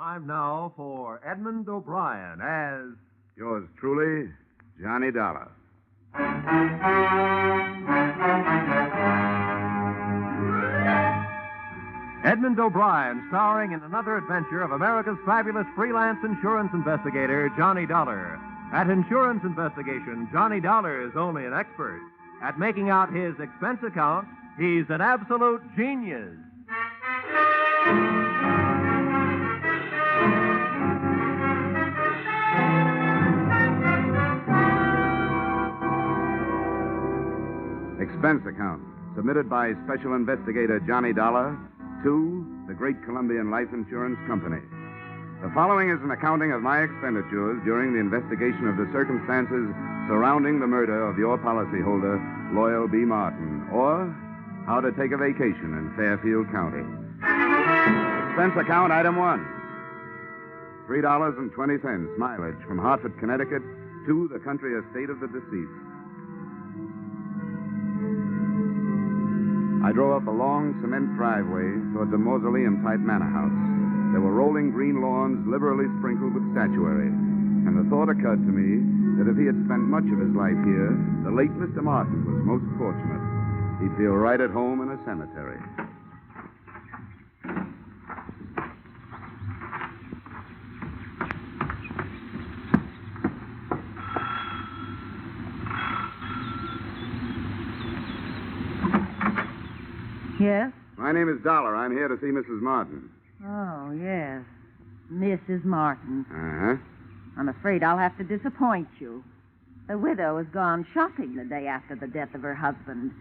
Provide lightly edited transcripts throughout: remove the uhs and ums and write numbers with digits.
Time now for Edmund O'Brien as... Yours truly, Johnny Dollar. Edmund O'Brien, starring in another adventure of America's fabulous freelance insurance investigator, Johnny Dollar. At insurance investigation, Johnny Dollar is only an expert. At making out his expense account, he's an absolute genius. Expense account, submitted by Special Investigator Johnny Dollar to the Great Columbian Life Insurance Company. The following is an accounting of my expenditures during the investigation of the circumstances surrounding the murder of your policyholder, Loyal B. Martin, or how to take a vacation in Fairfield County. Expense account, item 1. $3.20 mileage from Hartford, Connecticut to the country estate of the deceased. I drove up a long cement driveway towards a mausoleum-type manor house. There were rolling green lawns liberally sprinkled with statuary, and the thought occurred to me that if he had spent much of his life here, the late Mr. Martin was most fortunate. He'd feel right at home in a cemetery. Yes? My name is Dollar. I'm here to see Mrs. Martin. Oh, yes. Mrs. Martin. Uh-huh. I'm afraid I'll have to disappoint you. The widow has gone shopping the day after the death of her husband.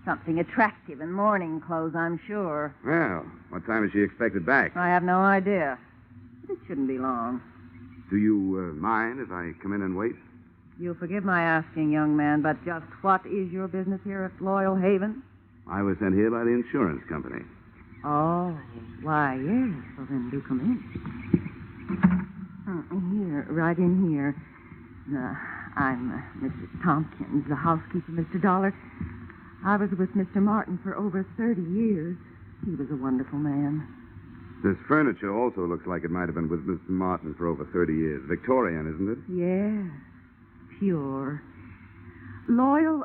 Something attractive in mourning clothes, I'm sure. Well, what time is she expected back? I have no idea. But it shouldn't be long. Do you mind if I come in and wait? You'll forgive my asking, young man, but just what is your business here at Loyal Haven? I was sent here by the insurance company. Oh, why, yes. Well, then do come in. Here, right in here. I'm Mrs. Tompkins, the housekeeper, Mr. Dollar. I was with Mr. Martin for over 30 years. He was a wonderful man. This furniture also looks like it might have been with Mr. Martin for over 30 years. Victorian, isn't it? Yes, pure. Loyal...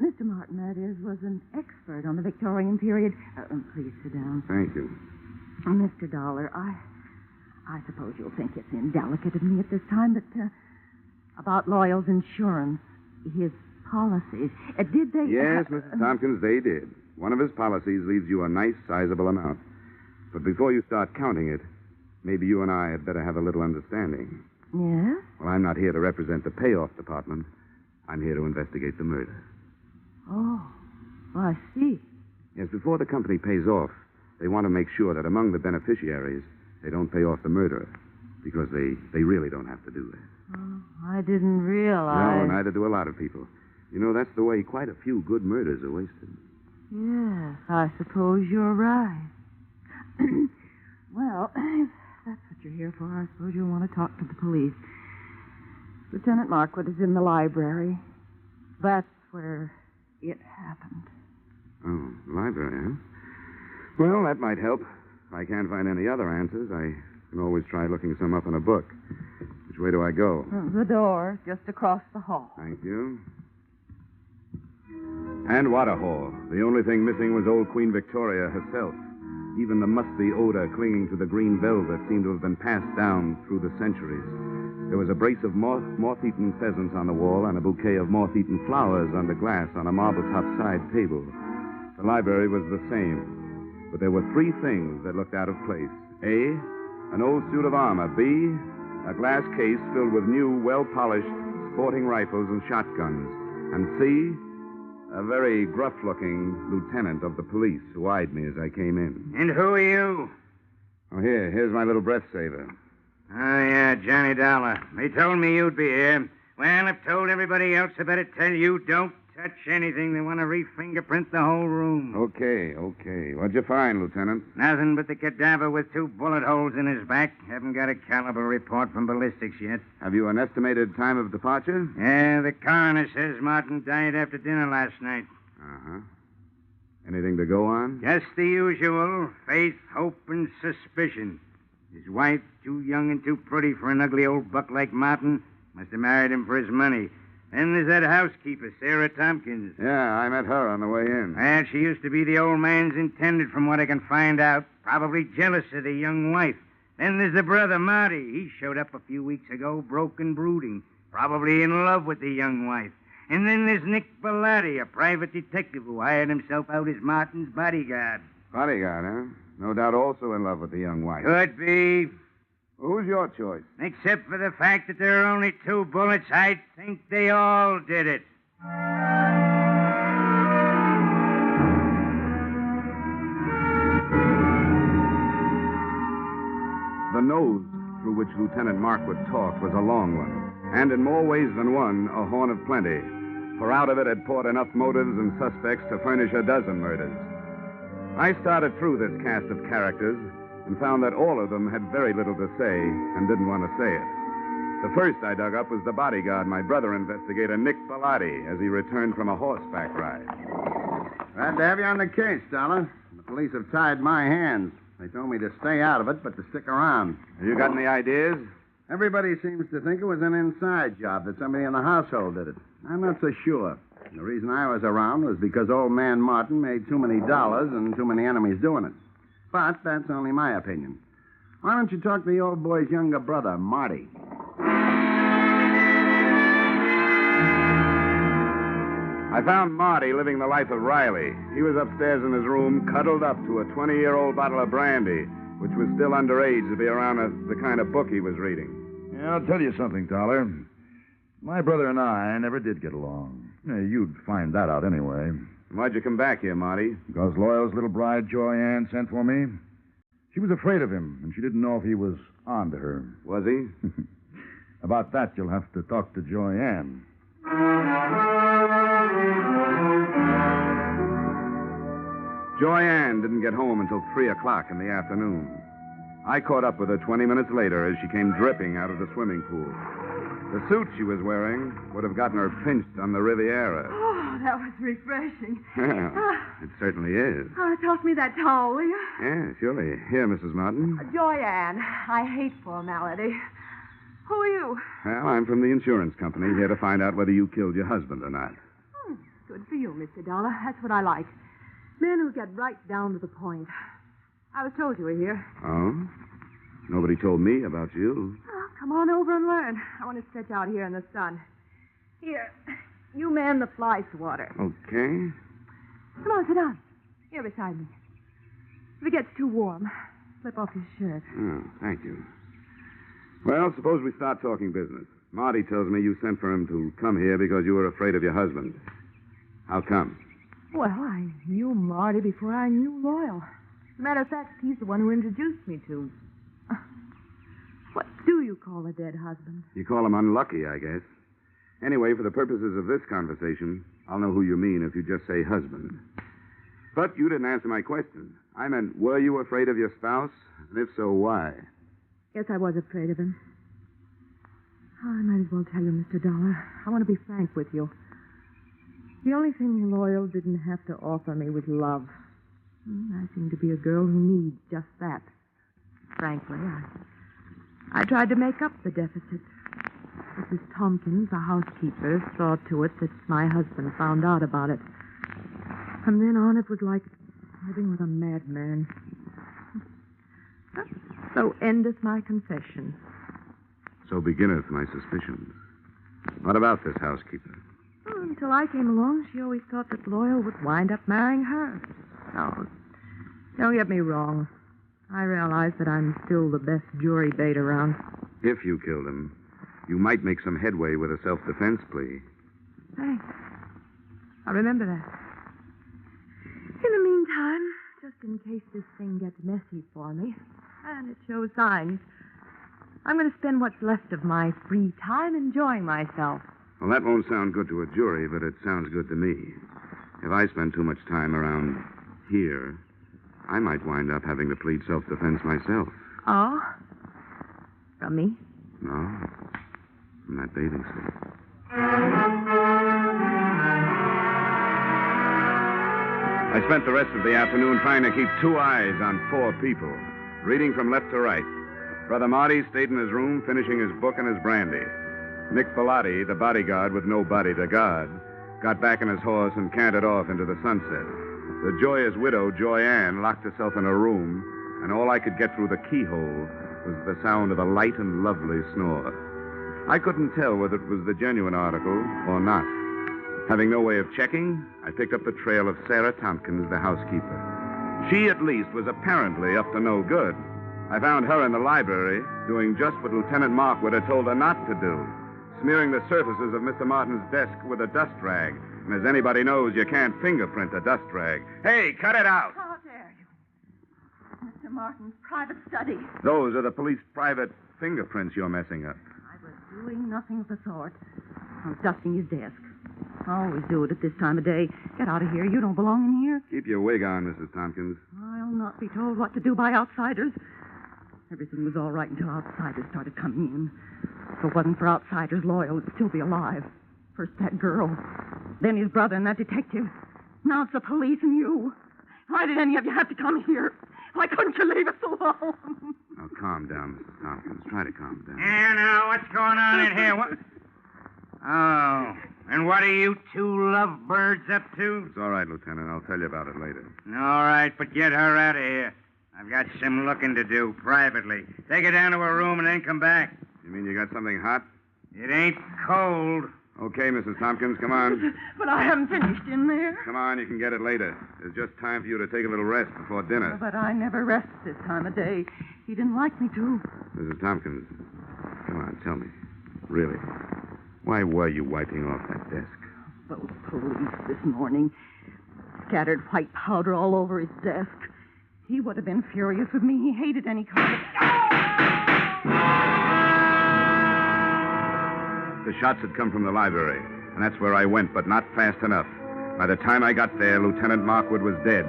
Mr. Martin, that is, was an expert on the Victorian period. Please sit down. Thank you. Mr. Dollar, I suppose you'll think it's indelicate of me at this time, but about Loyal's insurance, his policies, did they... Yes, Mrs. Tompkins, they did. One of his policies leaves you a nice, sizable amount. But before you start counting it, maybe you and I had better have a little understanding. Yes? Well, I'm not here to represent the payoff department. I'm here to investigate the murder. Oh, I see. Yes, before the company pays off, they want to make sure that among the beneficiaries, they don't pay off the murderer, because they really don't have to do that. Oh, I didn't realize... No, neither do a lot of people. You know, that's the way quite a few good murders are wasted. Yes, I suppose you're right. Well, if that's what you're here for, I suppose you'll want to talk to the police. Lieutenant Markwood is in the library. That's where it happened. Oh, library, huh? Well, that might help. If I can't find any other answers, I can always try looking some up in a book. Which way do I go? The door, just across the hall. Thank you. And what a hall. The only thing missing was old Queen Victoria herself. Even the musty odor clinging to the green velvet seemed to have been passed down through the centuries. There was a brace of moth-eaten pheasants on the wall and a bouquet of moth-eaten flowers under glass on a marble-top side table. The library was the same, but there were three things that looked out of place. A, an old suit of armor. B, a glass case filled with new, well-polished sporting rifles and shotguns. And C, a very gruff-looking lieutenant of the police who eyed me as I came in. And who are you? Oh, here's my little breath saver. Oh, yeah, Johnny Dollar. They told me you'd be here. Well, I've told everybody else I better tell you don't touch anything. They want to re-fingerprint the whole room. Okay. What'd you find, Lieutenant? Nothing but the cadaver with 2 bullet holes in his back. Haven't got a caliber report from ballistics yet. Have you an estimated time of departure? Yeah, the coroner says Martin died after dinner last night. Uh-huh. Anything to go on? Just the usual. Faith, hope, and suspicion. His wife, too young and too pretty for an ugly old buck like Martin, must have married him for his money. Then there's that housekeeper, Sarah Tompkins. Yeah, I met her on the way in. And she used to be the old man's intended, from what I can find out. Probably jealous of the young wife. Then there's the brother, Marty. He showed up a few weeks ago, broke and brooding. Probably in love with the young wife. And then there's Nick Bellotti, a private detective who hired himself out as Martin's bodyguard. Bodyguard, huh? No doubt also in love with the young wife. Could be. Who's your choice? Except for the fact that there are only 2 bullets, I think they all did it. The nose through which Lieutenant Markwood talked was a long one, and in more ways than one, a horn of plenty, for out of it had poured enough motives and suspects to furnish a dozen murders. I started through this cast of characters and found that all of them had very little to say and didn't want to say it. The first I dug up was the bodyguard, my brother investigator, Nick Bellotti, as he returned from a horseback ride. Glad to have you on the case, Dollar. The police have tied my hands. They told me to stay out of it, but to stick around. Have you got any ideas? Everybody seems to think it was an inside job, that somebody in the household did it. I'm not so sure. The reason I was around was because old man Martin made too many dollars and too many enemies doing it. But that's only my opinion. Why don't you talk to the old boy's younger brother, Marty? I found Marty living the life of Riley. He was upstairs in his room, cuddled up to a 20-year-old bottle of brandy, which was still underage to be around the kind of book he was reading. Yeah, I'll tell you something, Dollar. My brother and I never did get along. Yeah, you'd find that out anyway. Why'd you come back here, Marty? Because Loyal's little bride, Joy Ann, sent for me. She was afraid of him, and she didn't know if he was on to her. Was he? About that, you'll have to talk to Joy Ann. Joy Ann didn't get home until 3 o'clock in the afternoon. I caught up with her 20 minutes later as she came dripping out of the swimming pool. The suit she was wearing would have gotten her pinched on the Riviera. Oh, that was refreshing. It certainly is. Oh, toss me that towel, will you? Yeah, surely. Here, Mrs. Martin. Joyanne, I hate formality. Who are you? Well, I'm from the insurance company, here to find out whether you killed your husband or not. Good for you, Mr. Dollar. That's what I like. Men who get right down to the point. I was told you were here. Oh? Nobody told me about you. Oh, come on over and learn. I want to stretch out here in the sun. Here, you man the fly swatter. Okay. Come on, sit down. Here beside me. If it gets too warm, slip off your shirt. Oh, thank you. Well, suppose we start talking business. Marty tells me you sent for him to come here because you were afraid of your husband. How come? Well, I knew Marty before I knew Loyal. As a matter of fact, he's the one who introduced me to. What do you call a dead husband? You call him unlucky, I guess. Anyway, for the purposes of this conversation, I'll know who you mean if you just say husband. But you didn't answer my question. I meant, were you afraid of your spouse? And if so, why? Yes, I was afraid of him. Oh, I might as well tell you, Mr. Dollar. I want to be frank with you. The only thing Loyal didn't have to offer me was love. I seem to be a girl who needs just that. Frankly, I tried to make up the deficit. Mrs. Tompkins, the housekeeper, saw to it that my husband found out about it. From then on, it was like living with a madman. So endeth my confession. So beginneth my suspicions. What about this housekeeper? Well, until I came along, she always thought that Loyal would wind up marrying her. No, don't get me wrong. I realize that I'm still the best jury bait around. If you killed him, you might make some headway with a self-defense plea. Thanks. I'll remember that. In the meantime, just in case this thing gets messy for me, and it shows signs, I'm going to spend what's left of my free time enjoying myself. Well, that won't sound good to a jury, but it sounds good to me. If I spend too much time around here, I might wind up having to plead self-defense myself. Oh? From me? No, from that bathing suit. I spent the rest of the afternoon trying to keep 2 eyes on 4 people, reading from left to right. Brother Marty stayed in his room finishing his book and his brandy. Nick Bellotti, the bodyguard with no body to guard, got back on his horse and cantered off into the sunset. The joyous widow, Joy Ann, locked herself in her room, and all I could get through the keyhole was the sound of a light and lovely snore. I couldn't tell whether it was the genuine article or not. Having no way of checking, I picked up the trail of Sarah Tompkins, the housekeeper. She, at least, was apparently up to no good. I found her in the library doing just what Lieutenant Markwood had told her not to do, smearing the surfaces of Mr. Martin's desk with a dust rag. And as anybody knows, you can't fingerprint a dust rag. Hey, cut it out! How dare you? Mr. Martin's private study. Those are the police private fingerprints you're messing up. I was doing nothing of the sort. I was dusting his desk. I always do it at this time of day. Get out of here. You don't belong in here. Keep your wig on, Mrs. Tompkins. I'll not be told what to do by outsiders. Everything was all right until outsiders started coming in. If it wasn't for outsiders loyal, it'd still be alive. First that girl, then his brother and that detective. Now it's the police and you. Why did any of you have to come here? Why couldn't you leave us alone? Now, calm down, Mrs. Tompkins. Try to calm down. Yeah, now, what's going on in here? What? Oh, and what are you two lovebirds up to? It's all right, Lieutenant. I'll tell you about it later. All right, but get her out of here. I've got some looking to do privately. Take her down to her room and then come back. You mean you got something hot? It ain't cold. Okay, Mrs. Tompkins, come on. But I haven't finished in there. Come on, you can get it later. There's just time for you to take a little rest before dinner. But I never rest this time of day. He didn't like me to. Mrs. Tompkins, come on, tell me. Really, why were you wiping off that desk? Those police this morning scattered white powder all over his desk. He would have been furious with me. He hated any kind of... The shots had come from the library, and that's where I went, but not fast enough. By the time I got there, Lieutenant Markwood was dead,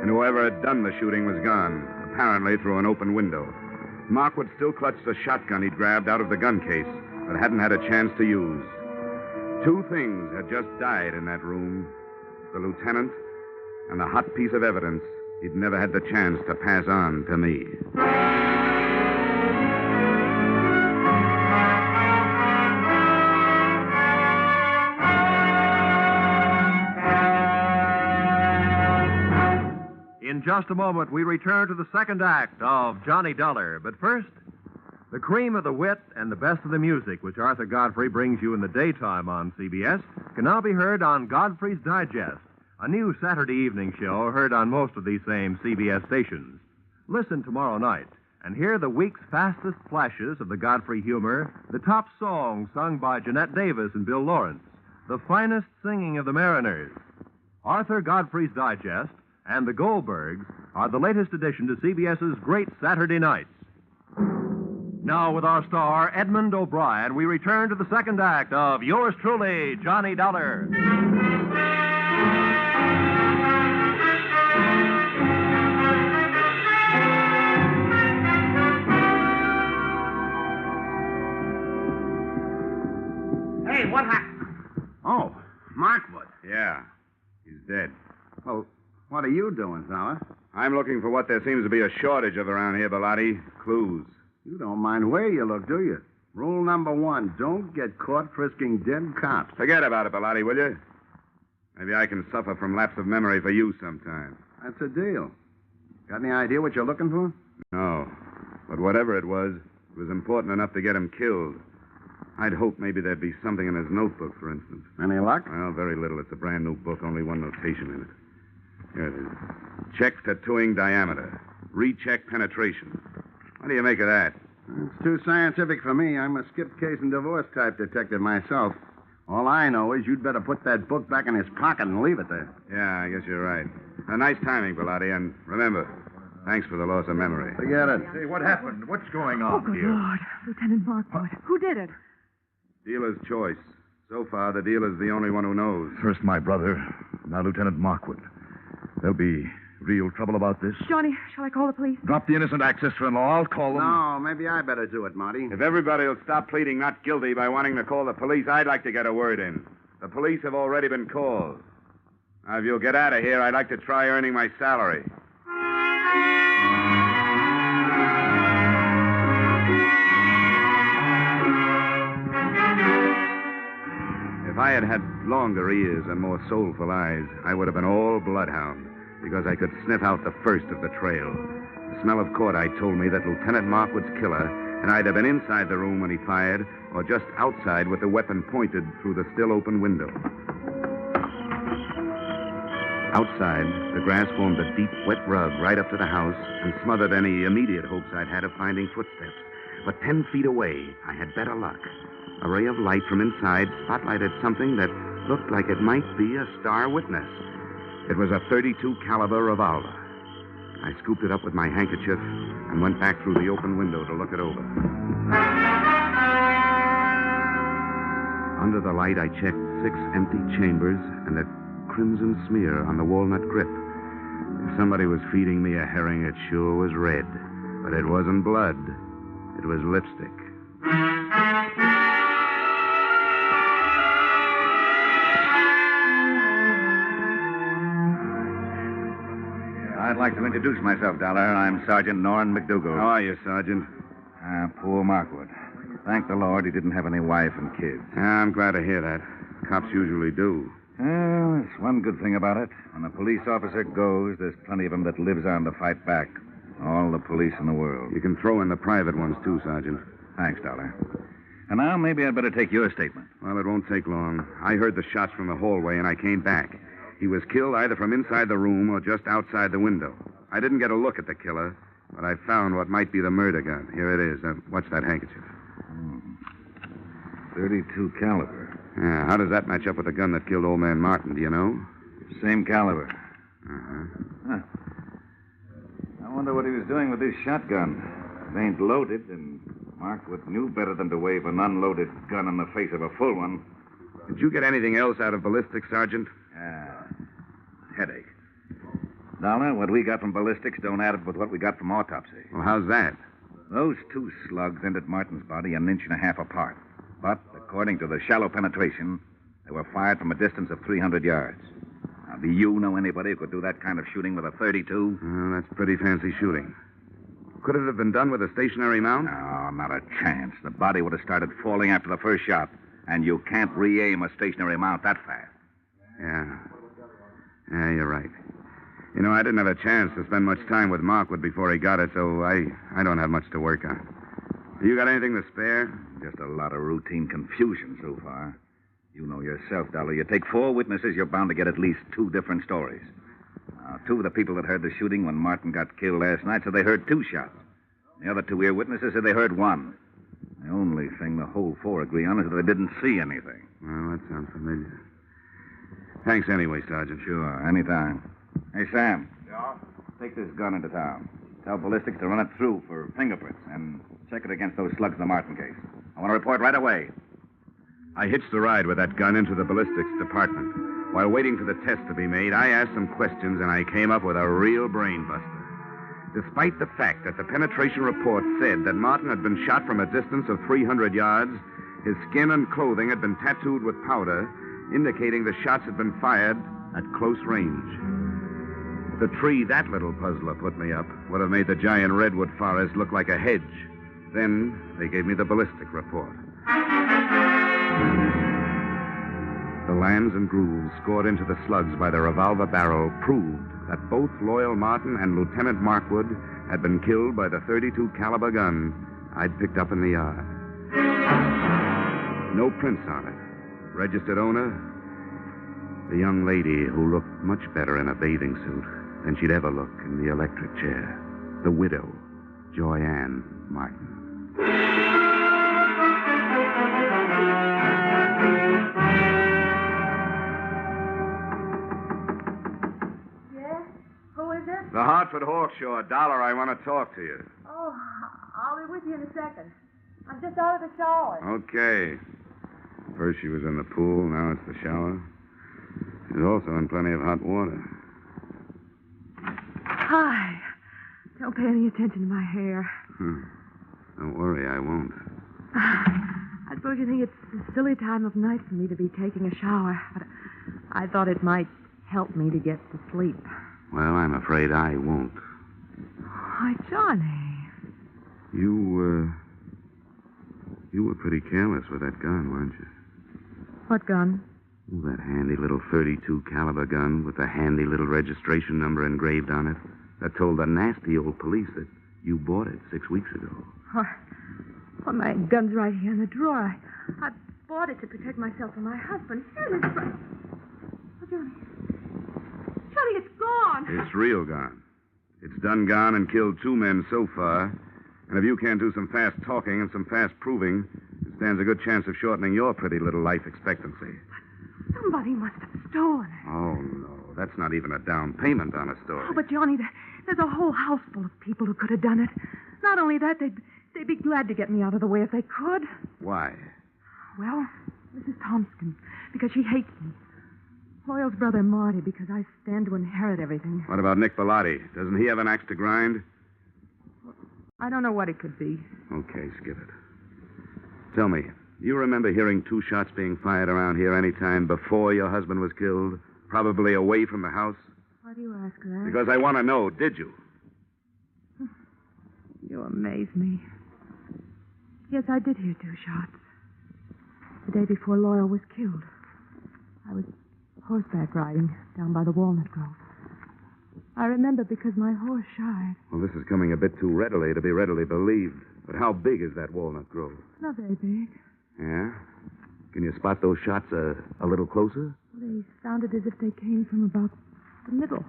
and whoever had done the shooting was gone, apparently through an open window. Markwood still clutched the shotgun he'd grabbed out of the gun case, but hadn't had a chance to use. Two things had just died in that room: the lieutenant and a hot piece of evidence he'd never had the chance to pass on to me. In just a moment, we return to the second act of Johnny Dollar. But first, the cream of the wit and the best of the music, which Arthur Godfrey brings you in the daytime on CBS, can now be heard on Godfrey's Digest, a new Saturday evening show heard on most of these same CBS stations. Listen tomorrow night and hear the week's fastest flashes of the Godfrey humor, the top songs sung by Jeanette Davis and Bill Lawrence, the finest singing of the Mariners. Arthur Godfrey's Digest and the Goldbergs are the latest addition to CBS's Great Saturday Nights. Now, with our star, Edmund O'Brien, we return to the second act of yours truly, Johnny Dollar. Hey, what happened? Oh, Markwood. Yeah, he's dead. Well, what are you doing, fella? I'm looking for what there seems to be a shortage of around here, Bellotti. Clues. You don't mind where you look, do you? Rule number 1, don't get caught frisking dead cops. Forget about it, Bellotti, will you? Maybe I can suffer from lapse of memory for you sometime. That's a deal. Got any idea what you're looking for? No. But whatever it was important enough to get him killed. I'd hope maybe there'd be something in his notebook, for instance. Any luck? Well, very little. It's a brand new book, only one notation in it. Here it is. Check tattooing diameter. Recheck penetration. What do you make of that? It's too scientific for me. I'm a skip case and divorce type detective myself. All I know is you'd better put that book back in his pocket and leave it there. Yeah, I guess you're right. Nice timing, Bellotti, and remember, thanks for the loss of memory. Forget it. Say, what happened? What's going Oh, on good here? Lord. Lieutenant Markwood. Who did it? Dealer's choice. So far, the dealer's the only one who knows. First my brother, now Lieutenant Markwood. There'll be real trouble about this. Johnny, shall I call the police? Drop the innocent act, sister-in-law. I'll call them. No, maybe I better do it, Marty. If everybody will stop pleading not guilty by wanting to call the police, I'd like to get a word in. The police have already been called. Now, if you'll get out of here, I'd like to try earning my salary. I had had longer ears and more soulful eyes, I would have been all bloodhound, because I could sniff out the first of the trail. The smell of cordite told me that Lieutenant Markwood's killer had either been inside the room when he fired or just outside with the weapon pointed through the still open window. Outside, the grass formed a deep, wet rug right up to the house and smothered any immediate hopes I'd had of finding footsteps. But 10 feet away, I had better luck. A ray of light from inside spotlighted something that looked like it might be a star witness. It was a .32 caliber revolver. I scooped it up with my handkerchief and went back through the open window to look it over. Under the light, I checked 6 empty chambers and a crimson smear on the walnut grip. If somebody was feeding me a herring, it sure was red. But it wasn't blood. It was lipstick. I'd like to introduce myself, Dollar. I'm Sergeant Norrin McDougal. How are you, Sergeant? Poor Markwood. Thank the Lord he didn't have any wife and kids. I'm glad to hear that. Cops usually do. Well, there's one good thing about it. When a police officer goes, there's plenty of them that lives on to fight back. All the police in the world. You can throw in the private ones, too, Sergeant. Thanks, Dollar. And now maybe I'd better take your statement. Well, it won't take long. I heard the shots from the hallway, and I came back. He was killed either from inside the room or just outside the window. I didn't get a look at the killer, but I found what might be the murder gun. Here it is. Watch that handkerchief. 32 caliber. Yeah, how does that match up with the gun that killed old man Martin? Do you know? Same caliber. Uh-huh. I wonder what he was doing with this shotgun. It ain't loaded, and Markwood knew better than to wave an unloaded gun in the face of a full one. Did you get anything else out of ballistics, Sergeant? Headache. Dollar, what we got from ballistics don't add up with what we got from autopsy. Well, how's that? Those 2 slugs entered Martin's body 1.5 inches apart. But, according to the shallow penetration, they were fired from a distance of 300 yards. Now, do you know anybody who could do that kind of shooting with a .32? Well, that's pretty fancy shooting. Could it have been done with a stationary mount? No, not a chance. The body would have started falling after the first shot, and you can't re-aim a stationary mount that fast. Yeah, you're right. You know, I didn't have a chance to spend much time with Markwood before he got it, so I don't have much to work on. You got anything to spare? Just a lot of routine confusion so far. You know yourself, Dollar. You take 4 witnesses, you're bound to get at least 2 different stories. Now, 2 of the people that heard the shooting when Martin got killed last night said they heard 2 shots. The other 2 ear witnesses said they heard 1. The only thing the whole 4 agree on is that they didn't see anything. Well, that sounds familiar. Thanks anyway, Sergeant. Sure, anytime. Hey, Sam. Yeah? Take this gun into town. Tell ballistics to run it through for fingerprints and check it against those slugs in the Martin case. I want to report right away. I hitched the ride with that gun into the ballistics department. While waiting for the test to be made, I asked some questions, and I came up with a real brain buster. Despite the fact that the penetration report said that Martin had been shot from a distance of 300 yards, his skin and clothing had been tattooed with powder, indicating the shots had been fired at close range. The tree that little puzzler put me up would have made the giant redwood forest look like a hedge. Then they gave me the ballistic report. The lands and grooves scored into the slugs by the revolver barrel proved that both Loyal Martin and Lieutenant Markwood had been killed by the .32 caliber gun I'd picked up in the yard. No prints on it. Registered owner, the young lady who looked much better in a bathing suit than she'd ever look in the electric chair. The widow, Joyanne Martin. Yes? Who is it? The Hartford Hawkshaw. Dollar, I want to talk to you. Oh, I'll be with you in a second. I'm just out of the shower. Okay. First she was in the pool, now it's the shower. She's also in plenty of hot water. Hi. Don't pay any attention to my hair. Don't worry, I won't. I suppose you think it's a silly time of night for me to be taking a shower, but I thought it might help me to get to sleep. Well, I'm afraid I won't. Why, Johnny. You were pretty careless with that gun, weren't you? What gun? Oh, that handy little .32 caliber gun with a handy little registration number engraved on it that told the nasty old police that you bought it 6 weeks ago. Oh, my gun's right here in the drawer. I bought it to protect myself from my husband. Here it is. Oh, Johnny. Johnny, it's gone. It's real gone. It's done gone and killed 2 men so far. And if you can't do some fast talking and some fast proving, it stands a good chance of shortening your pretty little life expectancy. Somebody must have stolen it. Oh, no. That's not even a down payment on a story. Oh, but Johnny, there's a whole house full of people who could have done it. Not only that, they'd be glad to get me out of the way if they could. Why? Well, Mrs. Thompson, because she hates me. Loyal's brother Marty, because I stand to inherit everything. What about Nick Bellotti? Doesn't he have an axe to grind? I don't know what it could be. Okay, skip it. Tell me, you remember hearing 2 shots being fired around here any time before your husband was killed? Probably away from the house? Why do you ask that? Because I want to know, did you? You amaze me. Yes, I did hear 2 shots. The day before Loyal was killed. I was horseback riding down by the walnut grove. I remember because my horse shied. Well, this is coming a bit too readily to be readily believed. But how big is that walnut grove? Not very big. Yeah? Can you spot those shots a little closer? They sounded as if they came from about the middle.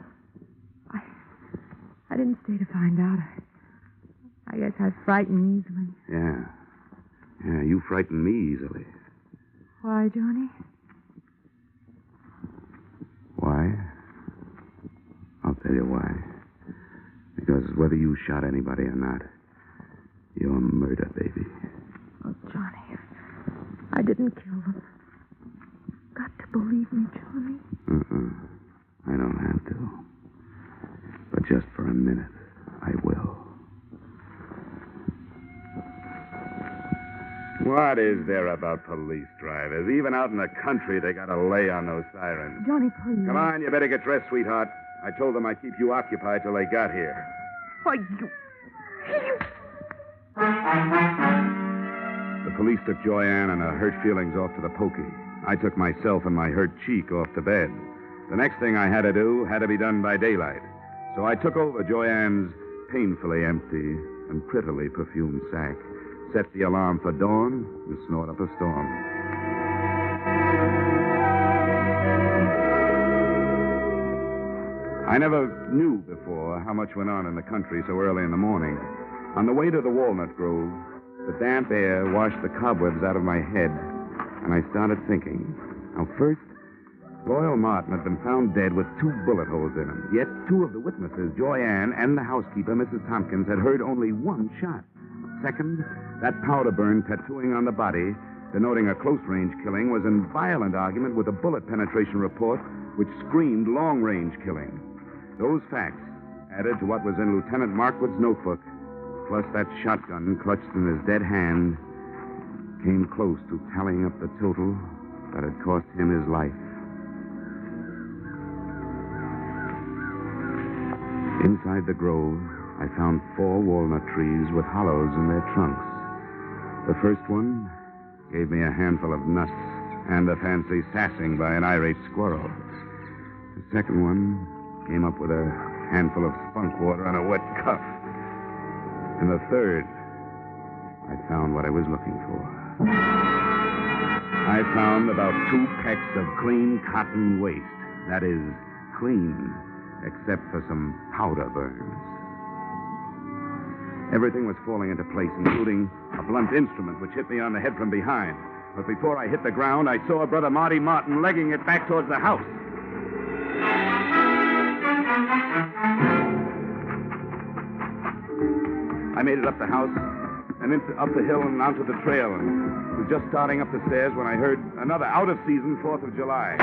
I didn't stay to find out. I guess I frighten easily. Yeah. Yeah, you frighten me easily. Why, Johnny? Why? I'll tell you why. Because whether you shot anybody or not, you're murder, baby. Oh, Johnny, I didn't kill them. Got to believe me, Johnny. I don't have to. But just for a minute, I will. What is there about police drivers? Even out in the country, they got to lay on those sirens. Johnny, please. Come on, you better get dressed, sweetheart. I told them I'd keep you occupied till they got here. Why, you... The police took Joyanne and her hurt feelings off to the pokey. I took myself and my hurt cheek off to bed. The next thing I had to do had to be done by daylight. So I took over Joyanne's painfully empty and prettily perfumed sack, set the alarm for dawn, and snort up a storm. I never knew before how much went on in the country so early in the morning. On the way to the walnut grove, the damp air washed the cobwebs out of my head, and I started thinking. Now, first, Loyal Martin had been found dead with 2 bullet holes in him. Yet 2 of the witnesses, Joyanne and the housekeeper, Mrs. Tompkins, had heard only 1 shot. Second, that powder burn tattooing on the body, denoting a close-range killing, was in violent argument with a bullet penetration report which screamed long-range killing. Those facts, added to what was in Lieutenant Markwood's notebook, plus that shotgun clutched in his dead hand, came close to tallying up the total that had cost him his life. Inside the grove, I found 4 walnut trees with hollows in their trunks. The first one gave me a handful of nuts and a fancy sassing by an irate squirrel. The second one came up with a handful of spunk water and a wet cuff. And the third, I found what I was looking for. I found about 2 pecks of clean cotton waste. That is, clean, except for some powder burns. Everything was falling into place, including a blunt instrument which hit me on the head from behind. But before I hit the ground, I saw Brother Marty Martin legging it back towards the house. I made it up the house and up the hill and onto the trail, and was just starting up the stairs when I heard another out-of-season 4th of July.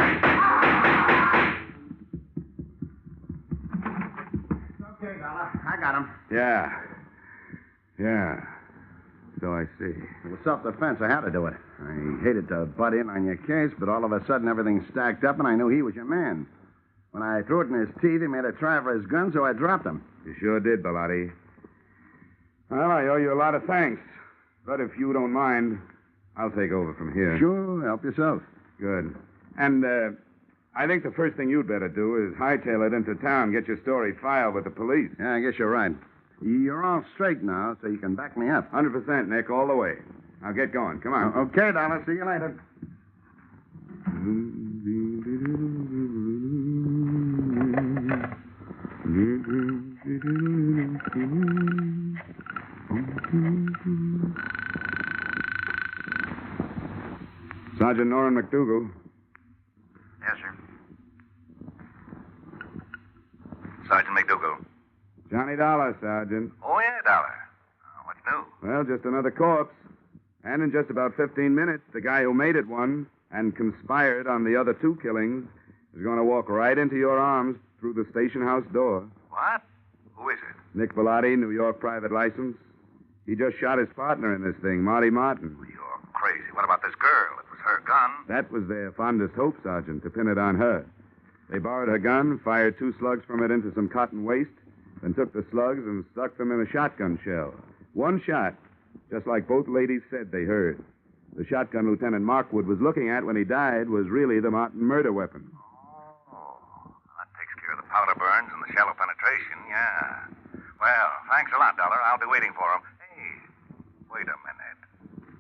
Okay, Dollar. I got him. Yeah. So I see. It was self-defense. I had to do it. I hated to butt in on your case, but all of a sudden everything stacked up, and I knew he was your man. When I threw it in his teeth, he made a try for his gun, so I dropped him. You sure did, Bellotti. Well, I owe you a lot of thanks. But if you don't mind, I'll take over from here. Sure, help yourself. Good. And, I think the first thing you'd better do is hightail it into town, get your story filed with the police. Yeah, I guess you're right. You're all straight now, so you can back me up. 100%, Nick, all the way. Now get going. Come on. Okay, Dollar. See you later. Sergeant Norrin McDougal. Yes, sir. Sergeant McDougal. Johnny Dollar, Sergeant. Oh, yeah, Dollar. What's new? Well, just another corpse. And in just about 15 minutes, the guy who made it one and conspired on the other two killings is going to walk right into your arms through the station house door. What? Who is it? Nick Bellotti, New York private license. He just shot his partner in this thing, Marty Martin. Well, you're crazy. What about this girl? It was her gun. That was their fondest hope, Sergeant, to pin it on her. They borrowed her gun, fired 2 slugs from it into some cotton waste, then took the slugs and stuck them in a shotgun shell. 1 shot, just like both ladies said they heard. The shotgun Lieutenant Markwood was looking at when he died was really the Martin murder weapon. Oh, that takes care of the powder burns and the shallow penetration, yeah. Well, thanks a lot, Dollar. I'll be waiting for him. Hey, wait a minute.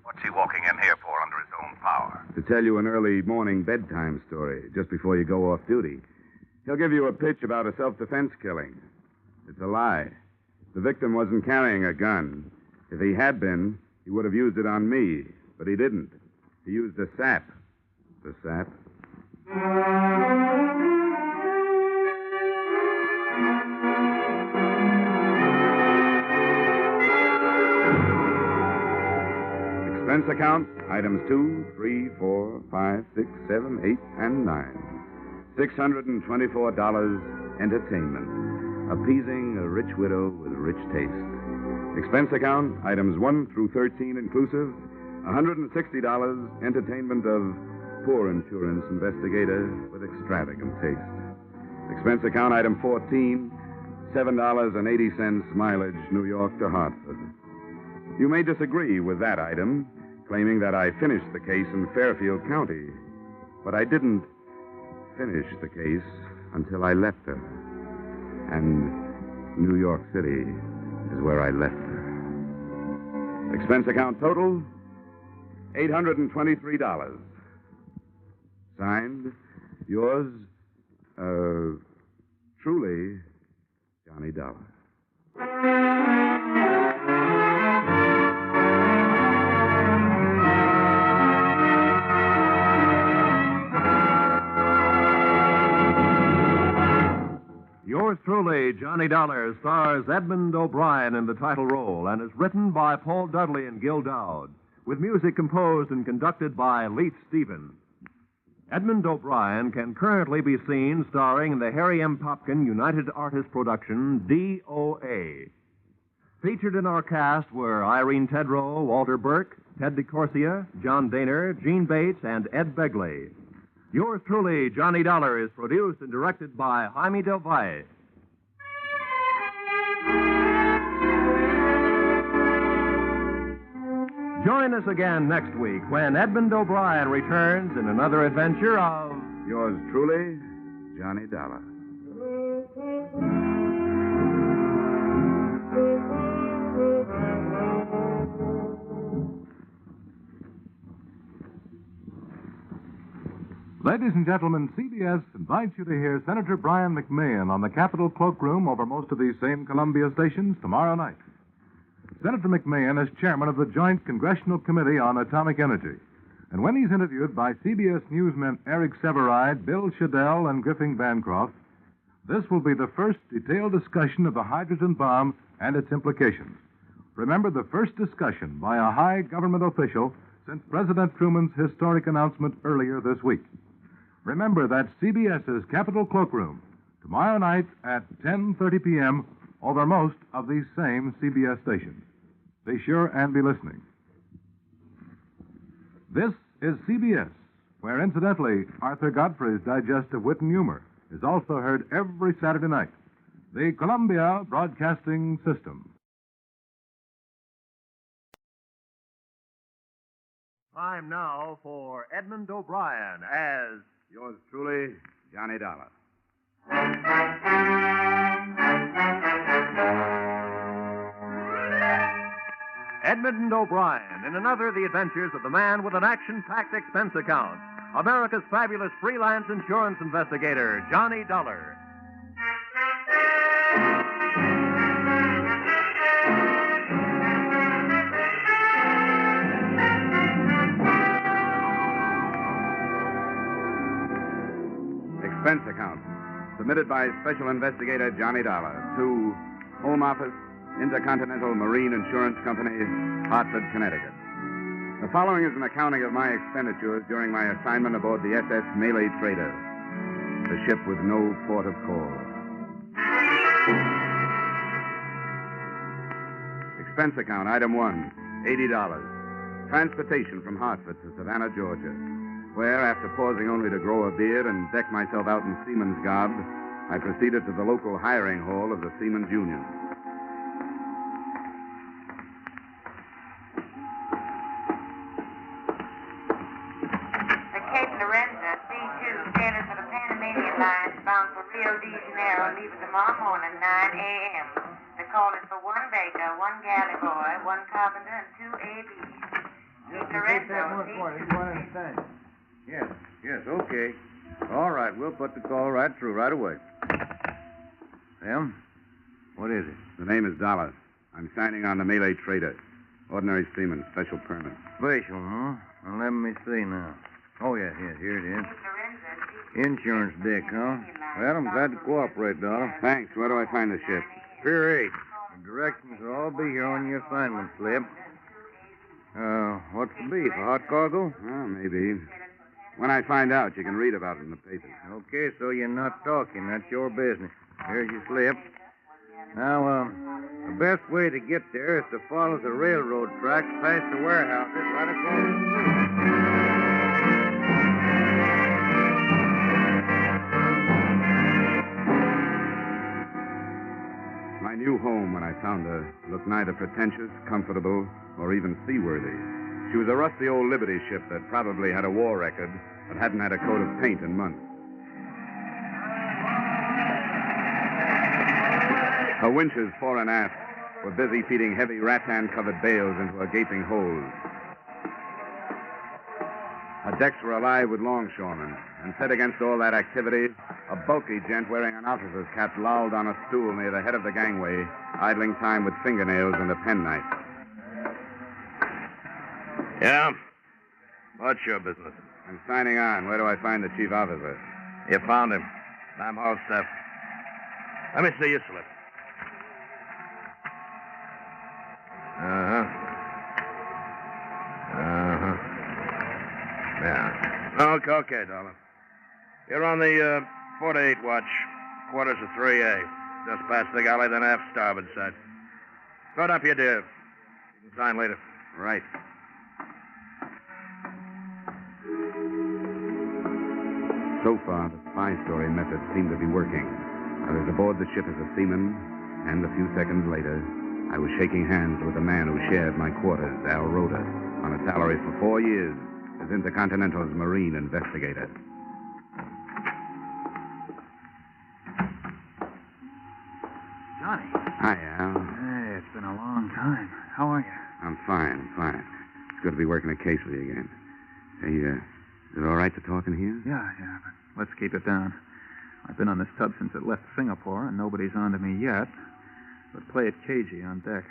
What's he walking in here for under his own power? To tell you an early morning bedtime story, just before you go off duty. He'll give you a pitch about a self-defense killing. It's a lie. The victim wasn't carrying a gun. If he had been, he would have used it on me. But he didn't. He used a sap. The sap. Expense account, items 2, 3, 4, 5, 6, 7, 8, and 9. $624 entertainment. Appeasing a rich widow with rich taste. Expense account, items 1 through 13 inclusive, $160 entertainment of poor insurance investigator with extravagant taste. Expense account, item 14, $7.80 mileage New York to Hartford. You may disagree with that item, claiming that I finished the case in Fairfield County. But I didn't finish the case until I left her. And New York City is where I left her. Expense account total, $823. Signed, yours, truly, Johnny Dollar. Yours truly, Johnny Dollar, stars Edmund O'Brien in the title role and is written by Paul Dudley and Gil Dowd, with music composed and conducted by Leith Stevens. Edmund O'Brien can currently be seen starring in the Harry M. Popkin United Artists production, DOA. Featured in our cast were Irene Tedrow, Walter Burke, Ted DeCorsia, John Daner, Gene Bates, and Ed Begley. Yours truly, Johnny Dollar, is produced and directed by Jaime Del Valle. Join us again next week when Edmund O'Brien returns in another adventure of... Yours truly, Johnny Dollar. Ladies and gentlemen, CBS invites you to hear Senator Brian McMahon on the Capitol Cloakroom over most of these same Columbia stations tomorrow night. Senator McMahon is chairman of the Joint Congressional Committee on Atomic Energy. And when he's interviewed by CBS newsmen Eric Severide, Bill Shadell, and Griffin Bancroft, this will be the first detailed discussion of the hydrogen bomb and its implications. Remember, the first discussion by a high government official since President Truman's historic announcement earlier this week. Remember, that's CBS's Capitol Cloakroom, tomorrow night at 10:30 p.m. over most of these same CBS stations. Be sure and be listening. This is CBS, where, incidentally, Arthur Godfrey's Digest of Wit and Humor is also heard every Saturday night. The Columbia Broadcasting System. Time now for Edmund O'Brien as Yours truly, Johnny Dollar. Edmund O'Brien in another of the adventures of the man with an action-packed expense account, America's fabulous freelance insurance investigator, Johnny Dollar. Expense account. Submitted by Special Investigator Johnny Dollar to Home Office, Intercontinental Marine Insurance Company, Hartford, Connecticut. The following is an accounting of my expenditures during my assignment aboard the SS Malay Trader, the ship with no port of call. Expense account, item 1, $80. Transportation from Hartford to Savannah, Georgia, where, after pausing only to grow a beard and deck myself out in seaman's garb, I proceeded to the local hiring hall of the Seamen's Union. Bound for Rio de Janeiro, leaving tomorrow morning, 9 a.m. The call is for one baker, one galley boy, one carpenter, and 2 ABs. Yes, okay. All right, we'll put the call right through right away. Sam, what is it? The name is Dollar. I'm signing on the Malay Trader. Ordinary seaman, special permit. Special, huh? Well, let me see now. Oh, yeah, here it is. Insurance deck, huh? Well, I'm glad to cooperate, Dollar. Thanks. Where do I find the ship? Pier 8. The directions will all be here on your assignment slip. What's the beef? A hot cargo? Well, maybe. When I find out, you can read about it in the papers. Okay, so you're not talking. That's your business. Here's your slip. Now, the best way to get there is to follow the railroad tracks past the warehouses right across the street. My new home, when I found her, looked neither pretentious, comfortable, or even seaworthy. She was a rusty old Liberty ship that probably had a war record, but hadn't had a coat of paint in months. Her winches, fore and aft, were busy feeding heavy rattan-covered bales into a gaping hold. Her decks were alive with longshoremen, and set against all that activity, a bulky gent wearing an officer's cap lolled on a stool near the head of the gangway, idling time with fingernails and a penknife. Yeah? What's your business? I'm signing on. Where do I find the chief officer? You found him. I'm all set. Let me see your slip. Yeah. Okay, Dollar. You're on the 4 to 8 watch, quarters of 3A. Just past the galley, then aft starboard side. Start up your div. You can sign later. Right. So far, the spy story method seemed to be working. I was aboard the ship as a seaman, and a few seconds later, I was shaking hands with the man who shared my quarters, Al Rhoda, on a salary for 4 years as Intercontinental's marine investigator. Johnny. Hi, Al. Hey, it's been a long time. How are you? I'm fine. It's good to be working a case with you again. Hey, is it all right to talk in here? Yeah, but let's keep it down. I've been on this tub since it left Singapore, and nobody's on to me yet. But play it cagey on deck.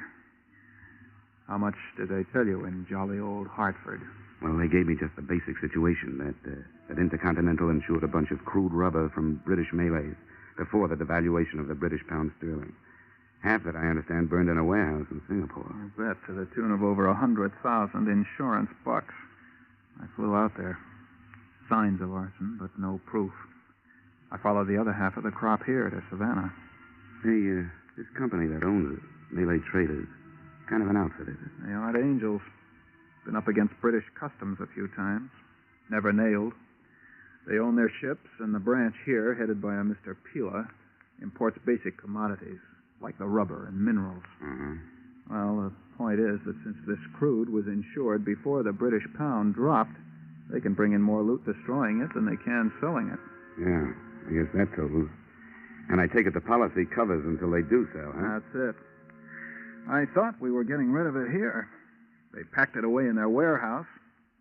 How much did they tell you in jolly old Hartford? Well, they gave me just the basic situation, that Intercontinental insured a bunch of crude rubber from British Malays before the devaluation of the British pound sterling. Half that, I understand, burned in a warehouse in Singapore. You bet, to the tune of over 100,000 insurance bucks. I flew out there. Signs of arson, but no proof. I followed the other half of the crop here to Savannah. Hey, this company that owns it, Malay Traders, kind of an outfit, is it? They aren't angels. Been up against British customs a few times. Never nailed. They own their ships, and the branch here, headed by a Mr. Pila, imports basic commodities, like the rubber and minerals. Uh-huh. Well, the point is that since this crude was insured before the British pound dropped, They can bring in more loot destroying it than they can selling it. Yeah, I guess that's so. And I take it the policy covers until they do sell, huh? That's it. I thought we were getting rid of it here. They packed it away in their warehouse,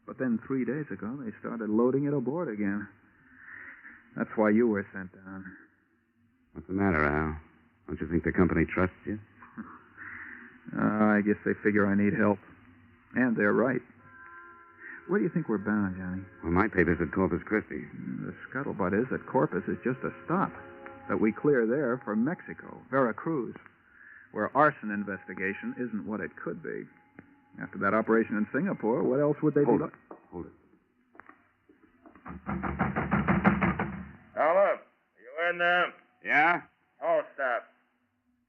but then 3 days ago they started loading it aboard again. That's why you were sent down. What's the matter, Al? Don't you think the company trusts you? I guess they figure I need help. And they're right. Where do you think we're bound, Johnny? Well, my paper said Corpus Christi. The scuttlebutt is that Corpus is just a stop. That we clear there for Mexico, Veracruz, where arson investigation isn't what it could be. After that operation in Singapore, what else would they do? Hold it. Dollar, you in there? Yeah? All staff.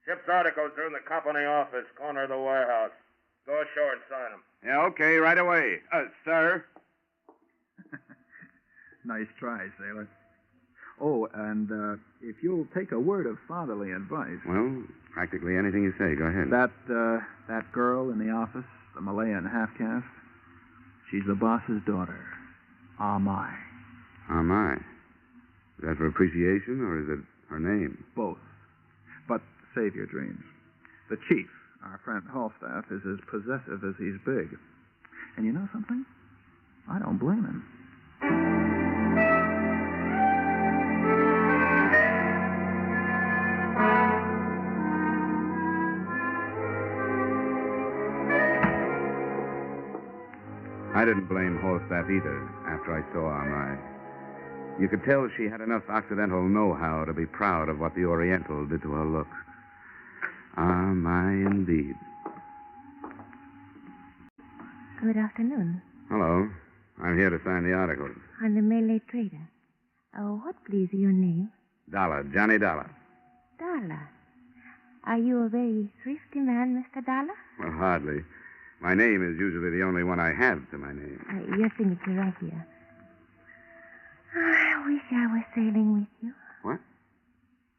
Ship's articles are in the company office, corner of the warehouse. Go ashore and sign them. Yeah, okay, right away. Sir? Nice try, sailor. Oh, and if you'll take a word of fatherly advice. Well, practically anything you say. Go ahead. That girl in the office, the Malayan half-caste, she's the boss's daughter. my. Is that for appreciation, or is it her name? Both. But save your dreams. The chief, our friend Falstaff, is as possessive as he's big. And you know something? I don't blame him. I didn't blame Falstaff either after I saw Amai. You could tell she had enough Occidental know-how to be proud of what the Oriental did to her looks. Amai indeed. Good afternoon. Hello. I'm here to sign the articles. I'm the Malay Trader. What, please, is your name? Dollar, Johnny Dollar. Dollar. Are you a very thrifty man, Mr. Dollar? Well, hardly. My name is usually the only one I have to my name. Your signature right here. I wish I was sailing with you. What?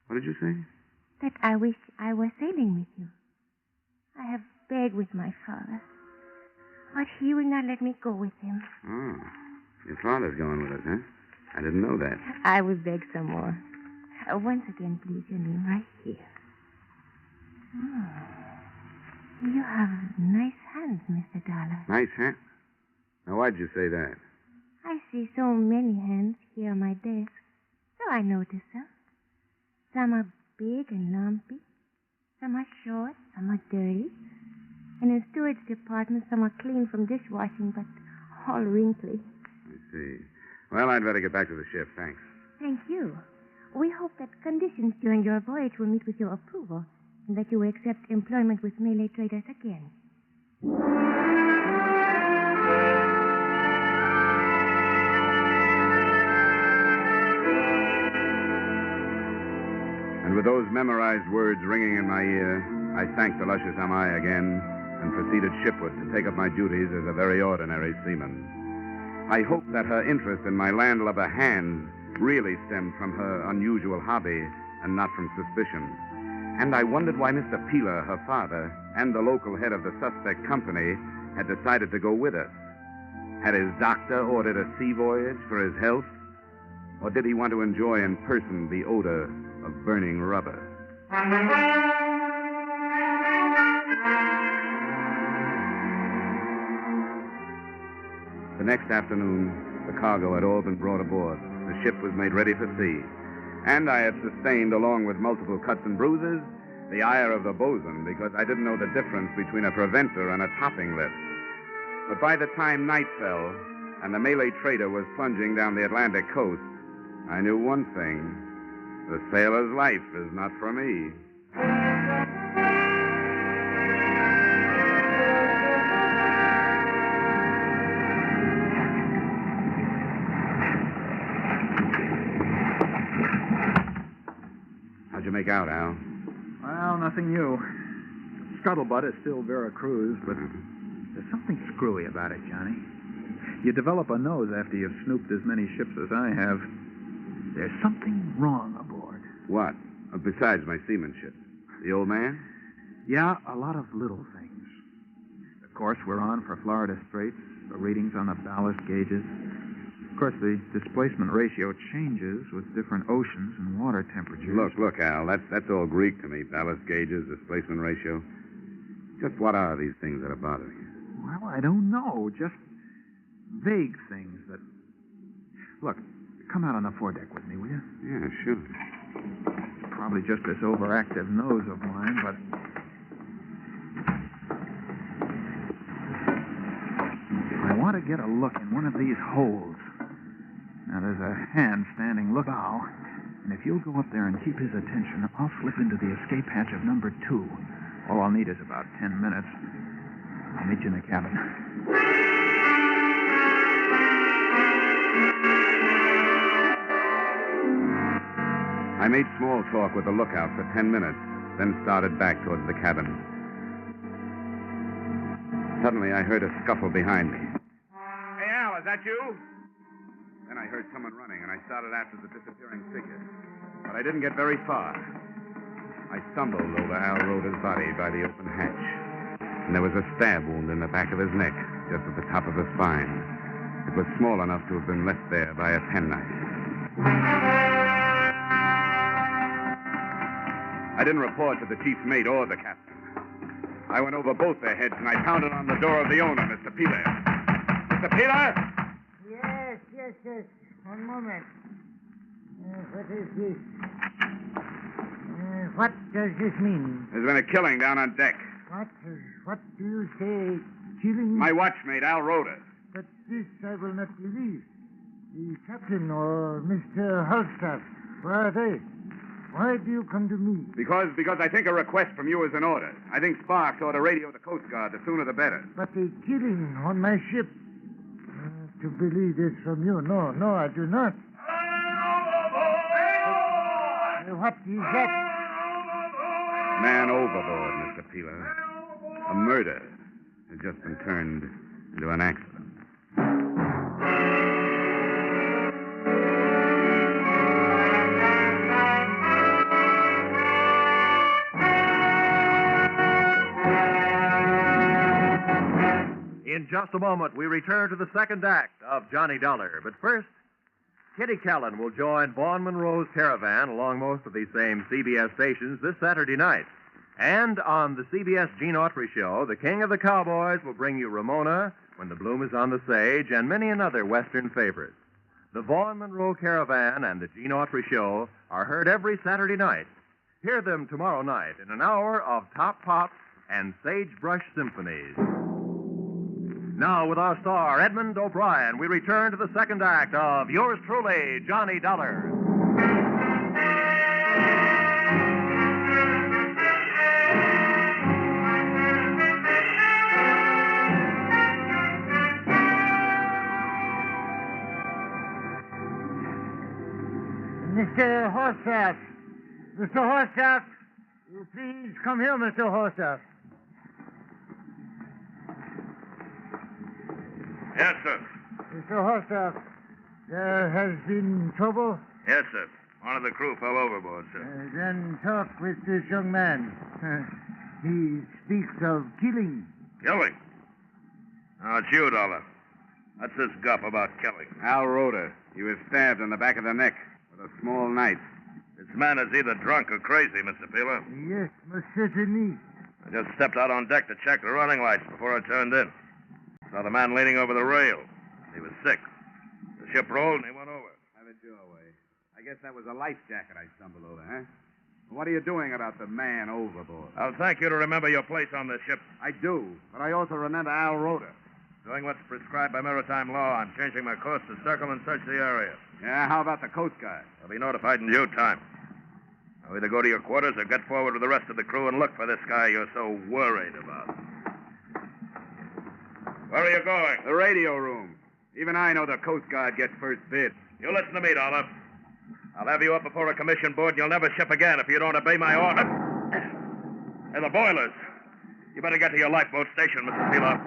What did you say? That I wish I was sailing with you. I have begged with my father, but he will not let me go with him. Oh, your father's going with us, huh? I didn't know that. I will beg some more. Once again, please, your name right here. You have nice hands, Mr. Dollar. Nice, huh? Now, why'd you say that? I see so many hands here on my desk, so I notice them. Some are big and lumpy. Some are short, some are dirty. And in storage department, some are clean from dishwashing, but all wrinkly. I see. Well, I'd better get back to the ship. Thanks. Thank you. We hope that conditions during your voyage will meet with your approval, and that you will accept employment with Malay traders again. And with those memorized words ringing in my ear, I thanked the luscious Amai again and proceeded shipward to take up my duties as a very ordinary seaman. I hoped that her interest in my landlubber hand really stemmed from her unusual hobby and not from suspicion. And I wondered why Mr. Peeler, her father, and the local head of the suspect company had decided to go with us. Had his doctor ordered a sea voyage for his health? Or did he want to enjoy in person the odor of burning rubber? The next afternoon, the cargo had all been brought aboard. The ship was made ready for sea. And I had sustained, along with multiple cuts and bruises, the ire of the bosun because I didn't know the difference between a preventer and a topping lift. But by the time night fell and the Malay trader was plunging down the Atlantic coast, I knew one thing. The sailor's life is not for me. How'd you make out, Al? Well, nothing new. Scuttlebutt is still Veracruz, but there's something screwy about it, Johnny. You develop a nose after you've snooped as many ships as I have. There's something wrong aboard. What? Besides my seamanship? The old man? Yeah, a lot of little things. Of course, we're on for Florida Straits. The readings on the ballast gauges. Of course, the displacement ratio changes with different oceans and water temperatures. Look, Al, that's all Greek to me. Ballast gauges, displacement ratio. Just what are these things that are bothering you? Well, I don't know. Just vague things that... Look, come out on the foredeck with me, will you? Yeah, sure. Probably just this overactive nose of mine, but... I want to get a look in one of these holes. Now, there's a hand standing look bow, and if you'll go up there and keep his attention, I'll slip into the escape hatch of number 2. All I'll need is about 10 minutes. I'll meet you in the cabin. I made small talk with the lookout for 10 minutes, then started back towards the cabin. Suddenly, I heard a scuffle behind me. Hey, Al, is that you? Then I heard someone running, and I started after the disappearing figure. But I didn't get very far. I stumbled over Al Roda's body by the open hatch. And there was a stab wound in the back of his neck, just at the top of the spine. It was small enough to have been left there by a penknife. I didn't report to the chief's mate or the captain. I went over both their heads, and I pounded on the door of the owner, Mr. Peeler. Mr. Peeler? Yes. One moment. What is this? What does this mean? There's been a killing down on deck. What do you say? Killing? My watchmate, Al Roda. But this I will not believe. The captain or Mr. Holstaff, where are they? Why do you come to me? Because I think a request from you is in order. I think Sparks ought to radio the Coast Guard. The sooner the better. But a killing on my ship. To believe this from you. No, I do not. What is that? Man overboard, Mr. Peeler. A murder has just been turned into an accident. In just a moment, we return to the second act of Johnny Dollar. But first, Kitty Callan will join Vaughn Monroe's caravan along most of these same CBS stations this Saturday night. And on the CBS Gene Autry Show, the King of the Cowboys will bring you Ramona, When the Bloom is on the Sage, and many another Western favorites. The Vaughn Monroe Caravan and the Gene Autry Show are heard every Saturday night. Hear them tomorrow night in an hour of Top Pops and Sagebrush Symphonies. Now, with our star, Edmund O'Brien, we return to the second act of yours truly, Johnny Dollar. Mr. Horstaff. Mr. Horstaff. Please come here, Mr. Horstaff. Yes, sir. Mr. Horstaff, there has been trouble? Yes, sir. One of the crew fell overboard, sir. Then talk with this young man. He speaks of killing. Killing? Oh, it's you, Dollar. What's this guff about killing? Al Roda. He was stabbed in the back of the neck with a small knife. This man is either drunk or crazy, Mr. Peeler. Yes, most certainly. I just stepped out on deck to check the running lights before I turned in. Saw the man leaning over the rail. He was sick. The ship rolled and he went over. Have it your way. I guess that was a life jacket I stumbled over, huh? What are you doing about the man overboard? I'll thank you to remember your place on this ship. I do, but I also remember Al Roda. Doing what's prescribed by maritime law, I'm changing my course to circle and search the area. Yeah, how about the Coast Guard? They'll be notified in due time. Now either go to your quarters or get forward with the rest of the crew and look for this guy you're so worried about. Where are you going? The radio room. Even I know the Coast Guard gets first bid. You listen to me, Dollar. I'll have you up before a commission board and you'll never ship again if you don't obey my order. Hey, the boilers. You better get to your lifeboat station, Mr. Peeler.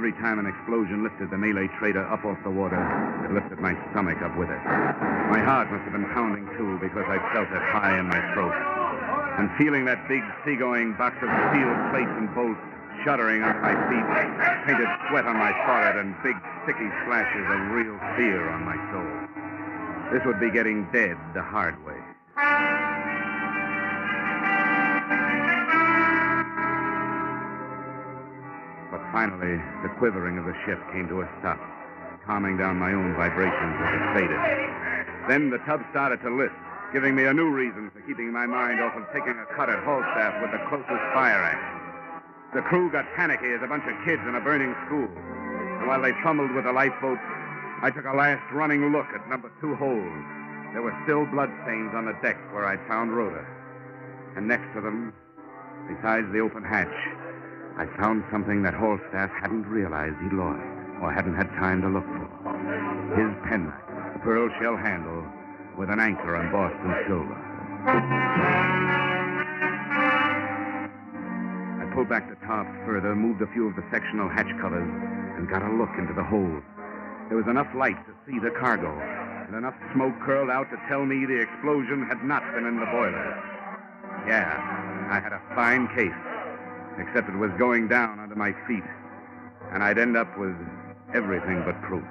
Every time an explosion lifted the Malay trader up off the water, it lifted my stomach up with it. My heart must have been pounding, too, because I felt it high in my throat. And feeling that big, seagoing box of steel plates and bolts shuddering under my feet, painted sweat on my forehead, and big, sticky flashes of real fear on my soul. This would be getting dead the hard way. But finally, the quivering of the ship came to a stop, calming down my own vibrations as it faded. Then the tub started to lift, giving me a new reason for keeping my mind off of taking a cut at Falstaff with the closest fire axe. The crew got panicky as a bunch of kids in a burning school. And while they fumbled with the lifeboats, I took a last running look at number 2 hold. There were still bloodstains on the deck where I'd found Rhoda. And next to them, besides the open hatch, I found something that Falstaff hadn't realized he'd lost or hadn't had time to look for. His penknife, pearl shell handle, with an anchor embossed in silver. I pulled back the top further, moved a few of the sectional hatch covers, and got a look into the hold. There was enough light to see the cargo, and enough smoke curled out to tell me the explosion had not been in the boiler. Yeah, I had a fine case, except it was going down under my feet, and I'd end up with everything but proof.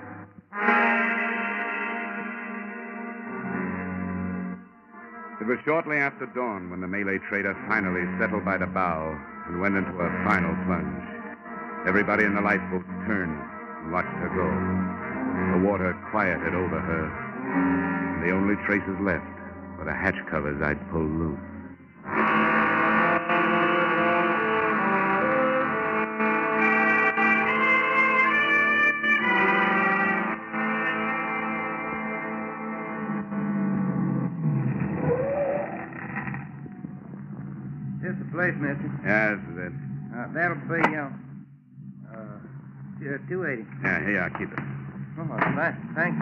It was shortly after dawn when the Malay trader finally settled by the bow and went into a final plunge. Everybody in the lifeboat turned and watched her go. The water quieted over her, and the only traces left were the hatch covers I'd pulled loose. This is the place, mister. Yeah, this is it. That'll be, 280. Yeah, here you are. Keep it. Oh, thanks.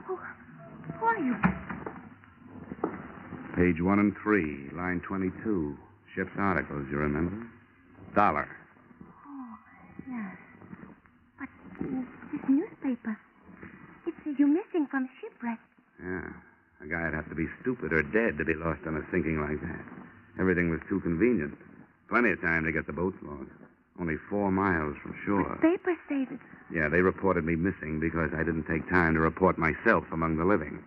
Who are you? Page 1 and 3, line 22. Ship's articles, you remember? $1. Oh, yes. But this newspaper, it says you're missing from shipwreck. Yeah. A guy'd have to be stupid or dead to be lost on a sinking like that. Everything was too convenient. Plenty of time to get the boats lost. Only 4 miles from shore. The papers say that... Yeah, they reported me missing because I didn't take time to report myself among the living.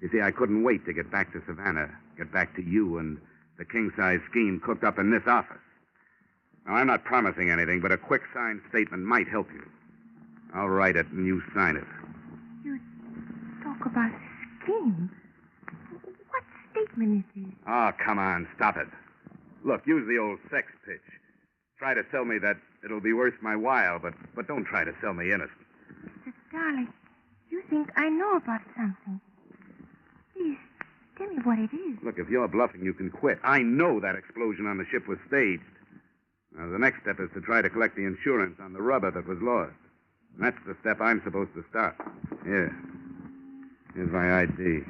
You see, I couldn't wait to get back to Savannah, get back to you and the king-size scheme cooked up in this office. Now, I'm not promising anything, but a quick signed statement might help you. I'll write it and you sign it. You talk about a scheme. What statement is this? Oh, come on, stop it. Look, use the old sex pitch. Try to sell me that it'll be worth my while, but don't try to sell me innocent. Mr. Darling, you think I know about something. Please, tell me what it is. Look, if you're bluffing, you can quit. I know that explosion on the ship was staged. Now, the next step is to try to collect the insurance on the rubber that was lost. And that's the step I'm supposed to start. Here. Here's my ID.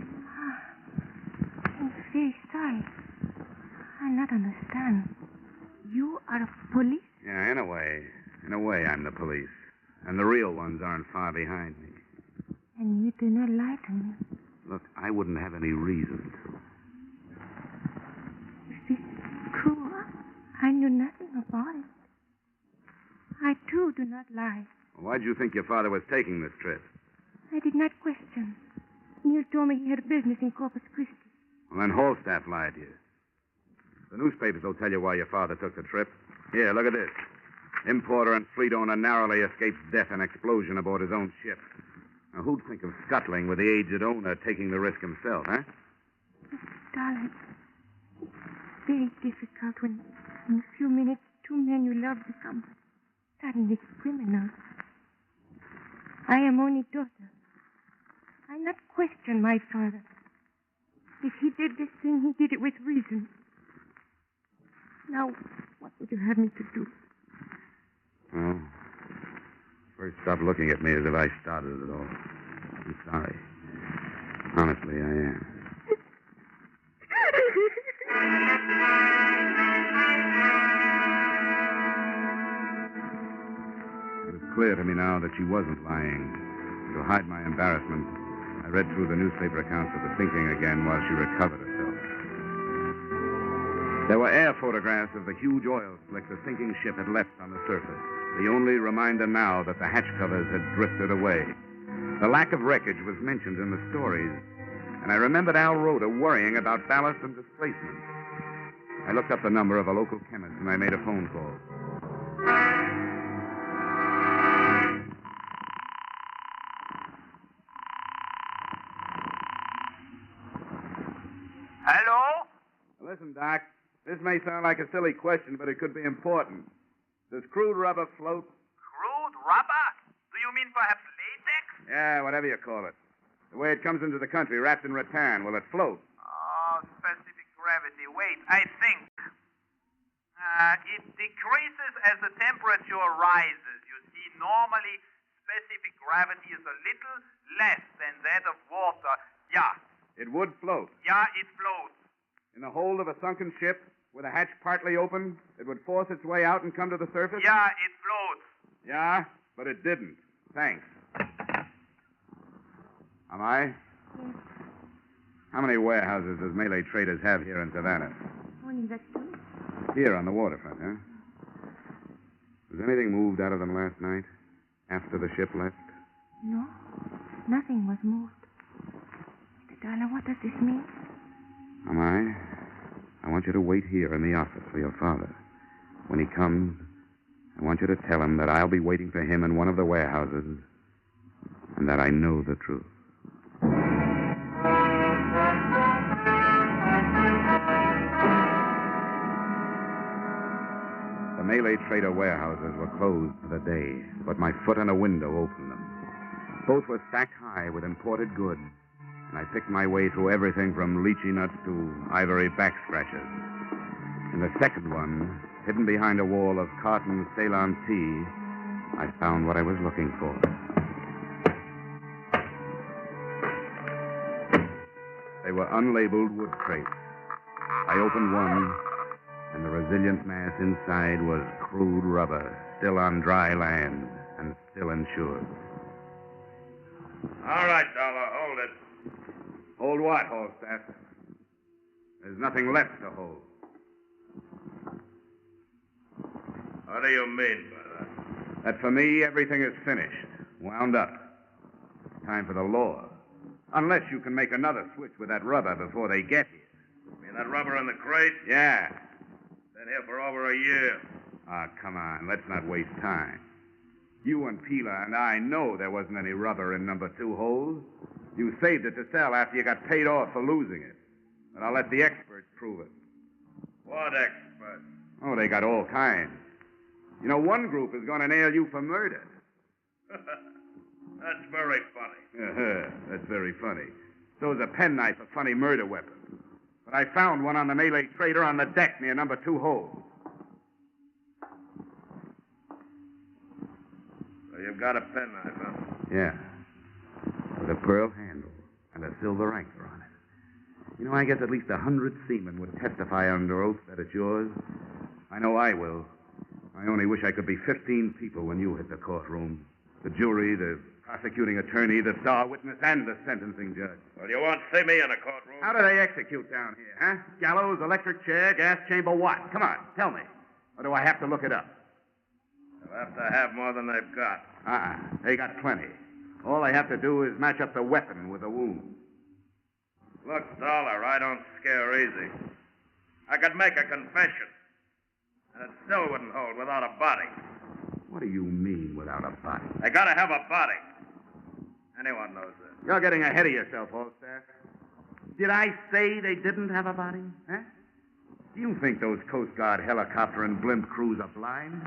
I'm very sorry. I not understand. You are a police? Yeah, in a way. In a way, I'm the police. And the real ones aren't far behind me. And you do not lie to me. Look, I wouldn't have any reason to. If it's true, I knew nothing about it. I, too, do not lie. Why'd you think your father was taking this trip? I did not question. Neil told me he had business in Corpus Christi. Well, then Halstaff lied to you. The newspapers will tell you why your father took the trip. Here, look at this. Importer and fleet owner narrowly escapes death in explosion aboard his own ship. Now, who'd think of scuttling with the aged owner taking the risk himself, huh? Darling, it's very difficult when in a few minutes 2 men you love become suddenly criminals. I am only daughter. I not question my father. If he did this thing, he did it with reason. Now, what would you have me to do? Well, first stop looking at me as if I started it all. I'm sorry. Honestly, I am. It was clear to me now that she wasn't lying. To hide my embarrassment, I read through the newspaper accounts of the sinking again while she recovered herself. There were air photographs of the huge oil slick the sinking ship had left on the surface, the only reminder now that the hatch covers had drifted away. The lack of wreckage was mentioned in the stories, and I remembered Al Rhoda worrying about ballast and displacement. I looked up the number of a local chemist, and I made a phone call. Hello? Listen, Doc, this may sound like a silly question, but it could be important. Does crude rubber float? Crude rubber? Do you mean perhaps latex? Yeah, whatever you call it. The way it comes into the country, wrapped in rattan, will it float? Oh, specific gravity. Wait, I think. It decreases as the temperature rises. You see, normally specific gravity is a little less than that of water. Yeah. It would float. Yeah, it floats. In the hold of a sunken ship, with a hatch partly open, it would force its way out and come to the surface? Yeah, it floats. Yeah, but it didn't. Thanks. Am I? Yes. How many warehouses does Malay Traders have here in Savannah? Only the two. Here on the waterfront, huh? Was anything moved out of them last night? After the ship left? No, nothing was moved. Mr. Dollar, what does this mean? Am I want you to wait here in the office for your father. When he comes, I want you to tell him that I'll be waiting for him in one of the warehouses and that I know the truth. The Malay Trader warehouses were closed for the day, but my foot in a window opened them. Both were stacked high with imported goods, and I picked my way through everything from lychee nuts to ivory back scratchers. In the second one, hidden behind a wall of cotton Ceylon tea, I found what I was looking for. They were unlabeled wood crates. I opened one, and the resilient mass inside was crude rubber, still on dry land and still insured. All right, Dollar, hold it. Hold what, Holstaff? There's nothing left to hold. What do you mean by that? That for me, everything is finished, wound up. Time for the law. Unless you can make another switch with that rubber before they get here. You mean that rubber in the crate? Yeah. Been here for over a year. Ah, come on. Let's not waste time. You and Pila and I know there wasn't any rubber in number 2 hold. You saved it to sell after you got paid off for losing it. But I'll let the experts prove it. What experts? Oh, they got all kinds. You know, one group is going to nail you for murder. That's very funny. That's very funny. So is a penknife a funny murder weapon. But I found one on the Malay Trader on the deck near number 2 hold. So you've got a penknife, huh? Yeah. With a pearl handle and a silver anchor on it. You know, I guess at least 100 seamen would testify under oath that it's yours. I know I will. I only wish I could be 15 people when you hit the courtroom. The jury, the prosecuting attorney, the star witness, and the sentencing judge. Well, you won't see me in a courtroom. How do they execute down here, huh? Gallows, electric chair, gas chamber, what? Come on, tell me. Or do I have to look it up? They'll have to have more than they've got. They got plenty. All they have to do is match up the weapon with the wound. Look, Dollar, I don't scare easy. I could make a confession, and it still wouldn't hold without a body. What do you mean without a body? They gotta have a body. Anyone knows that. You're getting ahead of yourself, Holstaff. Did I say they didn't have a body? Huh? Do you think those Coast Guard helicopter and blimp crews are blind?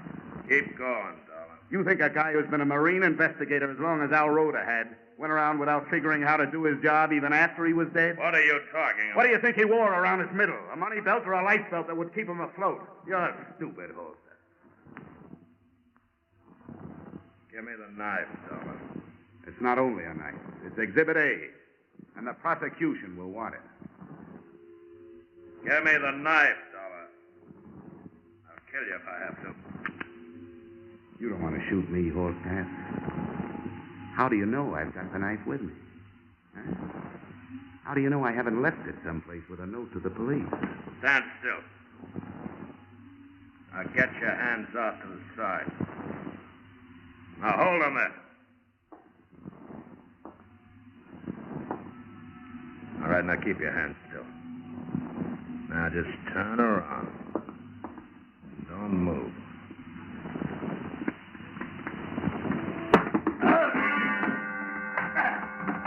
Keep going, Dollar. You think a guy who's been a Marine investigator as long as Al Rhoda had went around without figuring how to do his job even after he was dead? What are you talking about? What do you think he wore around his middle? A money belt or a life belt that would keep him afloat? You're stupid, Holstaff. Give me the knife, Dollar. It's not only a knife. It's Exhibit A. And the prosecution will want it. Give me the knife, Dollar. I'll kill you if I have to. You don't want to shoot me, Falstaff. How do you know I've got the knife with me? Huh? How do you know I haven't left it someplace with a note to the police? Stand still. Now get your hands off to the side. Now hold them there. All right, now keep your hands still. Now just turn around. Don't move.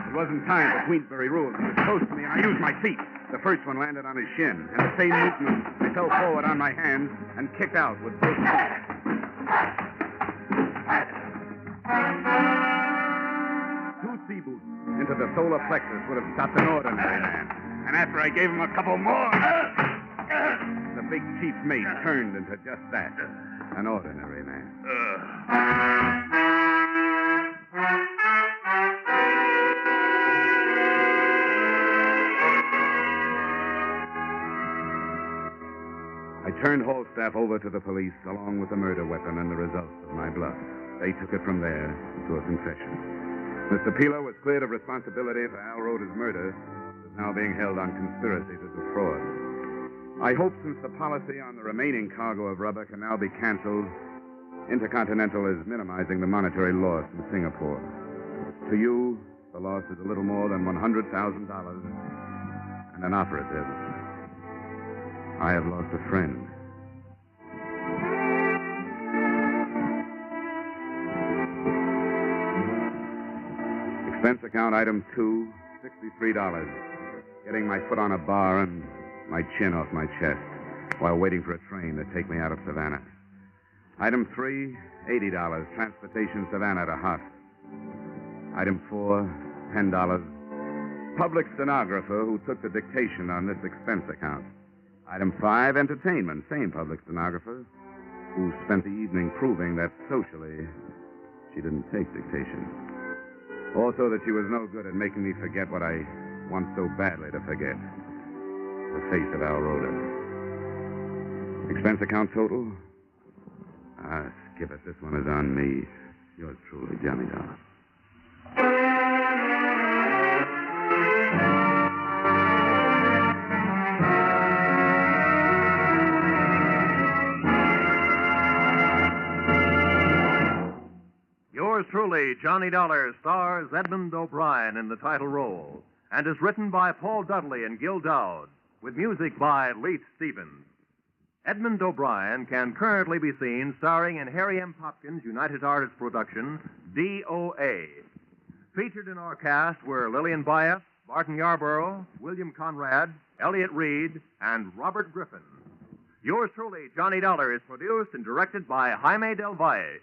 It wasn't time for Queensberry rules. He was close to me, and I used my feet. The first one landed on his shin, and the same movement, I fell forward on my hands and kicked out with both feet. Two sea boots into the solar plexus would have stopped an ordinary man. And after I gave him a couple more, the big chief mate turned into just that, an ordinary man. I turned Falstaff over to the police along with the murder weapon and the results of my bluff. They took it from there to a confession. Mr. Peeler was cleared of responsibility for Al Roda's murder, is now being held on conspiracy to defraud. I hope since the policy on the remaining cargo of rubber can now be canceled, Intercontinental is minimizing the monetary loss in Singapore. To you, the loss is a little more than $100,000 and an operative. I have lost a friend. Expense account item 2, $63. Getting my foot on a bar and my chin off my chest while waiting for a train to take me out of Savannah. Item 3, $80. Transportation Savannah to Haas. Item 4, $10. Public stenographer who took the dictation on this expense account. Item 5, entertainment. Same public stenographer who spent the evening proving that socially she didn't take dictation. Also that she was no good at making me forget what I want so badly to forget. The face of Al Roda. Expense account total? Skip it. This one is on me. Yours truly, Johnny Dollar. Yours truly, Johnny Dollar, stars Edmund O'Brien in the title role and is written by Paul Dudley and Gil Dowd, with music by Leith Stevens. Edmund O'Brien can currently be seen starring in Harry M. Popkins' United Artists production, D.O.A. Featured in our cast were Lillian Byas, Barton Yarborough, William Conrad, Elliot Reed, and Robert Griffin. Yours truly, Johnny Dollar, is produced and directed by Jaime Del Valle.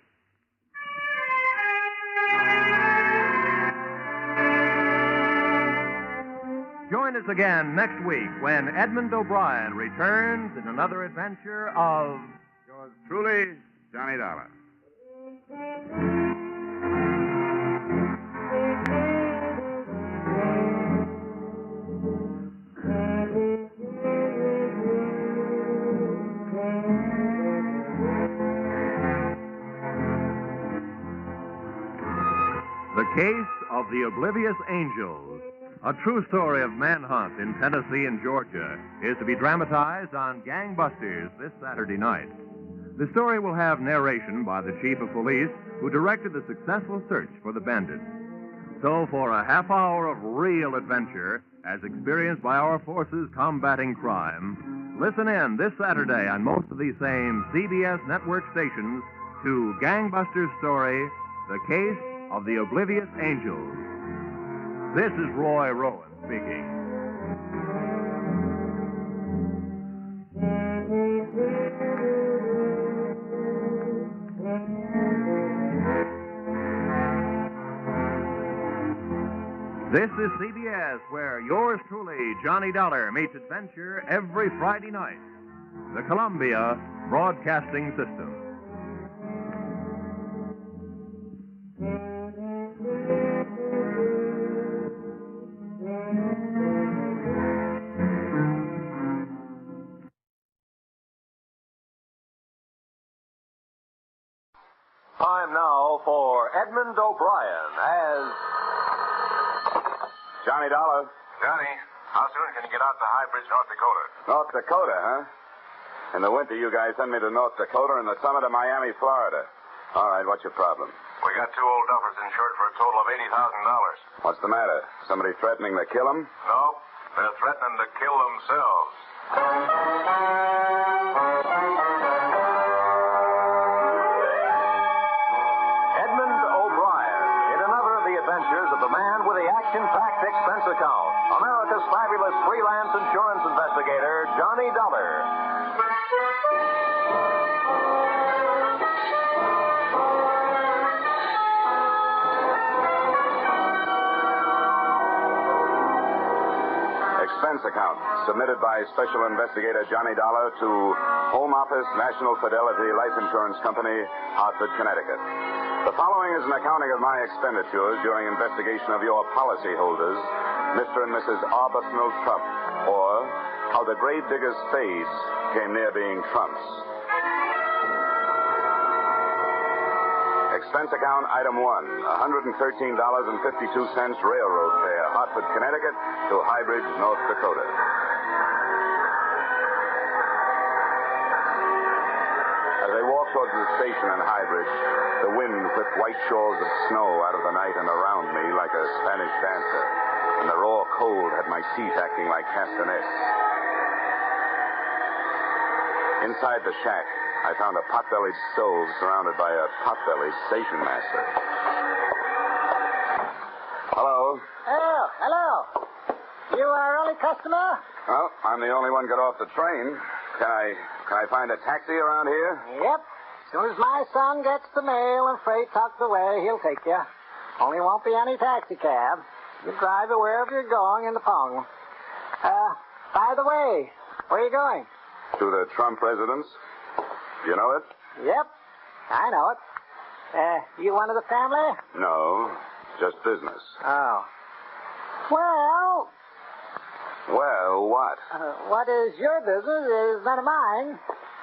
Join us again next week when Edmund O'Brien returns in another adventure of... Yours truly, Johnny Dollar. The Case of the Oblivious Angels, a true story of manhunt in Tennessee and Georgia, is to be dramatized on Gangbusters this Saturday night. The story will have narration by the chief of police who directed the successful search for the bandits. So for a half hour of real adventure, as experienced by our forces combating crime, listen in this Saturday on most of these same CBS network stations to Gangbusters' story, The Case of the Oblivious Angels. This is Roy Rowan speaking. This is CBS, where yours truly, Johnny Dollar, meets adventure every Friday night. The Columbia Broadcasting System. Time now for Edmund O'Brien as Johnny Dollar. Johnny, how soon can you get out to High Bridge, North Dakota? North Dakota, huh? In the winter, you guys send me to North Dakota and the summit of Miami, Florida. All right, what's your problem? We got two old duffers insured for a total of $80,000. What's the matter? Somebody threatening to kill them? No, they're threatening to kill themselves. Edmund O'Brien in another of the adventures of the man with the action-packed expense account, America's fabulous freelance insurance investigator, Johnny Dollar. Expense account submitted by Special Investigator Johnny Dollar to Home Office National Fidelity Life Insurance Company, Hartford, Connecticut. The following is an accounting of my expenditures during investigation of your policyholders, Mr. and Mrs. Arbuthnel Trump, or how the Gravediggers' Spades came near being Trumps. Expense account item 1, $113.52 railroad fare, Hartford, Connecticut to High Bridge, North Dakota. As I walked towards the station in High Bridge, the wind whipped white shawls of snow out of the night and around me like a Spanish dancer, and the raw cold had my seat acting like castanets. Inside the shack, I found a pot-bellied stove surrounded by a pot-bellied station master. Hello? Oh, hello. You our only customer? Well, I'm the only one got off the train. Can I find a taxi around here? Yep. As soon as my son gets the mail and freight tucked away, he'll take you. Only won't be any taxi cab. You drive it wherever you're going in the Pong. By the way, where are you going? To the Trump residence. You know it? Yep, I know it. You one of the family? No, just business. Oh. Well... Well, what? What is your business is none of mine.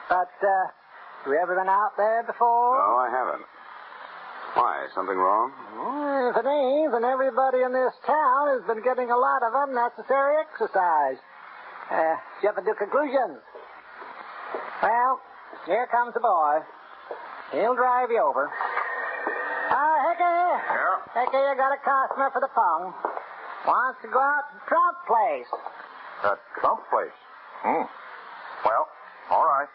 But, have you ever been out there before? No, I haven't. Why, something wrong? If it ain't, then everybody in this town has been getting a lot of unnecessary exercise. Jumping to conclusions. Well... Here comes the boy. He'll drive you over. Hickey. Yeah? Hickey, you got a customer for the Pong. Wants to go out to Trump place. That Trump place? Well, all right.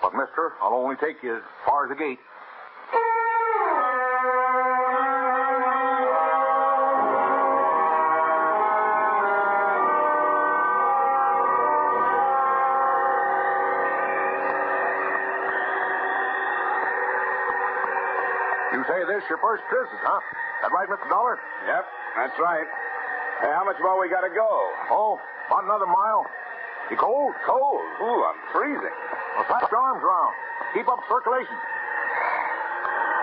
But, mister, I'll only take you as far as the gate. You say this your first visit, huh? That right, Mr. Dollar? Yep, that's right. Hey, how much more we got to go? Oh, about another mile. You cold? Cold? Ooh, I'm freezing. Well, slap your arms around. Keep up circulation.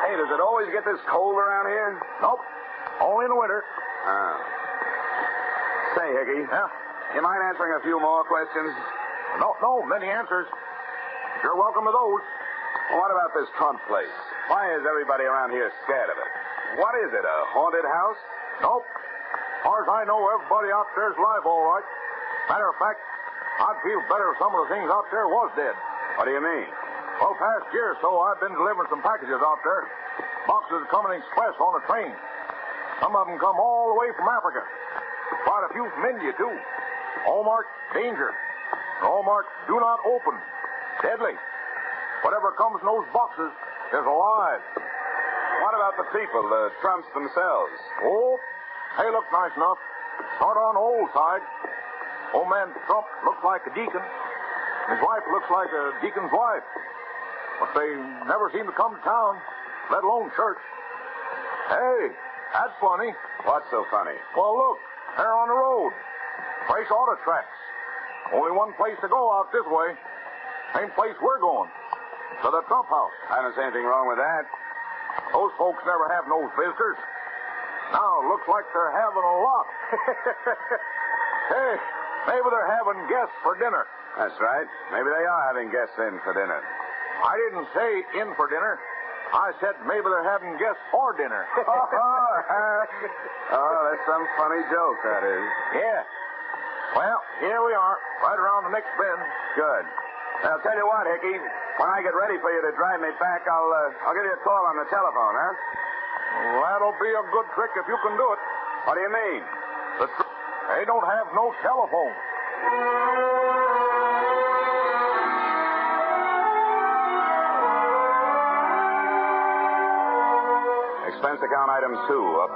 Hey, does it always get this cold around here? Nope. Only in the winter. Oh. Say, Hickey. Yeah? You mind answering a few more questions? No, many answers. You're welcome to those. Well, what about this Trump place? Why is everybody around here scared of it? What is it, a haunted house? Nope. As far as I know, everybody out there's alive, all right. Matter of fact, I'd feel better if some of the things out there was dead. What do you mean? Well, past year or so, I've been delivering some packages out there. Boxes coming express on a train. Some of them come all the way from Africa. Quite a few from India, too. All marked danger. All marked do not open. Deadly. Whatever comes in those boxes is alive. What about the people, the Trumps themselves? Oh, they look nice enough. Not on the old side. Old man Trump looks like a deacon. His wife looks like a deacon's wife. But they never seem to come to town, let alone church. Hey, that's funny. What's so funny? Well, look, they're on the road. Fresh auto tracks. Only one place to go out this way. Same place we're going. To the Trump house. I don't see anything wrong with that. Those folks never have no visitors. Now it looks like they're having a lot. Hey, maybe they're having guests for dinner. That's right. Maybe they are having guests in for dinner. I didn't say in for dinner. I said maybe they're having guests for dinner. Oh, that's some funny joke, that is. Yeah. Well, here we are, right around the next bend. Good. I'll tell you what, Hickey. When I get ready for you to drive me back, I'll give you a call on the telephone, huh? Well, that'll be a good trick if you can do it. What do you mean? They don't have no telephone. Expense account item 2, $1.50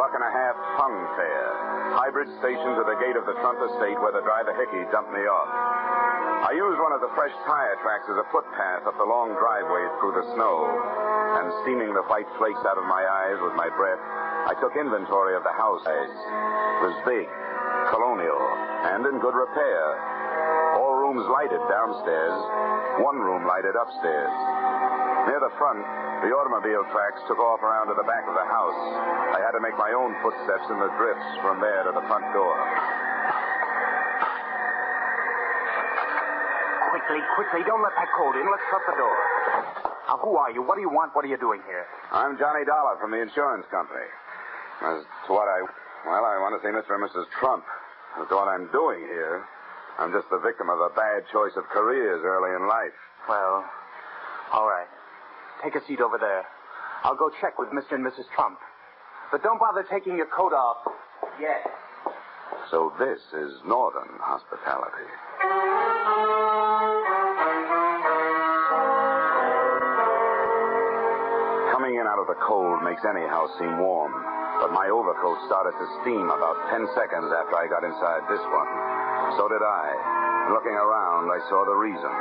tongue fare. Hybrid station to the gate of the Trump estate where the driver Hickey dumped me off. I used one of the fresh tire tracks as a footpath up the long driveway through the snow, and steaming the white flakes out of my eyes with my breath, I took inventory of the house. It was big, colonial, and in good repair. All rooms lighted downstairs, one room lighted upstairs. Near the front, the automobile tracks took off around to the back of the house. I had to make my own footsteps in the drifts from there to the front door. Quickly, don't let that cold in. Let's shut the door. Now, who are you? What do you want? What are you doing here? I'm Johnny Dollar from the insurance company. As to what I want to see Mr. and Mrs. Trump. As to what I'm doing here, I'm just the victim of a bad choice of careers early in life. Well, all right. Take a seat over there. I'll go check with Mr. and Mrs. Trump. But don't bother taking your coat off yet. So this is Northern hospitality. Coming in out of the cold makes any house seem warm, but my overcoat started to steam about 10 seconds after I got inside this one. So did I. Looking around, I saw the reason.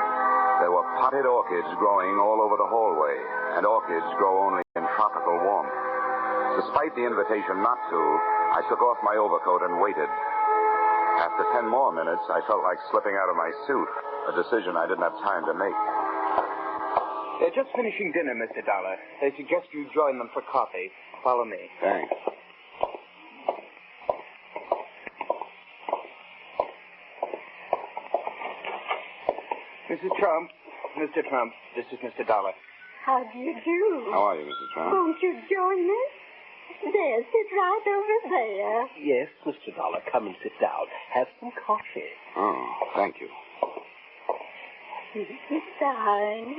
There were potted orchids growing all over the hallway, and orchids grow only in tropical warmth. Despite the invitation not to, I took off my overcoat and waited. After 10 more minutes, I felt like slipping out of my suit, a decision I didn't have time to make. They're just finishing dinner, Mr. Dollar. They suggest you join them for coffee. Follow me. Thanks. Mrs. Trump, Mr. Trump, this is Mr. Dollar. How do you do? How are you, Mrs. Trump? Won't you join us? There, sit right over there. Yes, Mr. Dollar, come and sit down. Have some coffee. Oh, thank you. It's fine.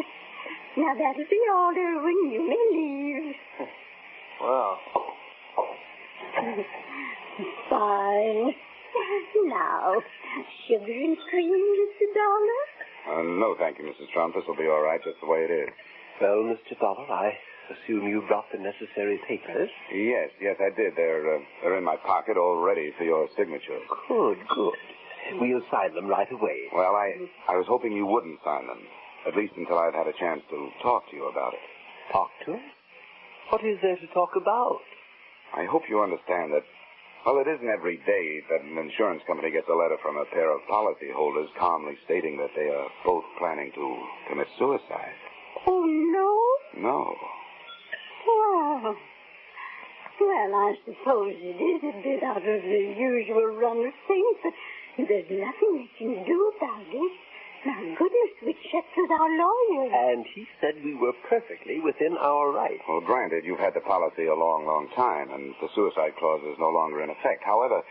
Now, that'll be all, Irwin. You may leave. Well. Fine. Now, sugar and cream, Mr. Dollar? No, thank you, Mrs. Trump. This will be all right, just the way it is. Well, Mr. Dollar, I assume you brought the necessary papers? Yes, I did. They're in my pocket, all ready for your signature. Good. We'll sign them right away. Well, I was hoping you wouldn't sign them, at least until I've had a chance to talk to you about it. Talk to us? What is there to talk about? I hope you understand that, well, it isn't every day that an insurance company gets a letter from a pair of policyholders calmly stating that they are both planning to commit suicide. Oh, no? No. Well, I suppose it is a bit out of the usual run of things, but there's nothing we can do about it. My goodness, we checked with our lawyer. And he said we were perfectly within our rights. Well, granted, you've had the policy a long, long time, and the suicide clause is no longer in effect. However,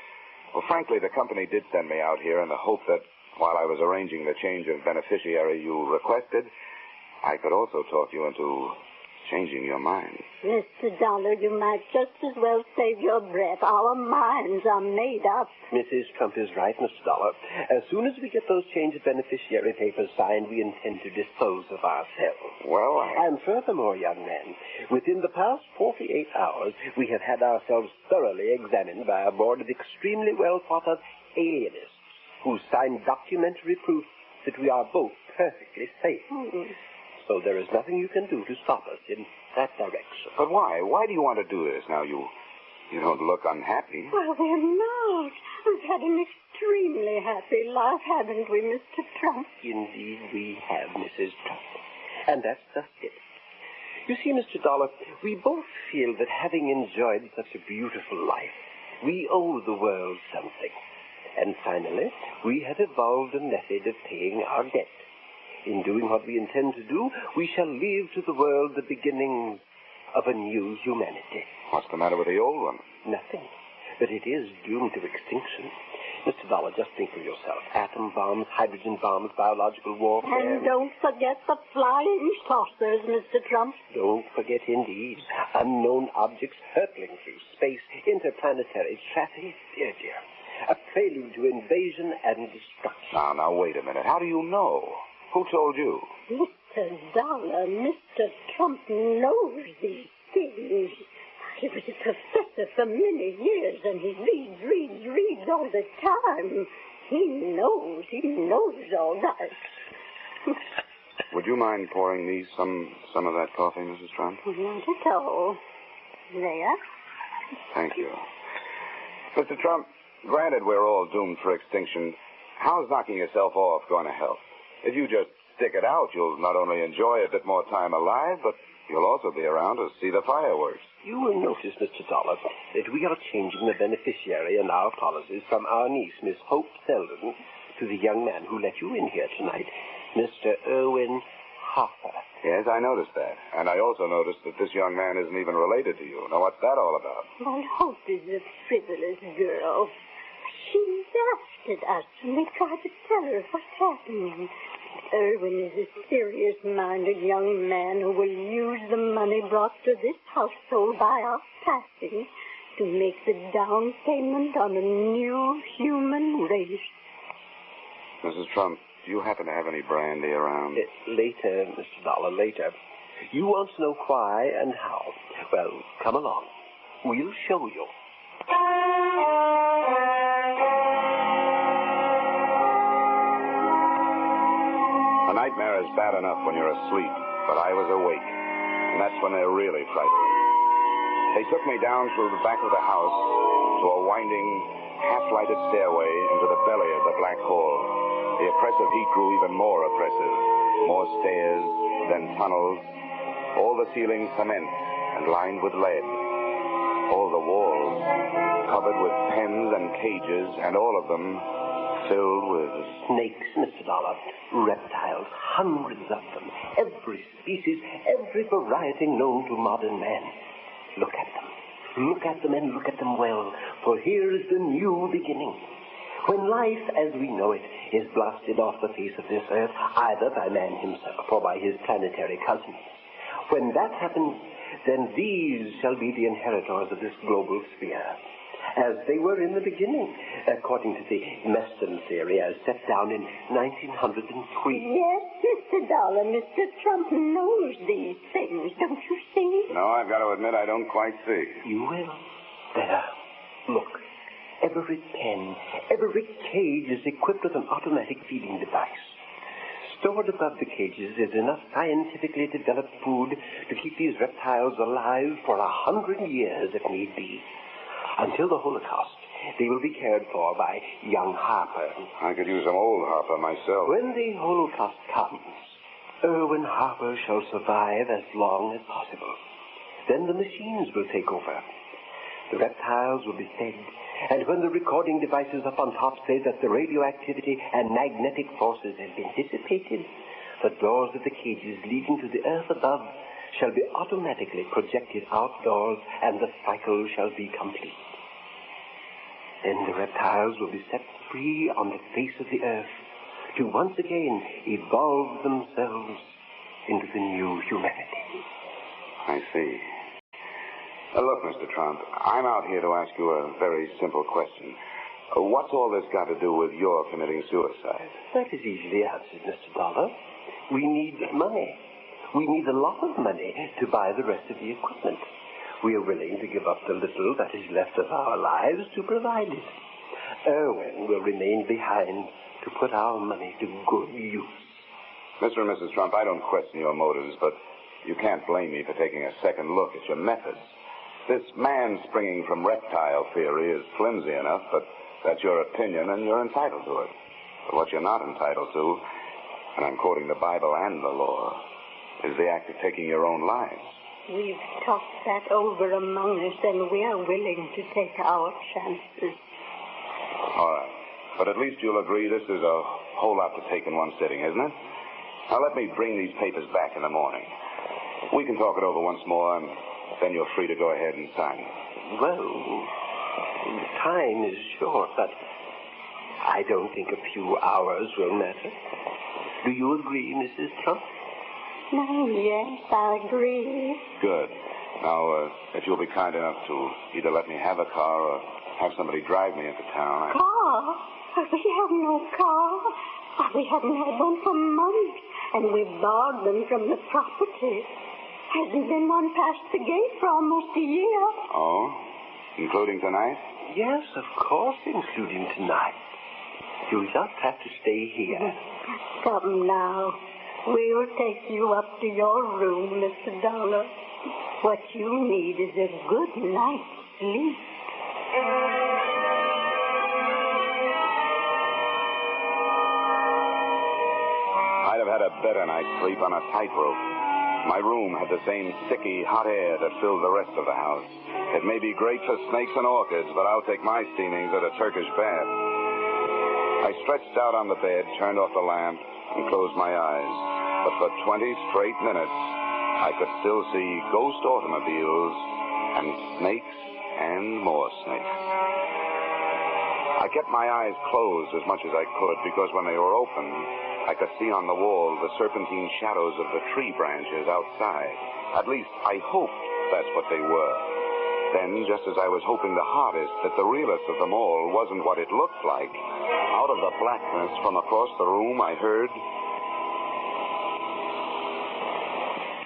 frankly, the company did send me out here in the hope that while I was arranging the change of beneficiary you requested, I could also talk you into changing your mind. Mr. Dollar, you might just as well save your breath. Our minds are made up. Mrs. Trump is right, Mr. Dollar. As soon as we get those change of beneficiary papers signed, we intend to dispose of ourselves. Well, And furthermore, young man, within the past 48 hours, we have had ourselves thoroughly examined by a board of extremely well-thought-of alienists who signed documentary proof that we are both perfectly safe. So there is nothing you can do to stop us in that direction. But why? Why do you want to do this? Now, you don't look unhappy. Well, we're not. We've had an extremely happy life, haven't we, Mr. Trump? Indeed, we have, Mrs. Trump. And that's just it. You see, Mr. Dollar, we both feel that having enjoyed such a beautiful life, we owe the world something. And finally, we have evolved a method of paying our debt. In doing what we intend to do, we shall leave to the world the beginnings of a new humanity. What's the matter with the old one? Nothing. But it is doomed to extinction. Mr. Dollar, just think for yourself. Atom bombs, hydrogen bombs, biological warfare. And don't forget the flying saucers, Mr. Trump. Don't forget, indeed. Unknown objects hurtling through space, interplanetary traffic. Dear, dear. A prelude to invasion and destruction. Now, wait a minute. How do you know? Who told you? Mr. Dollar, Mr. Trump knows these things. He was a professor for many years, and he reads all the time. He knows all that. Would you mind pouring me some of that coffee, Mrs. Trump? Not at all. There. Thank you. Mr. Trump, granted we're all doomed for extinction, how's knocking yourself off going to help? If you just stick it out, you'll not only enjoy a bit more time alive, but you'll also be around to see the fireworks. You will notice, Mr. Dollar, that we are changing the beneficiary in our policies from our niece, Miss Hope Selden, to the young man who let you in here tonight, Mr. Irwin Harper. Yes, I noticed that. And I also noticed that this young man isn't even related to you. Now, what's that all about? Well, Hope is a frivolous girl. She laughed at us when we tried to tell her what's happening. Irwin is a serious-minded young man who will use the money brought to this household by our passing to make the down payment on a new human race. Mrs. Trump, do you happen to have any brandy around? Later, Mr. Dollar, later. You want to know why and how. Well, come along. We'll show you. A nightmare is bad enough when you're asleep, but I was awake, and that's when they're really frightening. They took me down through the back of the house to a winding, half-lighted stairway into the belly of the black hole. The oppressive heat grew even more oppressive. More stairs, then tunnels, all the ceilings cement and lined with lead. All the walls covered with pens and cages, and all of them filled with snakes, Mr. Dollar, reptiles, hundreds of them, every species, every variety known to modern man. Look at them. Look at them and look at them well, for here is the new beginning. When life as we know it is blasted off the face of this earth, either by man himself or by his planetary cousins, when that happens, then these shall be the inheritors of this global sphere, as they were in the beginning, according to the Meston theory as set down in 1903. Yes, Mr. Dollar, Mr. Trump knows these things, don't you see? No, I've got to admit I don't quite see. You will. There. Look. Every pen, every cage is equipped with an automatic feeding device. Stored above the cages is enough scientifically developed food to keep these reptiles alive for 100 years if need be. Until the Holocaust, they will be cared for by young Harper. I could use some old Harper myself. When the Holocaust comes, Irwin Harper shall survive as long as possible. Then the machines will take over. The reptiles will be fed, and when the recording devices up on top say that the radioactivity and magnetic forces have been dissipated, the doors of the cages leading to the earth above shall be automatically projected outdoors, and the cycle shall be complete. Then the reptiles will be set free on the face of the earth to once again evolve themselves into the new humanity. I see. Look, Mr. Trump, I'm out here to ask you a very simple question. What's all this got to do with your committing suicide? That is easily answered, Mr. Dollar. We need money. We need a lot of money to buy the rest of the equipment. We are willing to give up the little that is left of our lives to provide it. Irwin will remain behind to put our money to good use. Mr. and Mrs. Trump, I don't question your motives, but you can't blame me for taking a second look at your methods. This man springing from reptile theory is flimsy enough, but that's your opinion, and you're entitled to it. But what you're not entitled to, and I'm quoting the Bible and the law, is the act of taking your own lives. We've talked that over among us, and we are willing to take our chances. All right. But at least you'll agree this is a whole lot to take in one sitting, isn't it? Now, let me bring these papers back in the morning. We can talk it over once more, and Then you're free to go ahead and sign. Well, time is short, but I don't think a few hours will matter. Do you agree, Mrs. Trump? Yes, I agree. Good. Now, if you'll be kind enough to either let me have a car or have somebody drive me into town. Car? We have no car. We haven't had one for months, and we've borrowed them from the property. Hasn't been one past the gate for almost a year. Oh? Including tonight? Yes, of course, including tonight. You'll just have to stay here. Come now. We'll take you up to your room, Mr. Dollar. What you need is a good night's sleep. I'd have had a better night's sleep on a tightrope. My room had the same sticky, hot air that filled the rest of the house. It may be great for snakes and orchids, but I'll take my steamings at a Turkish bath. I stretched out on the bed, turned off the lamp, and closed my eyes. But for 20 straight minutes, I could still see ghost automobiles and snakes and more snakes. I kept my eyes closed as much as I could because when they were open, I could see on the wall the serpentine shadows of the tree branches outside. At least, I hoped that's what they were. Then, just as I was hoping the hardest that the realest of them all wasn't what it looked like, out of the blackness from across the room, I heard...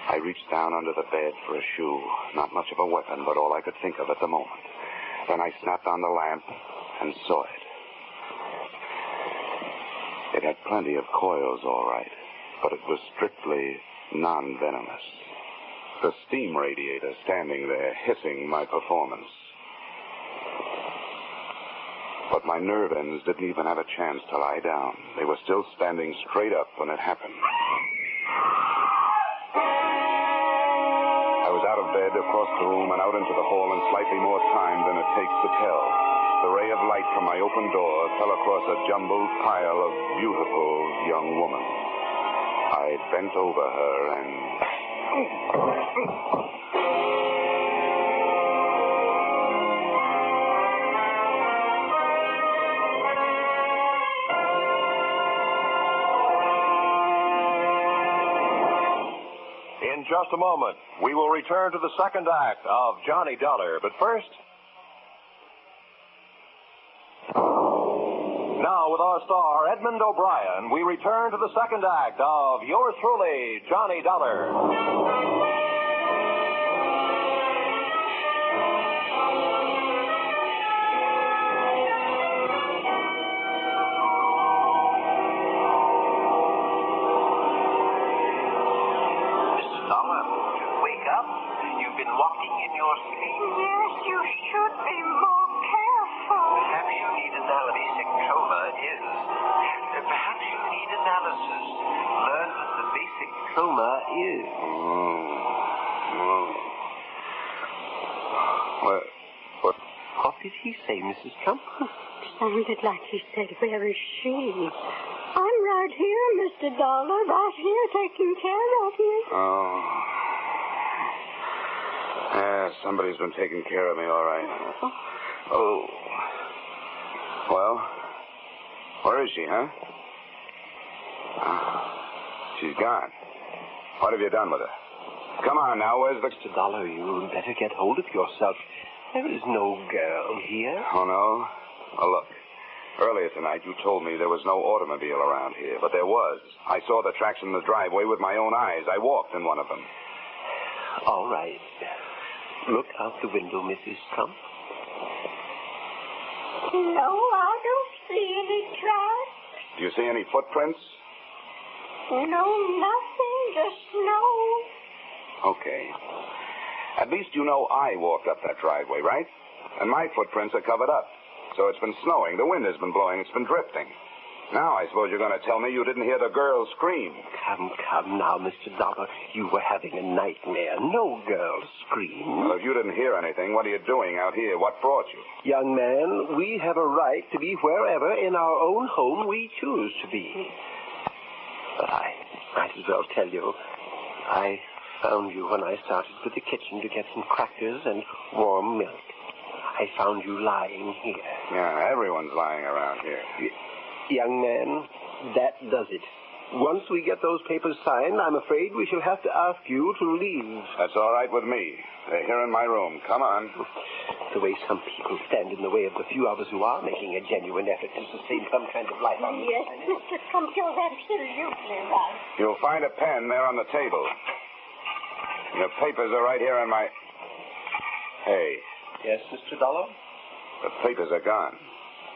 I reached down under the bed for a shoe. Not much of a weapon, but all I could think of at the moment. Then I snapped on the lamp and saw it. It had plenty of coils, all right, but it was strictly non-venomous. The steam radiator standing there hissing my performance. But my nerve ends didn't even have a chance to lie down. They were still standing straight up when it happened. I was out of bed, across the room, and out into the hall in slightly more time than it takes to tell. The ray of light from my open door fell across a jumbled pile of beautiful young women. I bent over her and... In just a moment, we will return to the second act of Johnny Dollar. But first... Now, with our star, Edmund O'Brien, we return to the second act of yours truly, Johnny Dollar. Walking in your sleep? Yes, you should be more careful. Perhaps you need analysis. Coma is. Perhaps you need analysis. Learn what the basic coma is. What did he say, Mrs. Trump? Sounded like he said, where is she? I'm right here, Mr. Dollar, right here taking care of you. Oh. Yeah, somebody's been taking care of me, all right. Oh. Well, where is she, huh? She's gone. What have you done with her? Come on now, where's the... Mr. Dollar, you better get hold of yourself. There is no girl here. Oh, no? Oh, look. Earlier tonight, you told me there was no automobile around here, but there was. I saw the tracks in the driveway with my own eyes. I walked in one of them. All right. Look out the window, Mrs. Trump. No, I don't see any tracks. Do you see any footprints? No, nothing, just snow. Okay. At least you know I walked up that driveway, right? And my footprints are covered up. So it's been snowing, the wind has been blowing, it's been drifting. Now I suppose you're going to tell me you didn't hear the girl scream. Come now, Mr. Dollar. You were having a nightmare. No girl scream. Well, if you didn't hear anything, what are you doing out here? What brought you? Young man, we have a right to be wherever in our own home we choose to be. But I might as well tell you, I found you when I started for the kitchen to get some crackers and warm milk. I found you lying here. Yeah, everyone's lying around here. Young man, that does it. Once we get those papers signed, I'm afraid we shall have to ask you to leave. That's all right with me. They're here in my room. Come on. The way some people stand in the way of the few of us who are making a genuine effort to sustain some kind of life on Yes, Mr. Trump, you're absolutely right. You'll find a pen there on the table. The papers are right here in my... Hey. Yes, Mr. Dollar? The papers are gone.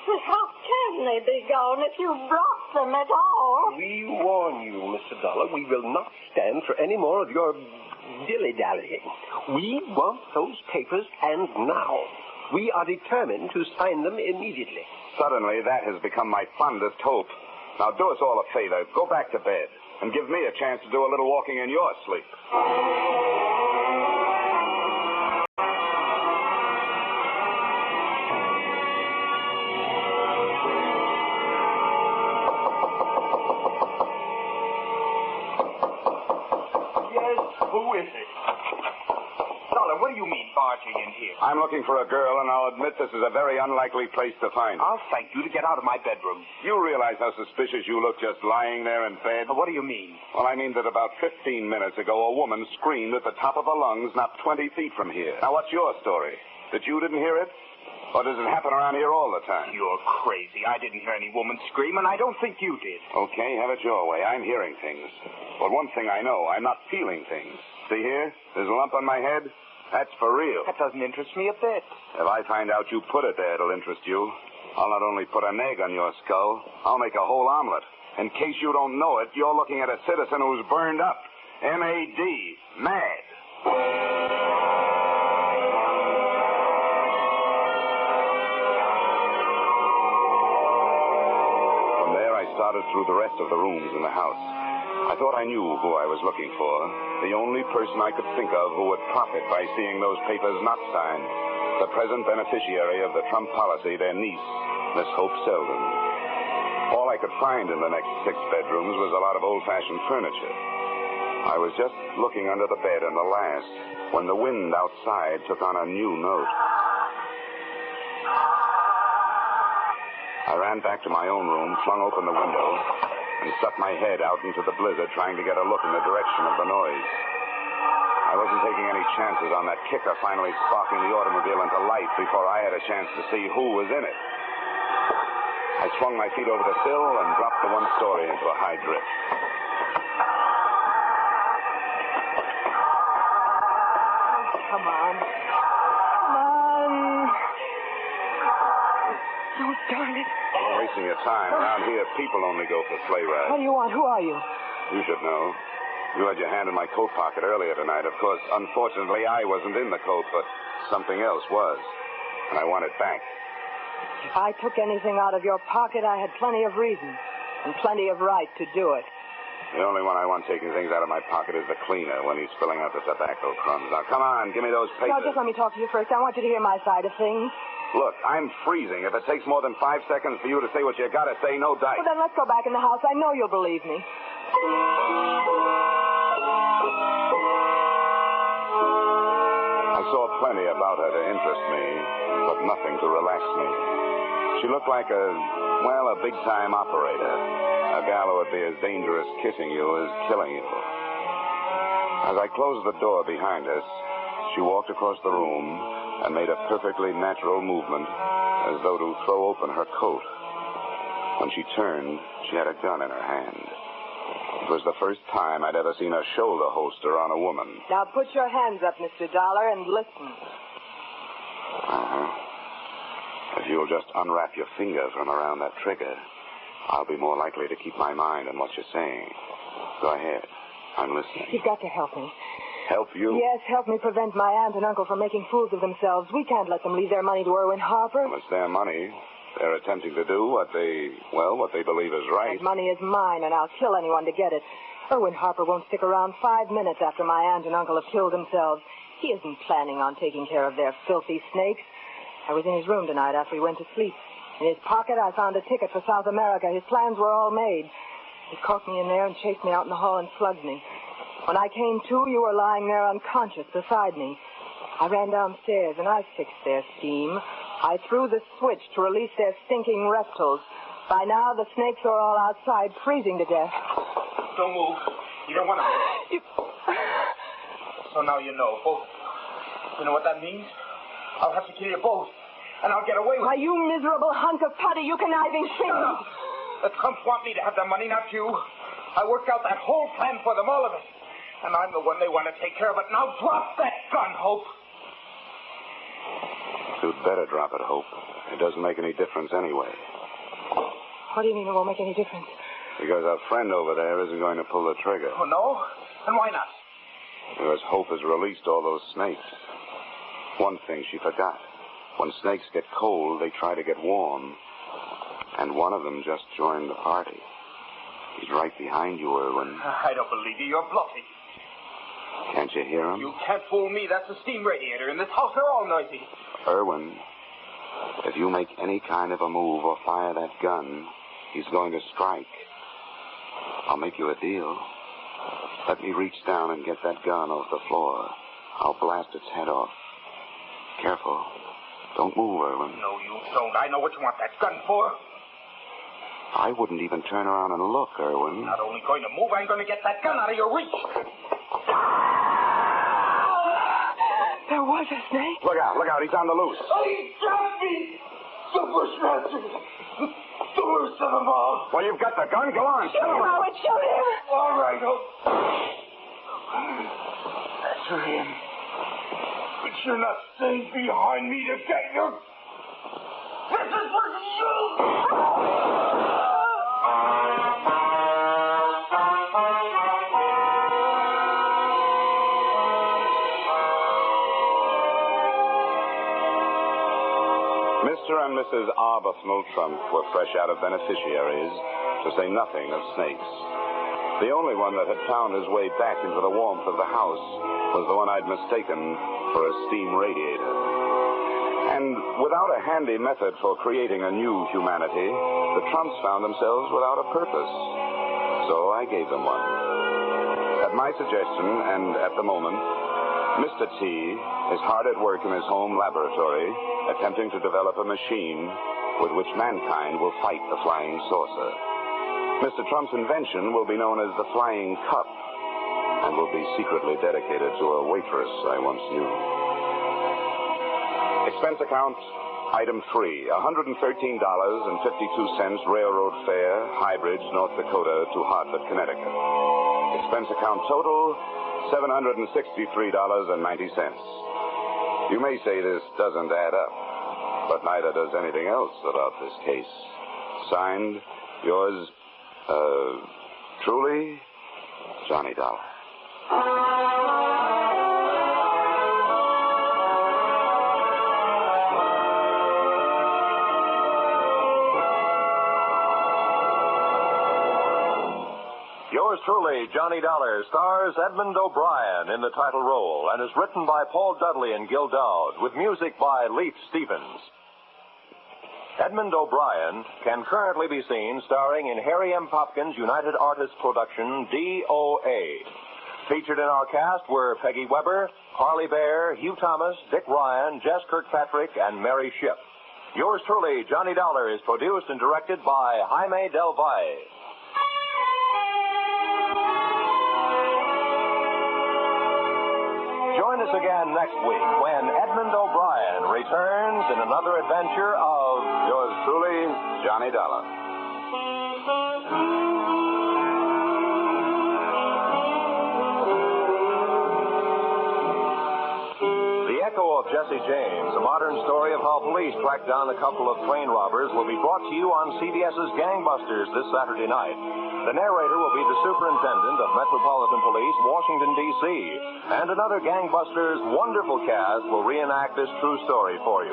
But how can they be gone if you brought them at all? We warn you, Mr. Dollar, we will not stand for any more of your dilly-dallying. We want those papers, and now. We are determined to sign them immediately. Suddenly, that has become my fondest hope. Now, do us all a favor. Go back to bed and give me a chance to do a little walking in your sleep. What do you mean, barging in here? I'm looking for a girl, and I'll admit this is a very unlikely place to find her. I'll thank you to get out of my bedroom. You realize how suspicious you look just lying there in bed? What do you mean? Well, I mean that about 15 minutes ago, a woman screamed at the top of her lungs not 20 feet from here. Now, what's your story? That you didn't hear it? Or does it happen around here all the time? You're crazy. I didn't hear any woman scream, and I don't think you did. Okay, have it your way. I'm hearing things. But one thing I know, I'm not feeling things. See here? There's a lump on my head. That's for real. That doesn't interest me a bit. If I find out you put it there, it'll interest you. I'll not only put an egg on your skull, I'll make a whole omelet. In case you don't know it, you're looking at a citizen who's burned up. M-A-D. Mad. From there, I started through the rest of the rooms in the house. I thought I knew who I was looking for. The only person I could think of who would profit by seeing those papers not signed. The present beneficiary of the Trump policy, their niece, Miss Hope Selden. All I could find in the next 6 bedrooms was a lot of old-fashioned furniture. I was just looking under the bed in the last when the wind outside took on a new note. I ran back to my own room, flung open the window, and stuck my head out into the blizzard trying to get a look in the direction of the noise. I wasn't taking any chances on that kicker finally sparking the automobile into life before I had a chance to see who was in it. I swung my feet over the sill and dropped the one story into a high drift. Come on. Come on. Oh, darn it. Don't wasting your time. Around here, people only go for sleigh rides. What do you want? Who are you? You should know. You had your hand in my coat pocket earlier tonight. Of course, unfortunately, I wasn't in the coat, but something else was. And I want it back. If I took anything out of your pocket, I had plenty of reason and plenty of right to do it. The only one I want taking things out of my pocket is the cleaner when he's spilling out the tobacco crumbs. Now, come on, give me those papers. No, just let me talk to you first. I want you to hear my side of things. Look, I'm freezing. If it takes more than 5 seconds for you to say what you gotta say, no dice. Well, then let's go back in the house. I know you'll believe me. I saw plenty about her to interest me, but nothing to relax me. She looked like a big-time operator. A gal who would be as dangerous kissing you as killing you. As I closed the door behind us, she walked across the room and made a perfectly natural movement as though to throw open her coat. When she turned, she had a gun in her hand. It was the first time I'd ever seen a shoulder holster on a woman. Now put your hands up, Mr. Dollar, and listen. Uh-huh. If you'll just unwrap your finger from around that trigger, I'll be more likely to keep my mind on what you're saying. Go ahead. I'm listening. You've got to help me. Help you? Yes, help me prevent my aunt and uncle from making fools of themselves. We can't let them leave their money to Irwin Harper. Well, it's their money. They're attempting to do what they believe is right. That money is mine, and I'll kill anyone to get it. Irwin Harper won't stick around 5 minutes after my aunt and uncle have killed themselves. He isn't planning on taking care of their filthy snakes. I was in his room tonight after he went to sleep. In his pocket, I found a ticket for South America. His plans were all made. He caught me in there and chased me out in the hall and slugged me. When I came to, you were lying there unconscious beside me. I ran downstairs, and I fixed their steam. I threw the switch to release their stinking reptiles. By now, the snakes are all outside, freezing to death. Don't move. You don't want to move. So now you know, both of you. You know what that means? I'll have to kill you both, and I'll get away with it. Why, you miserable hunk of putty, you conniving thing. The Trumps want me to have the money, not you. I worked out that whole plan for them, all of it. And I'm the one they want to take care of it. Now drop that gun, Hope. You'd better drop it, Hope. It doesn't make any difference anyway. What do you mean it won't make any difference? Because our friend over there isn't going to pull the trigger. Oh, no? And why not? Because Hope has released all those snakes. One thing she forgot. When snakes get cold, they try to get warm. And one of them just joined the party. He's right behind you, Irwin. I don't believe you. You're bluffing. Can't you hear him? You can't fool me. That's a steam radiator. In this house, they're all noisy. Irwin, if you make any kind of a move or fire that gun, he's going to strike. I'll make you a deal. Let me reach down and get that gun off the floor. I'll blast its head off. Careful. Don't move, Irwin. No, you don't. I know what you want that gun for. I wouldn't even turn around and look, Irwin. Not only going to move, I'm going to get that gun out of your reach. There was a snake. Look out, he's on the loose. Oh, he dropped me! The bushmaster! The worst of them all! Well, you've got the gun. Go on. Shoot him, Howard, shoot him! All right, that's for him. But you're not staying behind me to get your... This is for you! Mr. and Mrs. Arbuthnel Trump were fresh out of beneficiaries, to say nothing of snakes. The only one that had found his way back into the warmth of the house was the one I'd mistaken for a steam radiator. And without a handy method for creating a new humanity, the Trumps found themselves without a purpose. So I gave them one. At my suggestion, and at the moment, Mr. T is hard at work in his home laboratory, attempting to develop a machine with which mankind will fight the flying saucer. Mr. Trump's invention will be known as the Flying Cup and will be secretly dedicated to a waitress I once knew. Expense account, item 3, $113.52 railroad fare, High Bridge, North Dakota to Hartford, Connecticut. Expense account total, $763.90. You may say this doesn't add up, but neither does anything else about this case. Signed, yours, truly, Johnny Dollar. Yours truly, Johnny Dollar, stars Edmund O'Brien in the title role and is written by Paul Dudley and Gil Dowd with music by Leith Stevens. Edmund O'Brien can currently be seen starring in Harry M. Popkins' United Artists production, DOA. Featured in our cast were Peggy Weber, Harley Bear, Hugh Thomas, Dick Ryan, Jess Kirkpatrick, and Mary Shipp. Yours truly, Johnny Dollar, is produced and directed by Jaime Del Valle. Join us again next week when Edmund O'Brien returns in another adventure of yours truly, Johnny Dollar. The Echo of Jesse James, a modern story of how police tracked down a couple of train robbers, will be brought to you on CBS's Gangbusters this Saturday night. The narrator will be the Superintendent of Metropolitan Police, Washington, D.C., and another Gangbusters wonderful cast will reenact this true story for you.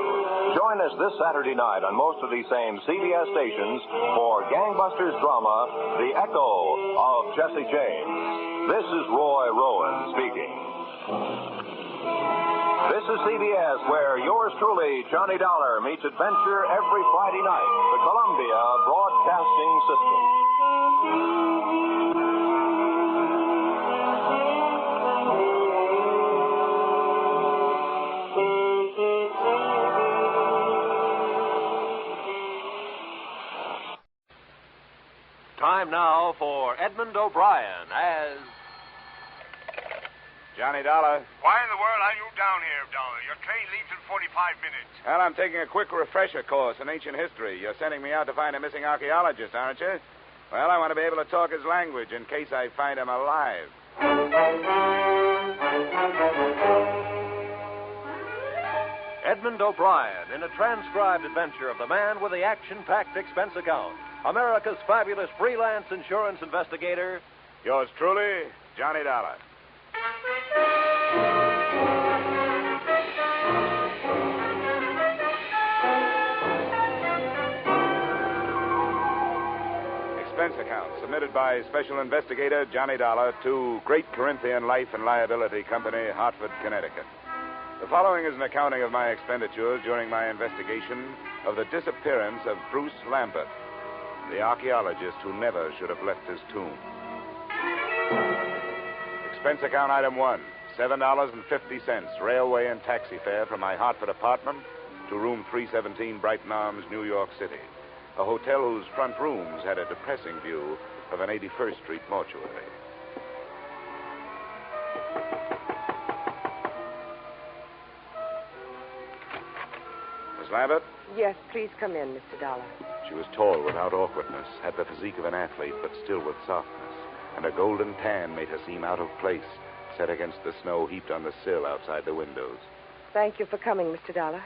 Join us this Saturday night on most of these same CBS stations for Gangbusters drama, The Echo of Jesse James. This is Roy Rowan speaking. This is CBS, where yours truly, Johnny Dollar, meets adventure every Friday night. The Columbia Broadcasting System. now for Edmund O'Brien as Johnny Dollar. Why in the world are you down here, Dollar? Your train leaves in 45 minutes. Well, I'm taking a quick refresher course in ancient history. You're sending me out to find a missing archaeologist, aren't you? Well, I want to be able to talk his language in case I find him alive. Edmund O'Brien in a transcribed adventure of the man with the action-packed expense account. America's fabulous freelance insurance investigator. Yours truly, Johnny Dollar. Expense account submitted by Special Investigator Johnny Dollar to Great Corinthian Life and Liability Company, Hartford, Connecticut. The following is an accounting of my expenditures during my investigation of the disappearance of Bruce Lambert, the archaeologist who never should have left his tomb. Expense account item 1, $7.50, railway and taxi fare from my Hartford apartment to room 317, Brighton Arms, New York City, a hotel whose front rooms had a depressing view of an 81st Street mortuary. Miss Lambert? Yes, please come in, Mr. Dollar. She was tall without awkwardness, had the physique of an athlete, but still with softness, and a golden tan made her seem out of place, set against the snow heaped on the sill outside the windows. Thank you for coming, Mr. Dollar.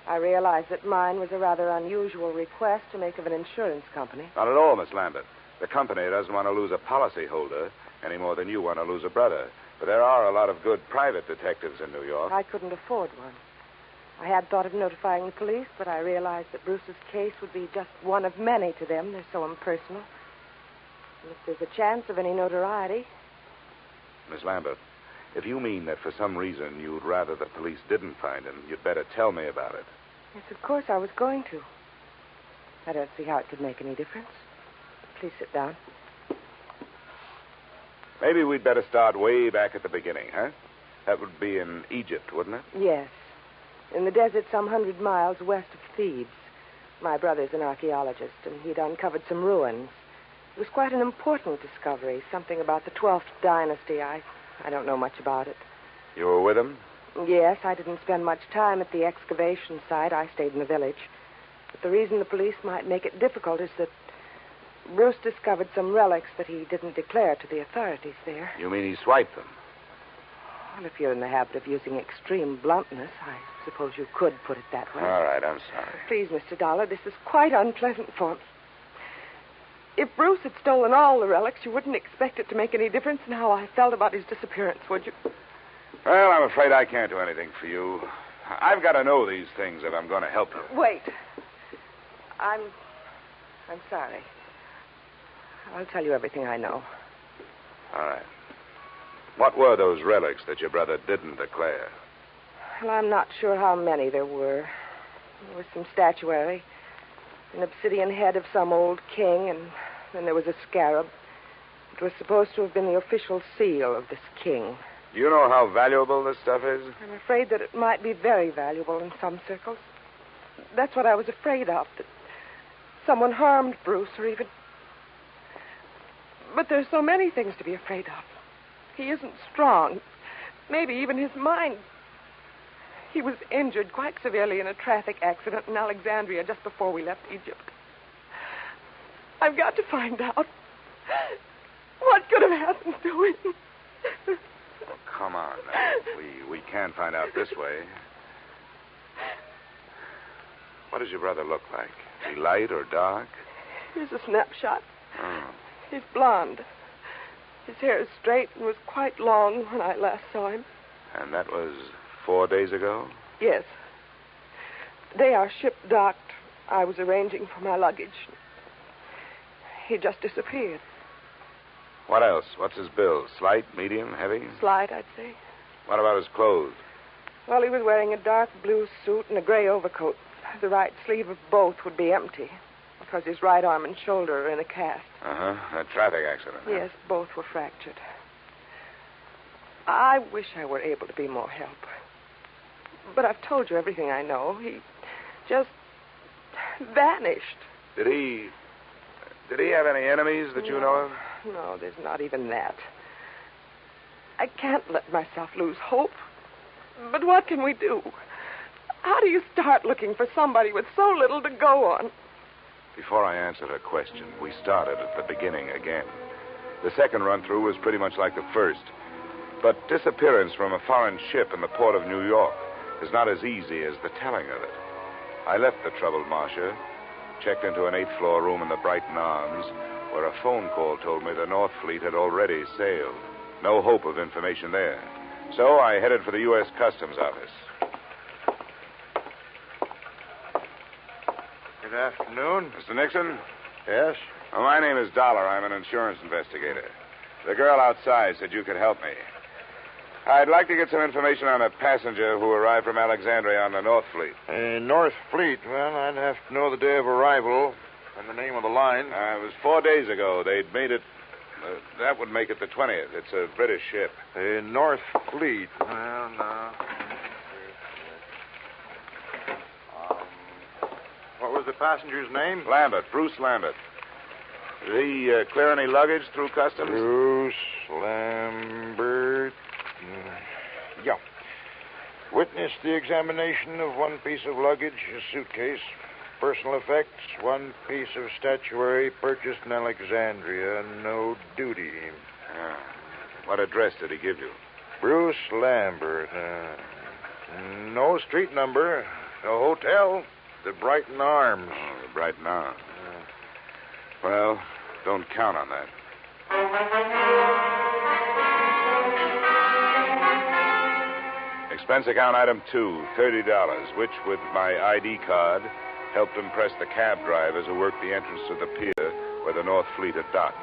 I realize that mine was a rather unusual request to make of an insurance company. Not at all, Miss Lambert. The company doesn't want to lose a policyholder any more than you want to lose a brother. But there are a lot of good private detectives in New York. I couldn't afford one. I had thought of notifying the police, but I realized that Bruce's case would be just one of many to them. They're so impersonal. And if there's a chance of any notoriety... Miss Lambert, if you mean that for some reason you'd rather the police didn't find him, you'd better tell me about it. Yes, of course I was going to. I don't see how it could make any difference. Please sit down. Maybe we'd better start way back at the beginning, huh? That would be in Egypt, wouldn't it? Yes. In the desert some 100 miles west of Thebes. My brother's an archaeologist, and he'd uncovered some ruins. It was quite an important discovery, something about the 12th dynasty. I don't know much about it. You were with him? Yes, I didn't spend much time at the excavation site. I stayed in the village. But the reason the police might make it difficult is that Bruce discovered some relics that he didn't declare to the authorities there. You mean he swiped them? Well, if you're in the habit of using extreme bluntness, I suppose you could put it that way. All right, I'm sorry. Please, Mr. Dollar, this is quite unpleasant for me. If Bruce had stolen all the relics, you wouldn't expect it to make any difference in how I felt about his disappearance, would you? Well, I'm afraid I can't do anything for you. I've got to know these things if I'm going to help you. Wait. I'm sorry. I'll tell you everything I know. All right. What were those relics that your brother didn't declare? Well, I'm not sure how many there were. There was some statuary, an obsidian head of some old king, and then there was a scarab. It was supposed to have been the official seal of this king. Do you know how valuable this stuff is? I'm afraid that it might be very valuable in some circles. That's what I was afraid of, that someone harmed Bruce or even... But there's so many things to be afraid of. He isn't strong. Maybe even his mind. He was injured quite severely in a traffic accident in Alexandria just before we left Egypt. I've got to find out what could have happened to him. Oh, come on. We can't find out this way. What does your brother look like? Is he light or dark? Here's a snapshot. Oh. He's blonde. His hair is straight and was quite long when I last saw him. And that was 4 days ago? Yes. The day our ship docked, I was arranging for my luggage. He just disappeared. What else? What's his build? Slight, medium, heavy? Slight, I'd say. What about his clothes? Well, he was wearing a dark blue suit and a gray overcoat. The right sleeve of both would be empty because his right arm and shoulder are in a cast. Uh-huh. A traffic accident. Huh? Yes, both were fractured. I wish I were able to be more help. But I've told you everything I know. He just vanished. Did Did he have any enemies that you know of? No, there's not even that. I can't let myself lose hope. But what can we do? How do you start looking for somebody with so little to go on? Before I answered her question, we started at the beginning again. The second run-through was pretty much like the first. But disappearance from a foreign ship in the port of New York is not as easy as the telling of it. I left the troubled Marcia, checked into an 8th-floor room in the Brighton Arms, where a phone call told me the North Fleet had already sailed. No hope of information there. So I headed for the U.S. Customs Office. Good afternoon. Mr. Nixon? Yes? Well, my name is Dollar. I'm an insurance investigator. The girl outside said you could help me. I'd like to get some information on a passenger who arrived from Alexandria on the North Fleet. North Fleet. Well, I'd have to know the day of arrival and the name of the line. It was 4 days ago. They'd made it... that would make it the 20th. It's a British ship. North Fleet. Well, no. What was the passenger's name? Lambert. Bruce Lambert. Did he clear any luggage through customs? Bruce Lambert. Yeah. Witnessed the examination of one piece of luggage, a suitcase, personal effects, one piece of statuary purchased in Alexandria, no duty. What address did he give you? Bruce Lambert. No street number. No hotel. The Brighton Arms. Oh, the Brighton Arms. Well, don't count on that. Expense account item 2, $30, which, with my ID card, helped impress the cab drivers who worked the entrance to the pier where the North Fleet had docked.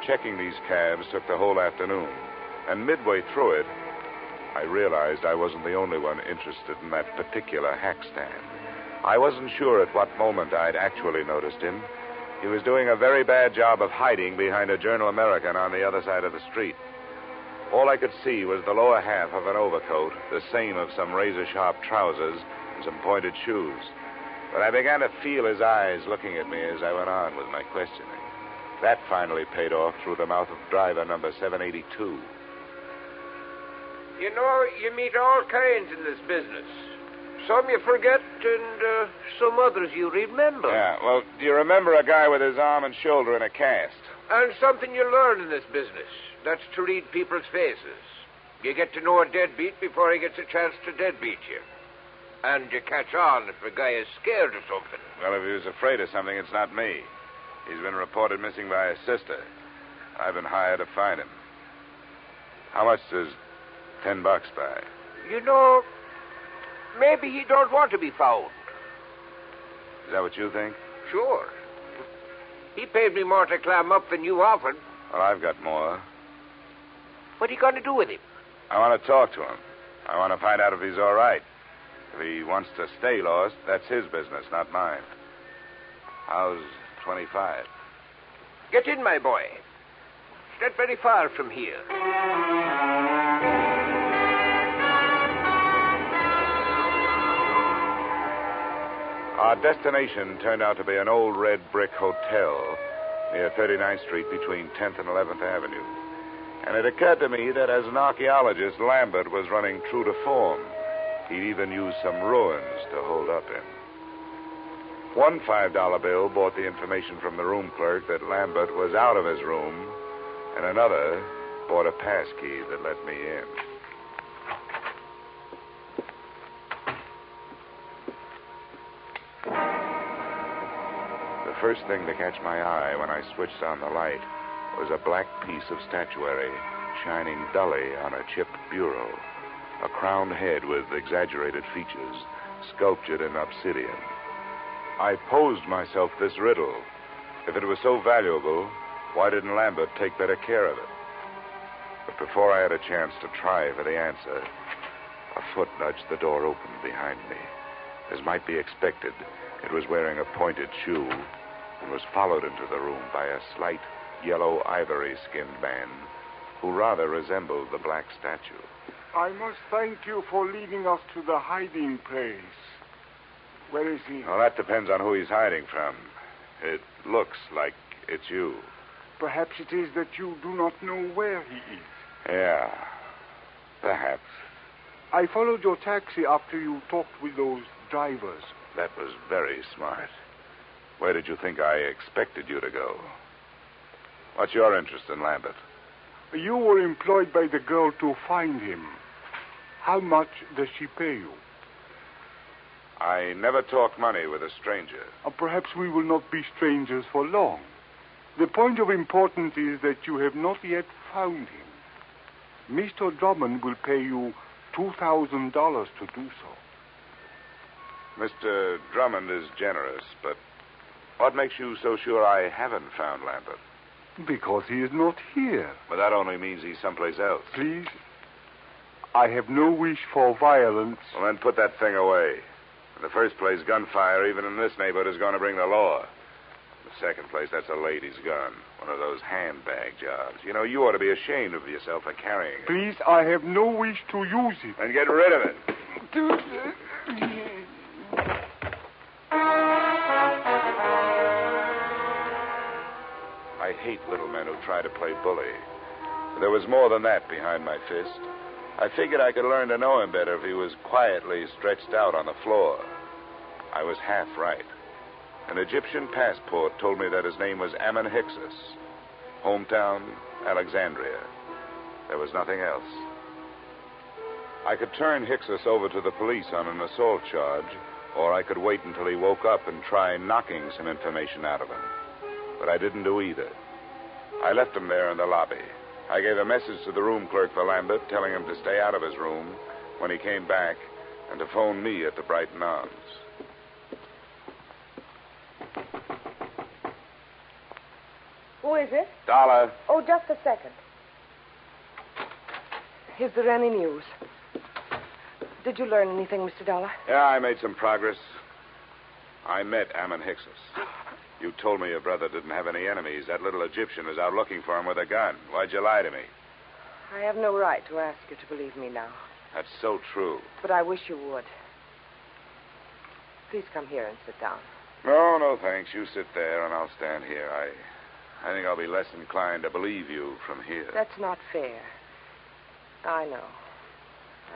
Checking these cabs took the whole afternoon, and midway through it, I realized I wasn't the only one interested in that particular hack stand. I wasn't sure at what moment I'd actually noticed him. He was doing a very bad job of hiding behind a Journal American on the other side of the street. All I could see was the lower half of an overcoat, the same of some razor-sharp trousers, and some pointed shoes. But I began to feel his eyes looking at me as I went on with my questioning. That finally paid off through the mouth of driver number 782. You know, you meet all kinds in this business. Some you forget, and some others you remember. Yeah, well, do you remember a guy with his arm and shoulder in a cast? And something you learn in this business. That's to read people's faces. You get to know a deadbeat before he gets a chance to deadbeat you. And you catch on if a guy is scared of something. Well, if he was afraid of something, it's not me. He's been reported missing by his sister. I've been hired to find him. How much does $10 buy? You know, maybe he don't want to be found. Is that what you think? Sure. He paid me more to climb up than you offered. Well, I've got more. What are you going to do with him? I want to talk to him. I want to find out if he's all right. If he wants to stay lost, that's his business, not mine. How's 25? Get in, my boy. It's not very far from here. Our destination turned out to be an old red brick hotel near 39th Street between 10th and 11th Avenue. And it occurred to me that as an archaeologist, Lambert was running true to form. He'd even used some ruins to hold up in. One $5 bill brought the information from the room clerk that Lambert was out of his room, and another brought a pass key that let me in. The first thing to catch my eye when I switched on the light was a black piece of statuary shining dully on a chipped bureau, a crowned head with exaggerated features sculptured in obsidian. I posed myself this riddle. If it was so valuable, why didn't Lambert take better care of it? But before I had a chance to try for the answer, a foot nudged the door open behind me. As might be expected, it was wearing a pointed shoe and was followed into the room by a slight yellow ivory-skinned man who rather resembled the black statue. I must thank you for leading us to the hiding place. Where is he? Well, that depends on who he's hiding from. It looks like it's you. Perhaps it is that you do not know where he is. Yeah, perhaps. I followed your taxi after you talked with those drivers. That was very smart. Where did you think I expected you to go? What's your interest in Lambert? You were employed by the girl to find him. How much does she pay you? I never talk money with a stranger. Perhaps we will not be strangers for long. The point of importance is that you have not yet found him. Mr. Drummond will pay you $2,000 to do so. Mr. Drummond is generous, but what makes you so sure I haven't found Lambert? Because he is not here. But that only means he's someplace else. Please, I have no wish for violence. Well, then put that thing away. In the first place, gunfire, even in this neighborhood, is going to bring the law. In the second place, that's a lady's gun. One of those handbag jobs. You know, you ought to be ashamed of yourself for carrying it. Please, I have no wish to use it. Then get rid of it. I hate little men who try to play bully. There was more than that behind my fist. I figured I could learn to know him better if he was quietly stretched out on the floor. I was half right. An Egyptian passport told me that his name was Ammon Hyksos. Hometown, Alexandria. There was nothing else. I could turn Hyksos over to the police on an assault charge, or I could wait until he woke up and try knocking some information out of him. But I didn't do either. I left him there in the lobby. I gave a message to the room clerk for Lambert, telling him to stay out of his room when he came back and to phone me at the Brighton Arms. Who is it? Dollar. Oh, just a second. Is there any news? Did you learn anything, Mr. Dollar? Yeah, I made some progress. I met Ammon Hyksos. You told me your brother didn't have any enemies. That little Egyptian is out looking for him with a gun. Why'd you lie to me? I have no right to ask you to believe me now. That's so true. But I wish you would. Please come here and sit down. No, thanks. You sit there and I'll stand here. I think I'll be less inclined to believe you from here. That's not fair. I know.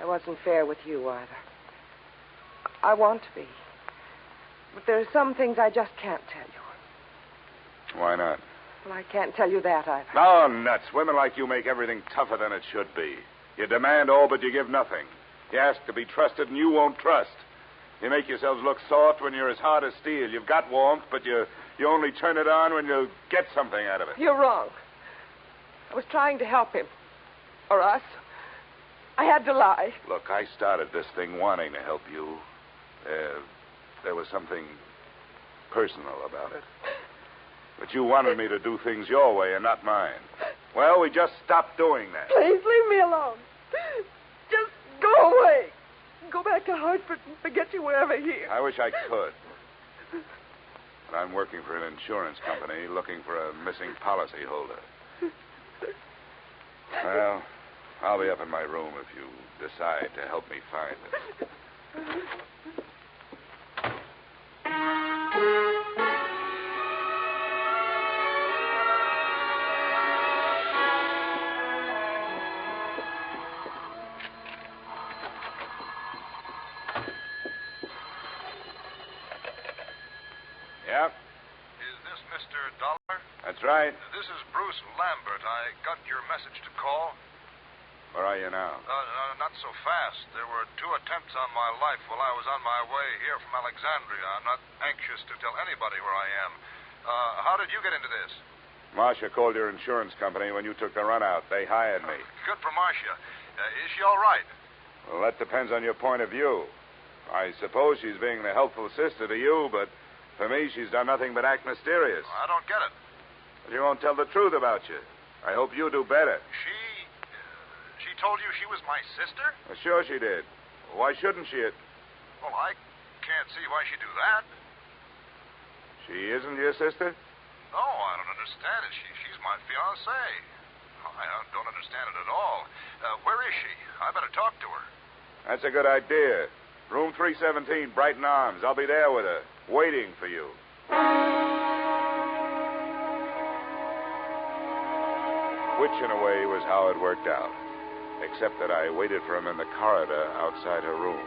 I wasn't fair with you either. I want to be. But there are some things I just can't tell you. Why not? Well, I can't tell you that either. No, nuts. Women like you make everything tougher than it should be. You demand all, but you give nothing. You ask to be trusted, and you won't trust. You make yourselves look soft when you're as hard as steel. You've got warmth, but you only turn it on when you get something out of it. You're wrong. I was trying to help him. Or us. I had to lie. Look, I started this thing wanting to help you. There was something personal about it. But you wanted me to do things your way and not mine. Well, we just stopped doing that. Please leave me alone. Just go away. Go back to Hartford and forget you were ever here. I wish I could. But I'm working for an insurance company looking for a missing policy holder. Well, I'll be up in my room if you decide to help me find it. Yep. Is this Mr. Dollar? That's right. This is Bruce Lambert. I got your message to call. Where are you now? Not so fast. There were 2 attempts on my life while I was on my way here from Alexandria. I'm not anxious to tell anybody where I am. How did you get into this? Marcia called your insurance company when you took the run out. They hired me. Good for Marcia. Is she all right? Well, that depends on your point of view. I suppose she's being the helpful sister to you, but for me, she's done nothing but act mysterious. I don't get it. But she won't tell the truth about you. I hope you do better. She told you she was my sister? Well, sure she did. Why shouldn't she? Well, I can't see why she'd do that. She isn't your sister? No, I don't understand it. She's my fiancée. I don't understand it at all. Where is she? I better talk to her. That's a good idea. Room 317, Brighton Arms. I'll be there with her, waiting for you. Which, in a way, was how it worked out. Except that I waited for him in the corridor outside her room.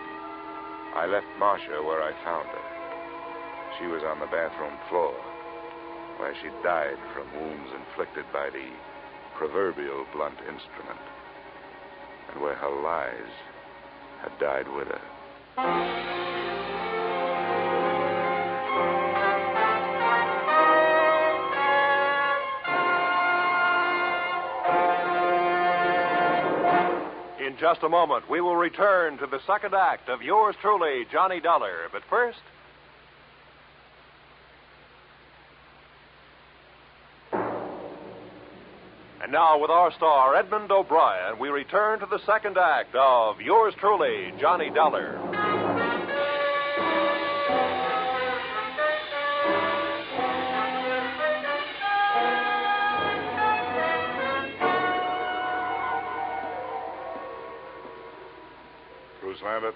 I left Marcia where I found her. She was on the bathroom floor, where she died from wounds inflicted by the proverbial blunt instrument, and where her lies had died with her. In just a moment, we will return to the second act of yours truly, Johnny Dollar. But first... And now, with our star, Edmund O'Brien, we return to the second act of yours truly, Johnny Dollar. Bruce Lambert?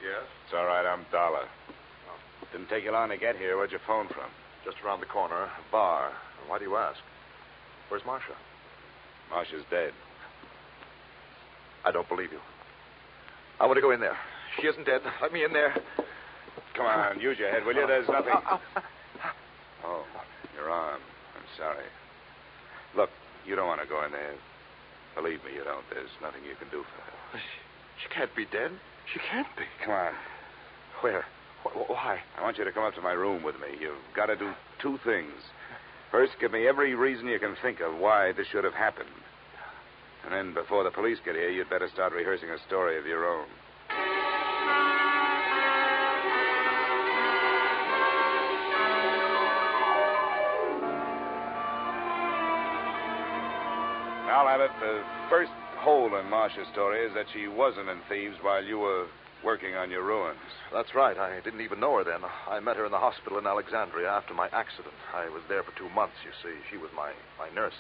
Yes? It's all right, I'm Dollar. Didn't take you long to get here. Where'd you phone from? Just around the corner, a bar. Why do you ask? Where's Marcia? Marcia's dead. I don't believe you. I want to go in there. She isn't dead. Let me in there. Come on, use your head, will you? There's nothing... Oh, your arm. I'm sorry. Look, you don't want to go in there. Believe me, you don't. There's nothing you can do for her. She can't be dead. She can't be. Come on. Where? Why? I want you to come up to my room with me. You've got to do two things. First, give me every reason you can think of why this should have happened. And then, before the police get here, you'd better start rehearsing a story of your own. Now, Lambert, the first hole in Marcia's story is that she wasn't in Thieves while you were working on your ruins. That's right. I didn't even know her then. I met her in the hospital in Alexandria after my accident. I was there for 2 months, you see. She was my nurse.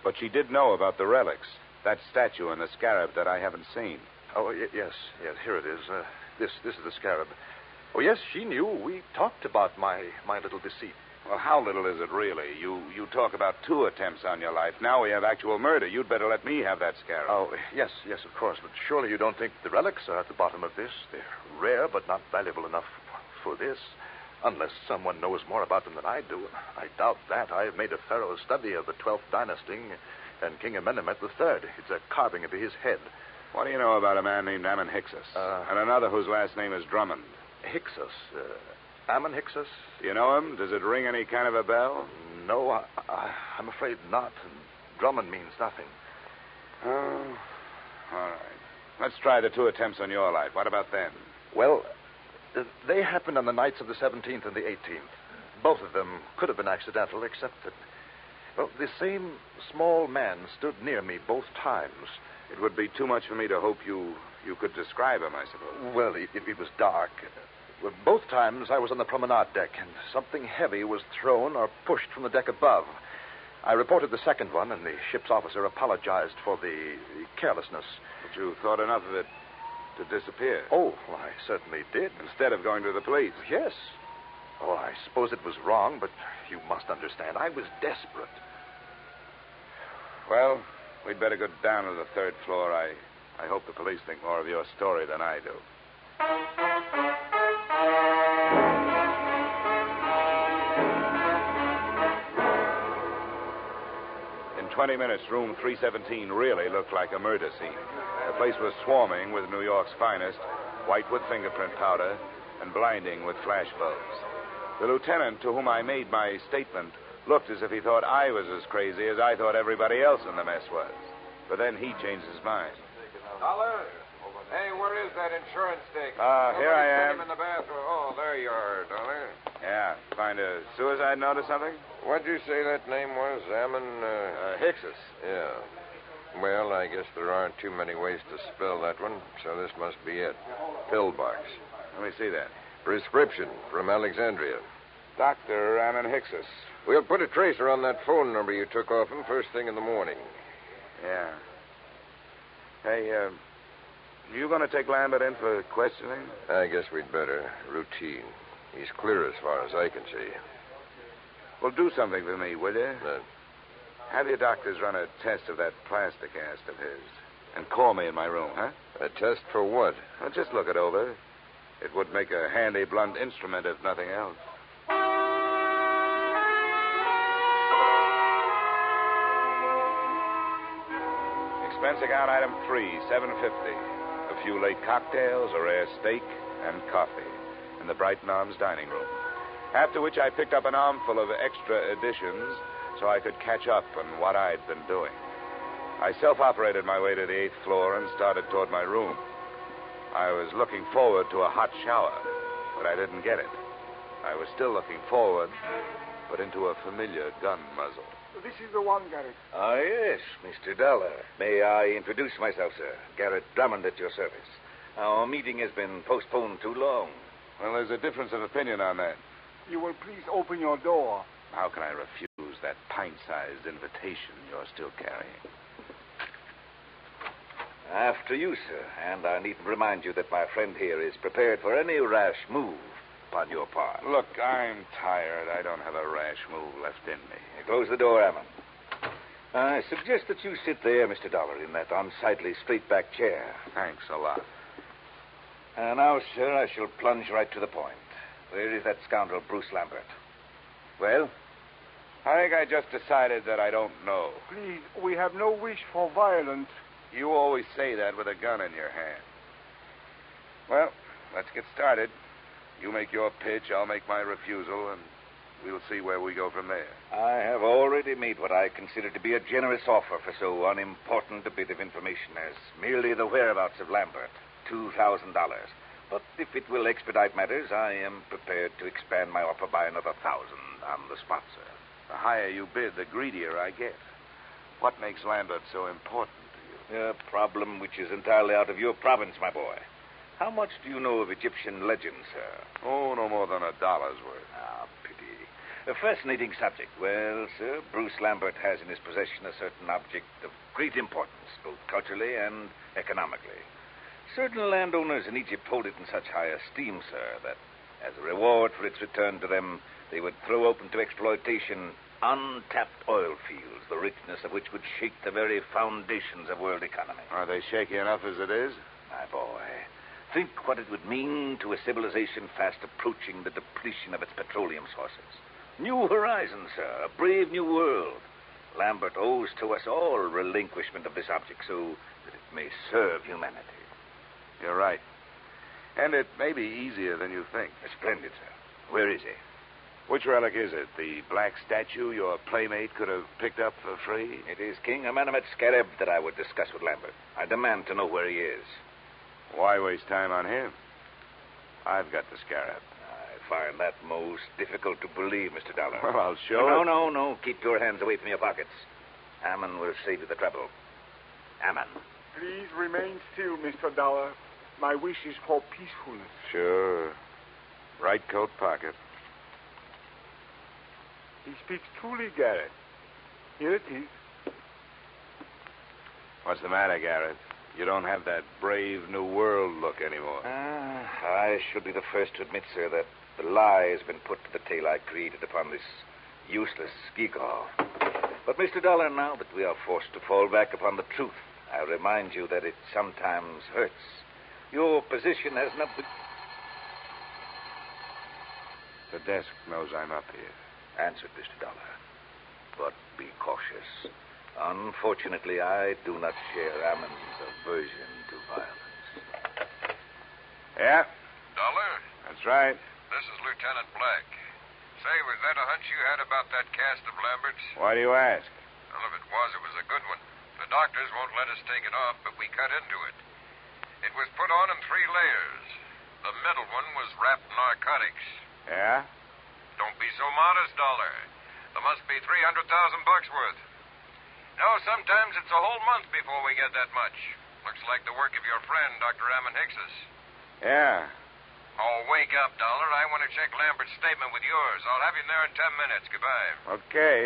But she did know about the relics. That statue and the scarab that I haven't seen. Oh, yes. Yes, here it is. This is the scarab. Oh, yes, she knew. We talked about my little deceit. Well, how little is it really? You talk about 2 attempts on your life. Now we have actual murder. You'd better let me have that scarab. Oh, yes, of course. But surely you don't think the relics are at the bottom of this? They're rare, but not valuable enough for this. Unless someone knows more about them than I do. I doubt that. I have made a thorough study of the 12th dynasty and King Amenemhet III. It's a carving of his head. What do you know about a man named Ammon Hyksos? And another whose last name is Drummond? Hyksos? Ammon Hyksos? Do you know him? Does it ring any kind of a bell? No, I'm afraid not. Drummond means nothing. Oh, all right. Let's try the 2 attempts on your life. What about them? Well, they happened on the nights of the 17th and the 18th. Both of them could have been accidental, except that, well, the same small man stood near me both times. It would be too much for me to hope you could describe him, I suppose. Well, it was dark. Well, both times I was on the promenade deck, and something heavy was thrown or pushed from the deck above. I reported the second one, and the ship's officer apologized for the carelessness. But you thought enough of it to disappear? Oh, well, I certainly did. Instead of going to the police? Yes. Oh, I suppose it was wrong, but you must understand, I was desperate. Well, we'd better go down to the 3rd floor. I hope the police think more of your story than I do. In 20 minutes, room 317 really looked like a murder scene. The place was swarming with New York's finest, white with fingerprint powder, and blinding with flash bulbs. The lieutenant to whom I made my statement looked as if he thought I was as crazy as I thought everybody else in the mess was. But then he changed his mind. Dollar? Hey, where is that insurance stick? Here I am. Him in the bathroom. Oh, there you are, Dollar. Yeah, find a suicide note or something? What'd you say that name was? Ammon, Hyksos. Yeah. Well, I guess there aren't too many ways to spell that one, so this must be it. Pillbox. Let me see that. Prescription from Alexandria. Dr. Ammon Hyksos. We'll put a tracer on that phone number you took off him first thing in the morning. Yeah. Hey, you going to take Lambert in for questioning? I guess we'd better. Routine. He's clear as far as I can see. Well, do something for me, will you? Have your doctors run a test of that plaster cast of his. And call me in my room, huh? A test for what? Well, just look it over. It would make a handy blunt instrument if nothing else. Expense account item 3, $7.50. A few late cocktails, a rare steak, and coffee in the Brighton Arms dining room. After which I picked up an armful of extra editions so I could catch up on what I'd been doing. I self-operated my way to the 8th floor and started toward my room. I was looking forward to a hot shower, but I didn't get it. I was still looking forward, but into a familiar gun muzzle. This is the one, Garrett. Ah, yes, Mr. Dollar. May I introduce myself, sir? Garrett Drummond at your service. Our meeting has been postponed too long. Well, there's a difference of opinion on that. You will please open your door. How can I refuse that pint-sized invitation you're still carrying? After you, sir. And I needn't remind you that my friend here is prepared for any rash move upon your part. Look, I'm tired. I don't have a rash move left in me. Close the door, Ammon. I suggest that you sit there, Mr. Dollar, in that unsightly straight-back chair. Thanks a lot. Now, sir, I shall plunge right to the point. Where is that scoundrel, Bruce Lambert? Well? I think I just decided that I don't know. Please, we have no wish for violence. You always say that with a gun in your hand. Well, let's get started. You make your pitch, I'll make my refusal, and we'll see where we go from there. I have already made what I consider to be a generous offer for so unimportant a bit of information as merely the whereabouts of Lambert, $2,000. But if it will expedite matters, I am prepared to expand my offer by another 1,000 on the spot, sir. The higher you bid, the greedier I get. What makes Lambert so important to you? A problem which is entirely out of your province, my boy. How much do you know of Egyptian legends, sir? Oh, no more than $1 worth. Ah, pity. A fascinating subject. Well, sir, Bruce Lambert has in his possession a certain object of great importance, both culturally and economically. Certain landowners in Egypt hold it in such high esteem, sir, that as a reward for its return to them, they would throw open to exploitation untapped oil fields, the richness of which would shake the very foundations of world economy. Are they shaky enough as it is? My boy, think what it would mean to a civilization fast approaching the depletion of its petroleum sources. New horizons, sir, a brave new world. Lambert owes to us all relinquishment of this object so that it may serve humanity. You're right. And it may be easier than you think. Splendid, sir. Where is he? Which relic is it? The black statue your playmate could have picked up for free? It is King Amenemhet Scarab that I would discuss with Lambert. I demand to know where he is. Why waste time on him? I've got the scarab. I find that most difficult to believe, Mr. Dollar. Well, I'll show it. No. Keep your hands away from your pockets. Ammon will save you the trouble. Ammon. Please remain still, Mr. Dollar. My wish is for peacefulness. Sure. Right coat pocket. He speaks truly, Garrett. Here it is. What's the matter, Garrett? You don't have that brave new world look anymore. I should be the first to admit, sir, that the lie has been put to the tale I created upon this useless gewgaw. But, Mr. Dollar, now that we are forced to fall back upon the truth, I remind you that it sometimes hurts. Your position has not been... The desk knows I'm up here. Answered, Mr. Dollar. But be cautious. Unfortunately, I do not share Ammon's aversion to violence. Yeah? Dollar? That's right. This is Lieutenant Black. Say, was that a hunch you had about that cast of Lambert's? Why do you ask? Well, if it was a good one. The doctors won't let us take it off, but we cut into it. It was put on in 3 layers. The middle one was wrapped in narcotics. Yeah? Don't be so modest, Dollar. There must be $300,000 worth. No, sometimes it's a whole month before we get that much. Looks like the work of your friend, Dr. Ammon Hicks's. Yeah. Oh, wake up, Dollar. I want to check Lambert's statement with yours. I'll have him there in 10 minutes. Goodbye. Okay.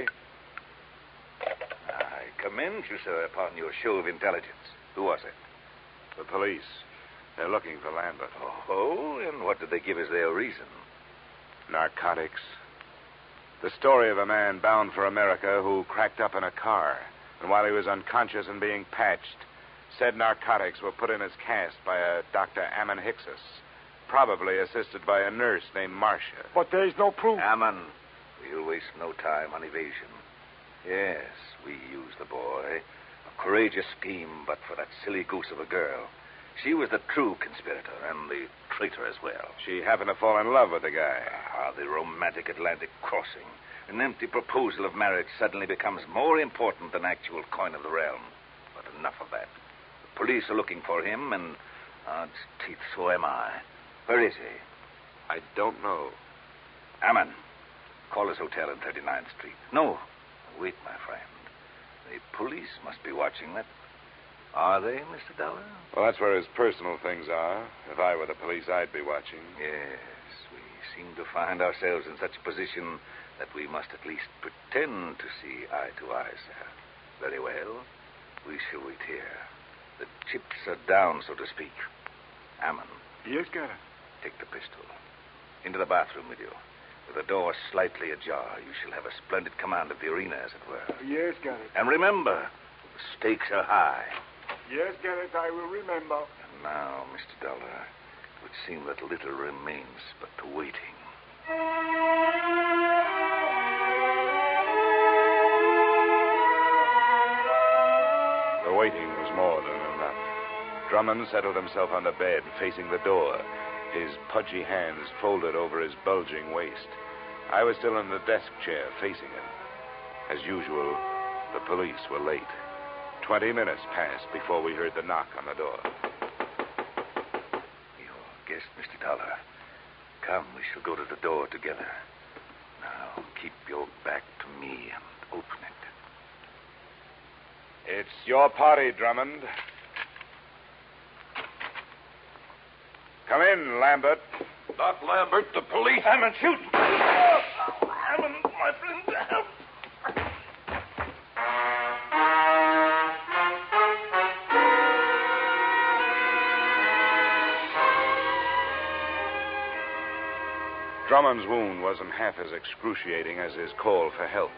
I commend you, sir, upon your show of intelligence. Who was it? The police. They're looking for Lambert. Oh, and what did they give as their reason? Narcotics. The story of a man bound for America who cracked up in a car, and while he was unconscious and being patched, said narcotics were put in his cast by a Dr. Ammon Hickses, probably assisted by a nurse named Marcia. But there's no proof. Ammon, we'll waste no time on evasion. Yes, we used the boy. A courageous scheme, but for that silly goose of a girl. She was the true conspirator and the traitor as well. She happened to fall in love with the guy. The romantic Atlantic crossing. An empty proposal of marriage suddenly becomes more important than actual coin of the realm. But enough of that. The police are looking for him, and odds teeth, so am I. Where is he? I don't know. Ammon, call his hotel in 39th Street. No, wait, my friend. The police must be watching that. Are they, Mr. Dollar? Well, that's where his personal things are. If I were the police, I'd be watching. Yes, we seem to find ourselves in such a position that we must at least pretend to see eye to eye, sir. Very well. We shall wait here. The chips are down, so to speak. Ammon. Yes, Garrett. Take the pistol. Into the bathroom with you. With the door slightly ajar, you shall have a splendid command of the arena, as it were. Yes, Garrett. And remember, the stakes are high. Yes, Garrett, I will remember. And now, Mr. Dollar, it would seem that little remains but the waiting. The waiting was more than enough. Drummond settled himself on the bed, facing the door, his pudgy hands folded over his bulging waist. I was still in the desk chair, facing him. As usual, the police were late. 20 minutes passed before we heard the knock on the door. Your guest, Mr. Dollar. Come, we shall go to the door together. Now, keep your back to me and open it. It's your party, Drummond. Come in, Lambert. Not Lambert, the police. Ammon, shoot! Ammon, my friend, help! Drummond's wound wasn't half as excruciating as his call for help.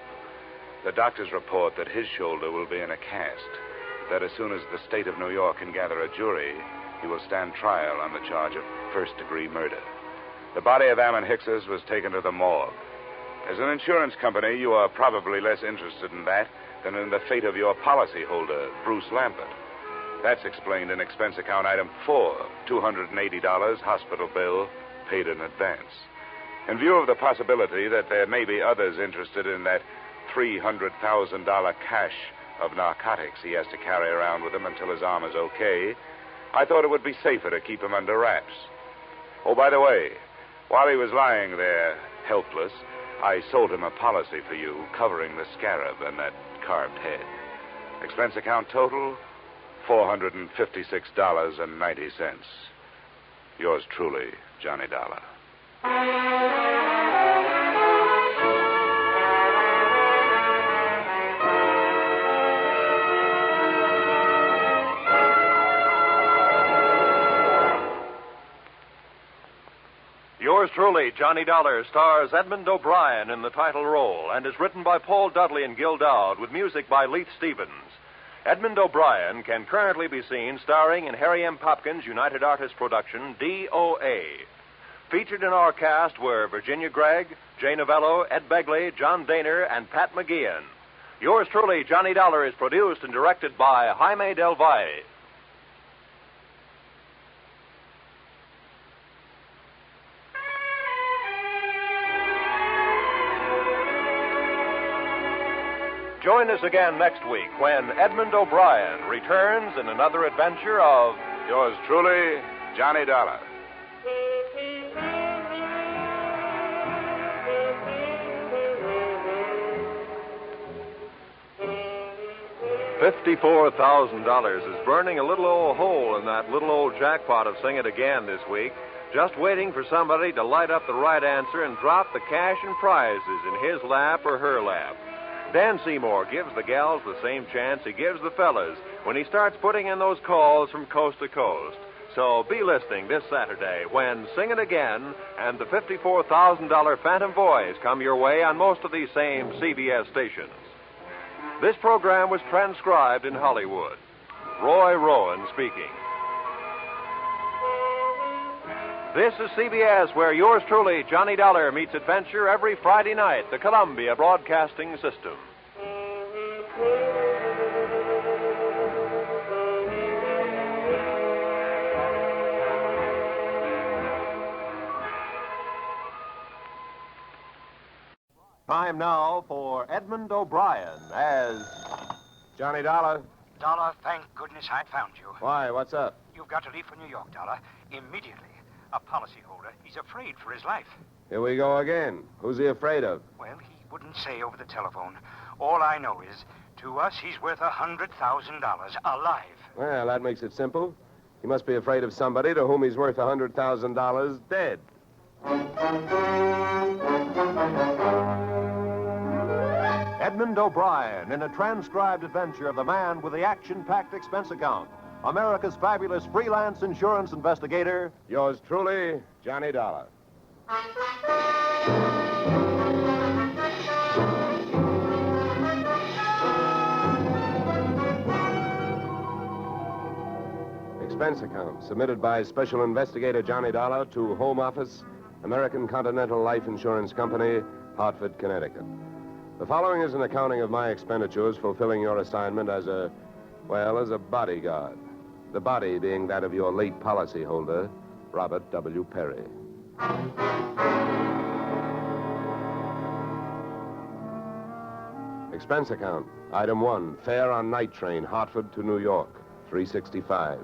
The doctors report that his shoulder will be in a cast, that as soon as the state of New York can gather a jury, he will stand trial on the charge of first-degree murder. The body of Ammon Hickses was taken to the morgue. As an insurance company, you are probably less interested in that than in the fate of your policyholder, Bruce Lambert. That's explained in expense account item 4, $280, hospital bill, paid in advance. In view of the possibility that there may be others interested in that $300,000 cache of narcotics he has to carry around with him until his arm is okay, I thought it would be safer to keep him under wraps. Oh, by the way, while he was lying there, helpless, I sold him a policy for you covering the scarab and that carved head. Expense account total, $456.90. Yours truly, Johnny Dollar. Yours truly, Johnny Dollar, stars Edmund O'Brien in the title role and is written by Paul Dudley and Gil Dowd with music by Leith Stevens. Edmund O'Brien can currently be seen starring in Harry M. Popkins' United Artists production, D.O.A. Featured in our cast were Virginia Gregg, Jay Novello, Ed Begley, John Daner, and Pat McGeehan. Yours truly, Johnny Dollar, is produced and directed by Jaime Del Valle. Join us again next week when Edmund O'Brien returns in another adventure of Yours truly, Johnny Dollar. $54,000 is burning a little old hole in that little old jackpot of Sing It Again this week, just waiting for somebody to light up the right answer and drop the cash and prizes in his lap or her lap. Dan Seymour gives the gals the same chance he gives the fellas when he starts putting in those calls from coast to coast. So be listening this Saturday when Sing It Again and the $54,000 Phantom Voice come your way on most of these same CBS stations. This program was transcribed in Hollywood. Roy Rowan speaking. This is CBS, where yours truly, Johnny Dollar, meets adventure every Friday night, the Columbia Broadcasting System. Time now for Edmund O'Brien as Johnny Dollar. Dollar, thank goodness I found you. Why, what's up? You've got to leave for New York, Dollar, immediately. A policyholder, he's afraid for his life. Here we go again. Who's he afraid of? Well, he wouldn't say over the telephone. All I know is, to us, he's worth $100,000 alive. Well, that makes it simple. He must be afraid of somebody to whom he's worth $100,000 dead. Edmund O'Brien in a transcribed adventure of the man with the action-packed expense account. America's fabulous freelance insurance investigator. Yours truly, Johnny Dollar. Expense account submitted by Special Investigator Johnny Dollar to Home Office, American Continental Life Insurance Company, Hartford, Connecticut. The following is an accounting of my expenditures fulfilling your assignment as a bodyguard. The body being that of your late policyholder, Robert W. Perry. Expense account. Item 1, fare on night train, Hartford to New York, $3.65.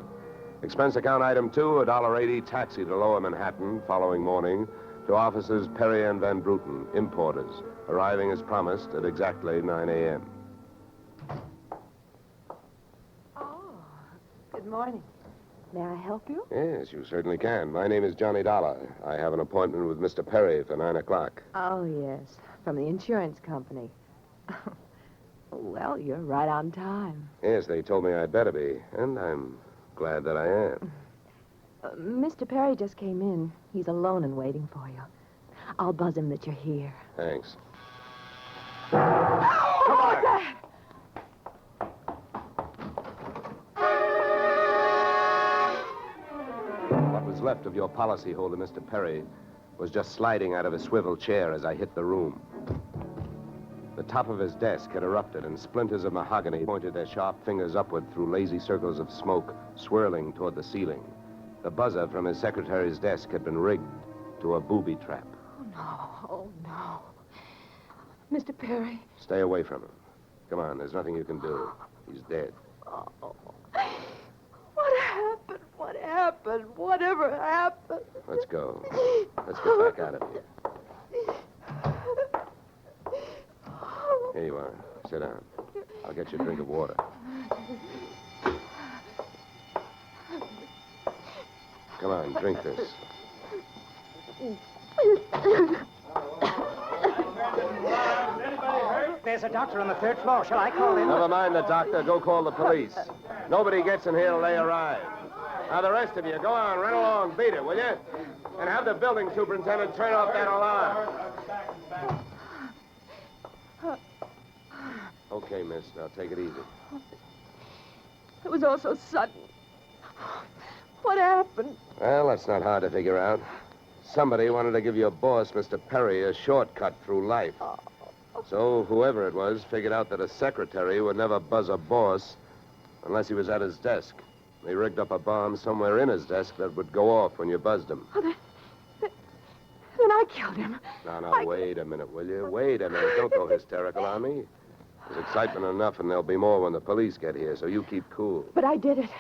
Expense account item 2, $1.80 taxi to Lower Manhattan, following morning, to offices Perry and Van Bruten, importers, arriving as promised at exactly 9 a.m. Good morning. May I help you? Yes, you certainly can. My name is Johnny Dollar. I have an appointment with Mr. Perry for 9 o'clock. Oh, yes. From the insurance company. Well, you're right on time. Yes, they told me I'd better be, and I'm glad that I am. Mr. Perry just came in. He's alone and waiting for you. I'll buzz him that you're here. Thanks. Come on, Dad! What was left of your policyholder, Mr. Perry, was just sliding out of a swivel chair as I hit the room. The top of his desk had erupted, and splinters of mahogany pointed their sharp fingers upward through lazy circles of smoke swirling toward the ceiling. The buzzer from his secretary's desk had been rigged to a booby trap. Oh, no. Mr. Perry. Stay away from him. Come on, there's nothing you can do. He's dead. Oh. What happened? What happened? Whatever happened? Let's go. Let's get back out of here. Here you are. Sit down. I'll get you a drink of water. Come on, drink this. There's a doctor on the third floor. Shall I call him? Never mind the doctor. Go call the police. Nobody gets in here till they arrive. Now, the rest of you, go on, run along, beat it, will you? And have the building superintendent turn off that alarm. Okay, miss. Now, take it easy. It was all so sudden. What happened? Well, that's not hard to figure out. Somebody wanted to give your boss, Mr. Perry, a shortcut through life. So whoever it was figured out that a secretary would never buzz a boss unless he was at his desk. They rigged up a bomb somewhere in his desk that would go off when you buzzed him. Oh, then I killed him. Now, wait a minute, will you? Wait a minute. Don't go hysterical on me. There's excitement enough, and there'll be more when the police get here, so you keep cool. But I did it.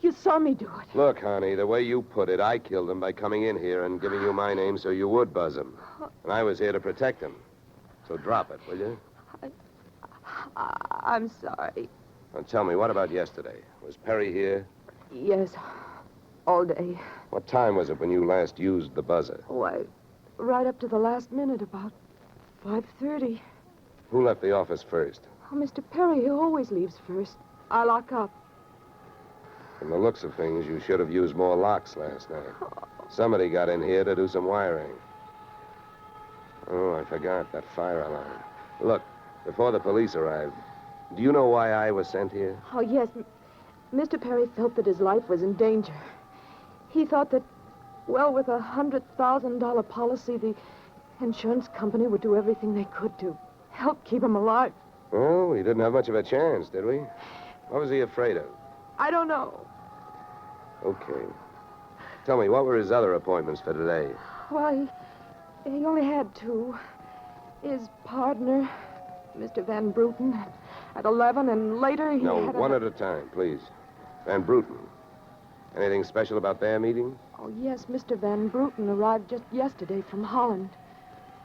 You saw me do it. Look, honey, the way you put it, I killed him by coming in here and giving you my name so you would buzz him. And I was here to protect him. So drop it, will you? I'm sorry. Now tell me, what about yesterday? Was Perry here? Yes, all day. What time was it when you last used the buzzer? Why, right up to the last minute, about 5:30. Who left the office first? Oh, Mr. Perry, he always leaves first. I lock up. From the looks of things, you should have used more locks last night. Somebody got in here to do some wiring. Oh, I forgot that fire alarm. Look, before the police arrived, do you know why I was sent here? Oh, yes. Mr. Perry felt that his life was in danger. He thought that, well, with a $100,000 policy, the insurance company would do everything they could to help keep him alive. Well, we didn't have much of a chance, did we? What was he afraid of? I don't know. Okay. Tell me, what were his other appointments for today? Well, he only had two. His partner, Mr. Van Bruten, at 11, and later he No, had one at a time, please. Van Bruten. Anything special about their meeting? Oh, yes, Mr. Van Bruten arrived just yesterday from Holland.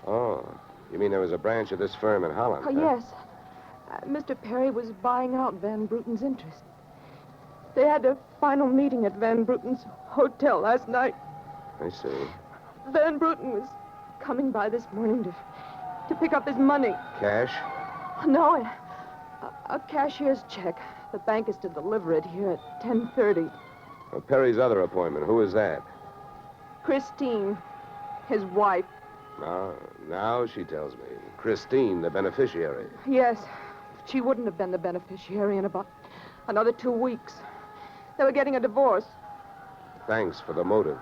Oh, you mean there was a branch of this firm in Holland? Oh, huh? yes. Mr. Perry was buying out Van Bruten's interest. They had a final meeting at Van Bruten's hotel last night. I see. Van Bruten was coming by this morning to pick up his money. Cash? No, a cashier's check. The bank is to deliver it here at 10:30. Well, Perry's other appointment, who is that? Christine, his wife. Now she tells me. Christine, the beneficiary. Yes, she wouldn't have been the beneficiary in about another 2 weeks. They were getting a divorce. Thanks for the motive.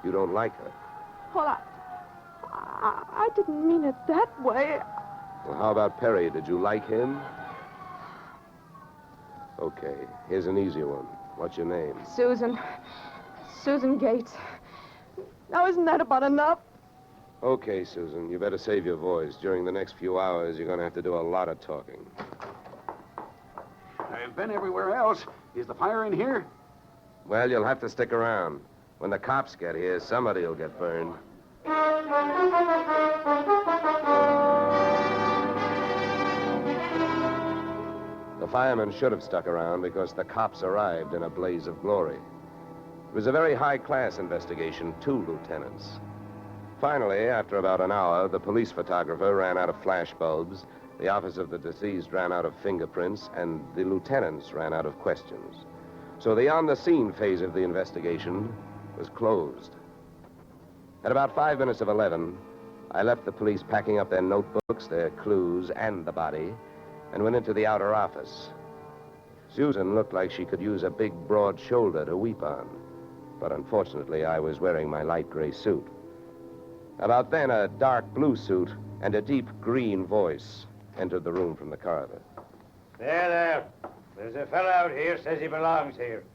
You don't like her. Well, I didn't mean it that way. Well, how about Perry? Did you like him? Okay, here's an easy one. What's your name? Susan Gates. Now, isn't that about enough? Okay, Susan, you better save your voice. During the next few hours, you're going to have to do a lot of talking. I've been everywhere else. Is the fire in here? Well, you'll have to stick around. When the cops get here, somebody will get burned. The firemen should have stuck around because the cops arrived in a blaze of glory. It was a very high-class investigation, 2 lieutenants. Finally, after about an hour, the police photographer ran out of flash bulbs, the office of the deceased ran out of fingerprints, and the lieutenants ran out of questions. So the on-the-scene phase of the investigation was closed. At about 5 minutes of 11, I left the police packing up their notebooks, their clues, and the body, and went into the outer office. Susan looked like she could use a big, broad shoulder to weep on, but unfortunately, I was wearing my light gray suit. About then, a dark blue suit and a deep green voice entered the room from the corridor. There. There's a fellow out here says he belongs here.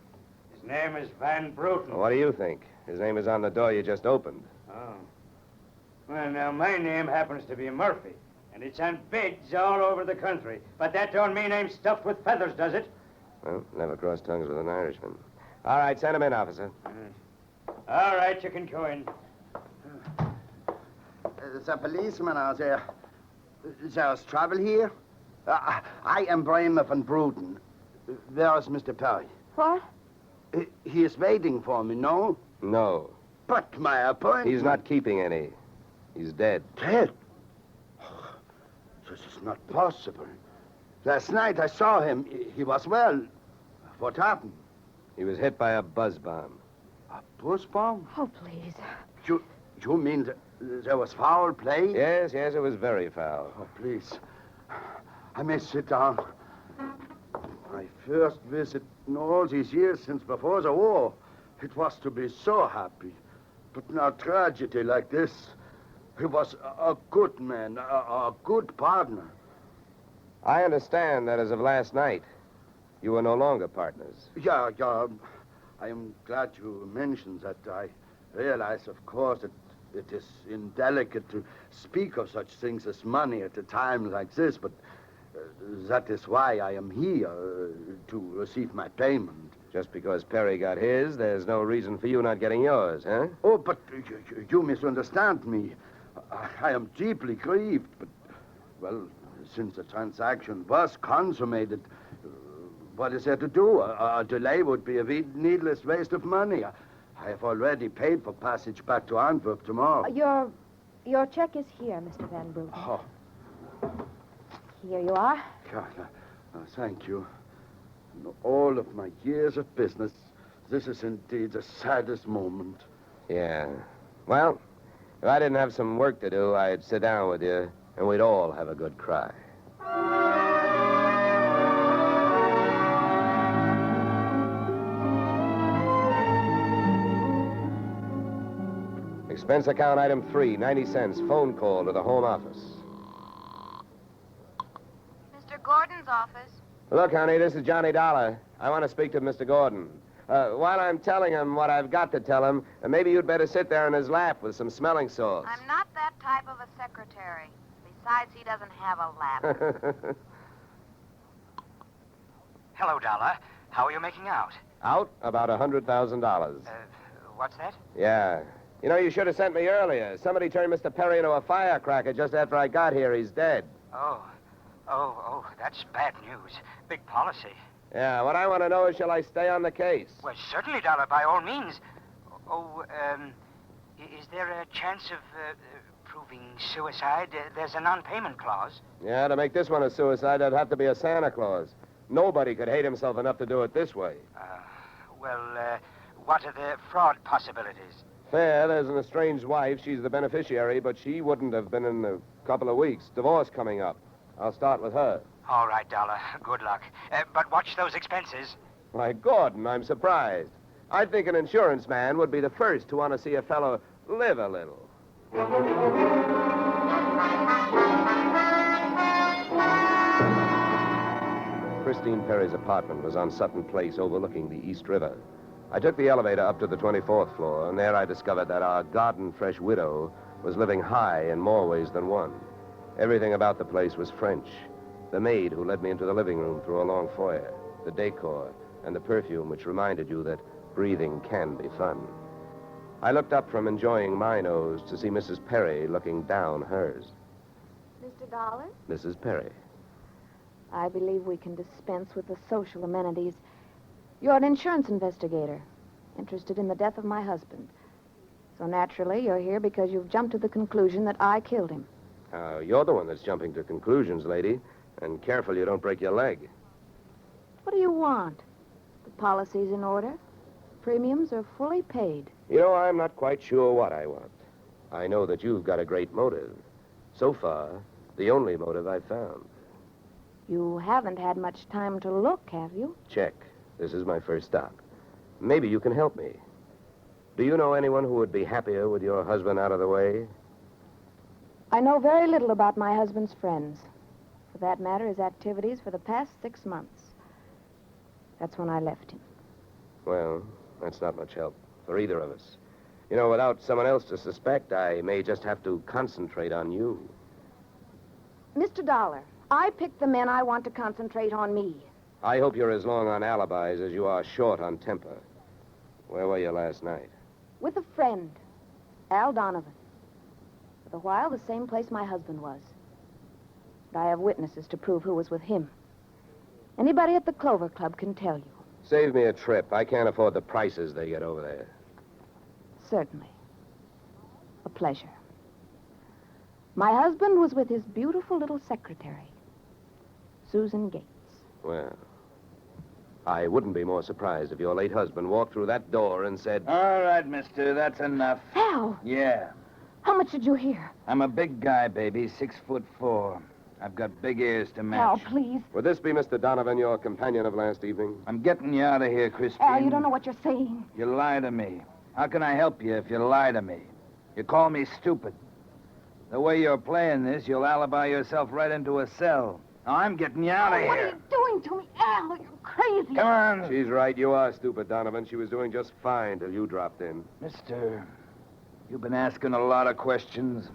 His name is Van Bruten. What do you think? His name is on the door you just opened. Oh. Well, now, my name happens to be Murphy, and it's on bids all over the country. But that don't mean I'm stuffed with feathers, does it? Well, never cross tongues with an Irishman. All right, send him in, officer. All right, you can go in. The policeman out there. There's trouble here? I am Bramer van Bruten. Where is Mr. Perry? What? He is waiting for me, no? No. But my appointment... He's not keeping any. He's dead. Dead? This is not possible. Last night I saw him. He was well. What happened? He was hit by a buzz bomb. A buzz bomb? Oh, please. You mean there was foul play? Yes, it was very foul. Oh, please. I may sit down. My first visit in all these years since before the war. It was to be so happy. But now tragedy like this. He was a good man, a good partner. I understand that as of last night, you were no longer partners. Yeah. I am glad you mentioned that. I realize, of course, that it is indelicate to speak of such things as money at a time like this, but that is why I am here, to receive my payment. Just because Perry got his, there's no reason for you not getting yours, huh? Oh, but you misunderstand me. I am deeply grieved, but, well, since the transaction was consummated, what is there to do? A delay would be a needless waste of money. I have already paid for passage back to Antwerp tomorrow. Your check is here, Mr. Van Bruten. Oh. Here you are. Thank you. In all of my years of business, this is indeed the saddest moment. Yeah. Well, if I didn't have some work to do, I'd sit down with you, and we'd all have a good cry. Expense account item 3, 90 cents. Phone call to the home office. Mr. Gordon's office. Look, honey, this is Johnny Dollar. I want to speak to Mr. Gordon. While I'm telling him what I've got to tell him, maybe you'd better sit there in his lap with some smelling salts. I'm not that type of a secretary. Besides, he doesn't have a lap. Hello, Dollar. How are you making out? Out? About $100,000. What's that? Yeah. You know, you should have sent me earlier. Somebody turned Mr. Perry into a firecracker just after I got here. He's dead. Oh, that's bad news. Big policy. Yeah, what I want to know is, shall I stay on the case? Well, certainly, Dollar, by all means. Is there a chance of proving suicide? There's a non-payment clause. Yeah, to make this one a suicide, there'd have to be a Santa Claus. Nobody could hate himself enough to do it this way. What are the fraud possibilities? Fair, there's an estranged wife. She's the beneficiary, but she wouldn't have been in a couple of weeks. Divorce coming up. I'll start with her. All right, Dollar. Good luck. But watch those expenses. Why, Gordon, I'm surprised. I think an insurance man would be the first to want to see a fellow live a little. Christine Perry's apartment was on Sutton Place overlooking the East River. I took the elevator up to the 24th floor, and there I discovered that our garden-fresh widow was living high in more ways than one. Everything about the place was French. The maid who led me into the living room through a long foyer, the decor, and the perfume which reminded you that breathing can be fun. I looked up from enjoying my nose to see Mrs. Perry looking down hers. Mr. Dollar, Mrs. Perry. I believe we can dispense with the social amenities. You're an insurance investigator, interested in the death of my husband. So naturally, you're here because you've jumped to the conclusion that I killed him. You're the one that's jumping to conclusions, lady. And careful you don't break your leg. What do you want? The policy's in order. Premiums are fully paid. You know, I'm not quite sure what I want. I know that you've got a great motive. So far, the only motive I've found. You haven't had much time to look, have you? Check. This is my first stop. Maybe you can help me. Do you know anyone who would be happier with your husband out of the way? I know very little about my husband's friends. For that matter, his activities for the past 6 months. That's when I left him. Well, that's not much help for either of us. You know, without someone else to suspect, I may just have to concentrate on you. Mr. Dollar, I picked the men I want to concentrate on me. I hope you're as long on alibis as you are short on temper. Where were you last night? With a friend, Al Donovan. For a while, the same place my husband was. But I have witnesses to prove who was with him. Anybody at the Clover Club can tell you. Save me a trip. I can't afford the prices they get over there. Certainly. A pleasure. My husband was with his beautiful little secretary, Susan Gates. Well, I wouldn't be more surprised if your late husband walked through that door and said... All right, mister, that's enough. Al! Yeah. How much did you hear? I'm a big guy, baby, 6'4". I've got big ears to match. Al, please. Would this be Mr. Donovan, your companion of last evening? I'm getting you out of here, Christine. Al, you don't know what you're saying. You lie to me. How can I help you if you lie to me? You call me stupid. The way you're playing this, you'll alibi yourself right into a cell. Now, I'm getting you out of here. What are you doing to me, Al? You're crazy. Come on. She's right. You are stupid, Donovan. She was doing just fine till you dropped in. Mister, you've been asking a lot of questions.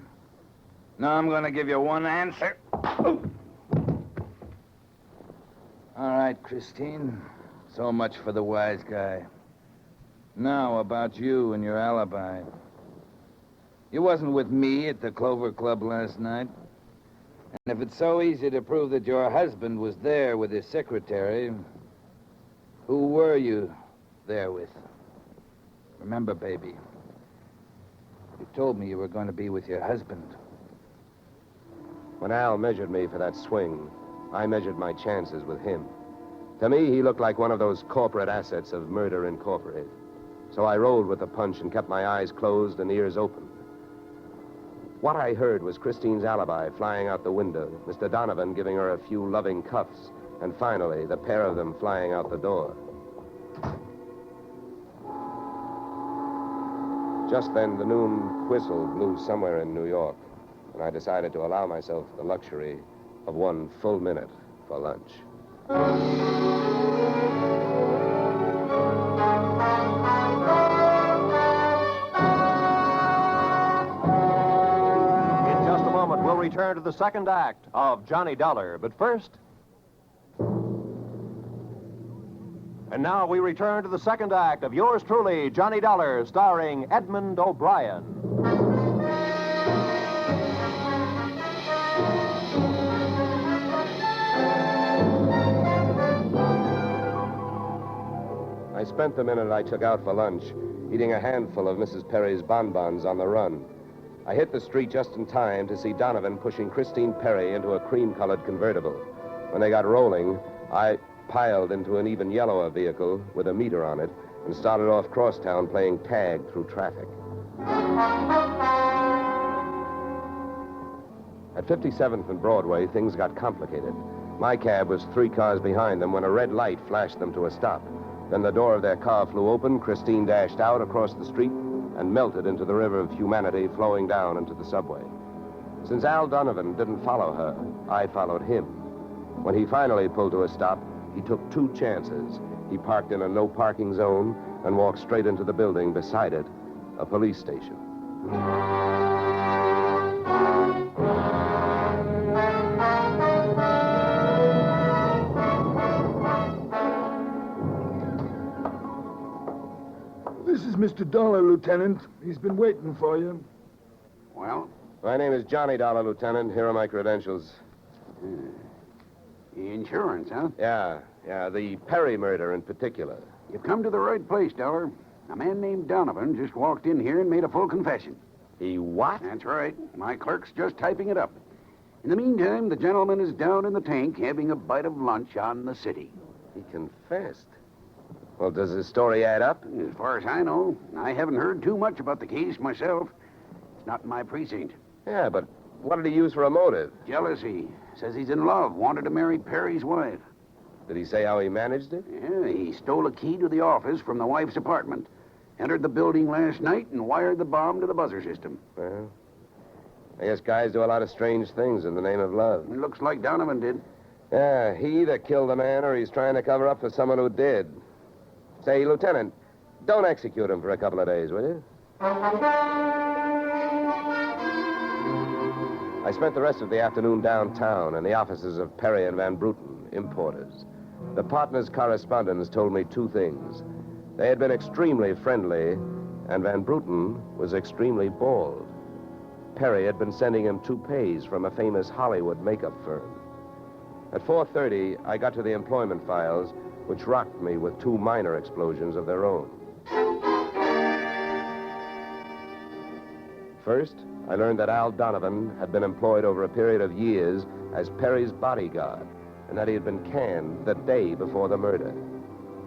Now I'm going to give you one answer. All right, Christine. So much for the wise guy. Now, about you and your alibi. You wasn't with me at the Clover Club last night. And if it's so easy to prove that your husband was there with his secretary, who were you there with? Remember, baby, you told me you were going to be with your husband. When Al measured me for that swing, I measured my chances with him. To me, he looked like one of those corporate assets of Murder Incorporated. So I rolled with the punch and kept my eyes closed and ears open. What I heard was Christine's alibi flying out the window, Mr. Donovan giving her a few loving cuffs, and finally, the pair of them flying out the door. Just then, the noon whistle blew somewhere in New York, and I decided to allow myself the luxury of 1 full minute for lunch. In just a moment, we'll return to the second act of Johnny Dollar. But first... And now we return to the second act of yours truly, Johnny Dollar, starring Edmund O'Brien. I spent the minute I took out for lunch eating a handful of Mrs. Perry's bonbons on the run. I hit the street just in time to see Donovan pushing Christine Perry into a cream-colored convertible. When they got rolling, I piled into an even yellower vehicle with a meter on it and started off crosstown playing tag through traffic. At 57th and Broadway, things got complicated. My cab was 3 cars behind them when a red light flashed them to a stop. Then the door of their car flew open, Christine dashed out across the street and melted into the river of humanity flowing down into the subway. Since Al Donovan didn't follow her, I followed him. When he finally pulled to a stop, he took 2 chances. He parked in a no-parking zone and walked straight into the building beside it, a police station. This is Mr. Dollar, Lieutenant. He's been waiting for you. Well? My name is Johnny Dollar, Lieutenant. Here are my credentials. Insurance, huh? Yeah, the Perry murder in particular. You've come to the right place, Dollar. A man named Donovan just walked in here and made a full confession. He what? That's right. My clerk's just typing it up. In the meantime, the gentleman is down in the tank having a bite of lunch on the city. He confessed. Well, does his story add up? As far as I know, I haven't heard too much about the case myself. It's not in my precinct. Yeah, but what did he use for a motive? Jealousy. Says he's in love, wanted to marry Perry's wife. Did he say how he managed it? Yeah, he stole a key to the office from the wife's apartment, entered the building last night, and wired the bomb to the buzzer system. Well, I guess guys do a lot of strange things in the name of love. It looks like Donovan did. Yeah, he either killed the man or he's trying to cover up for someone who did. Say, Lieutenant, don't execute him for a couple of days, will you? I spent the rest of the afternoon downtown in the offices of Perry and Van Bruten, importers. The partners' correspondents told me 2 things. They had been extremely friendly, and Van Bruten was extremely bald. Perry had been sending him toupees from a famous Hollywood makeup firm. At 4:30, I got to the employment files, which rocked me with 2 minor explosions of their own. First, I learned that Al Donovan had been employed over a period of years as Perry's bodyguard, and that he had been canned the day before the murder.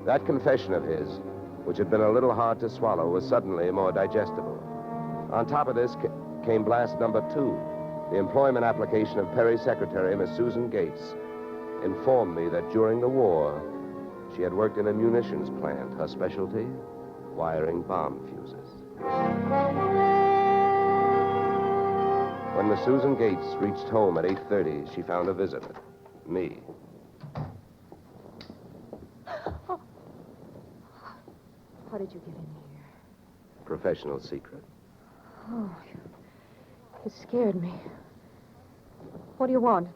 That confession of his, which had been a little hard to swallow, was suddenly more digestible. On top of this came blast number 2. The employment application of Perry's secretary, Miss Susan Gates, informed me that during the war, she had worked in a munitions plant, her specialty, wiring bomb fuses. When Miss Susan Gates reached home at 8:30, she found a visitor, me. Oh. How did you get in here? Professional secret. Oh, you scared me. What do you want?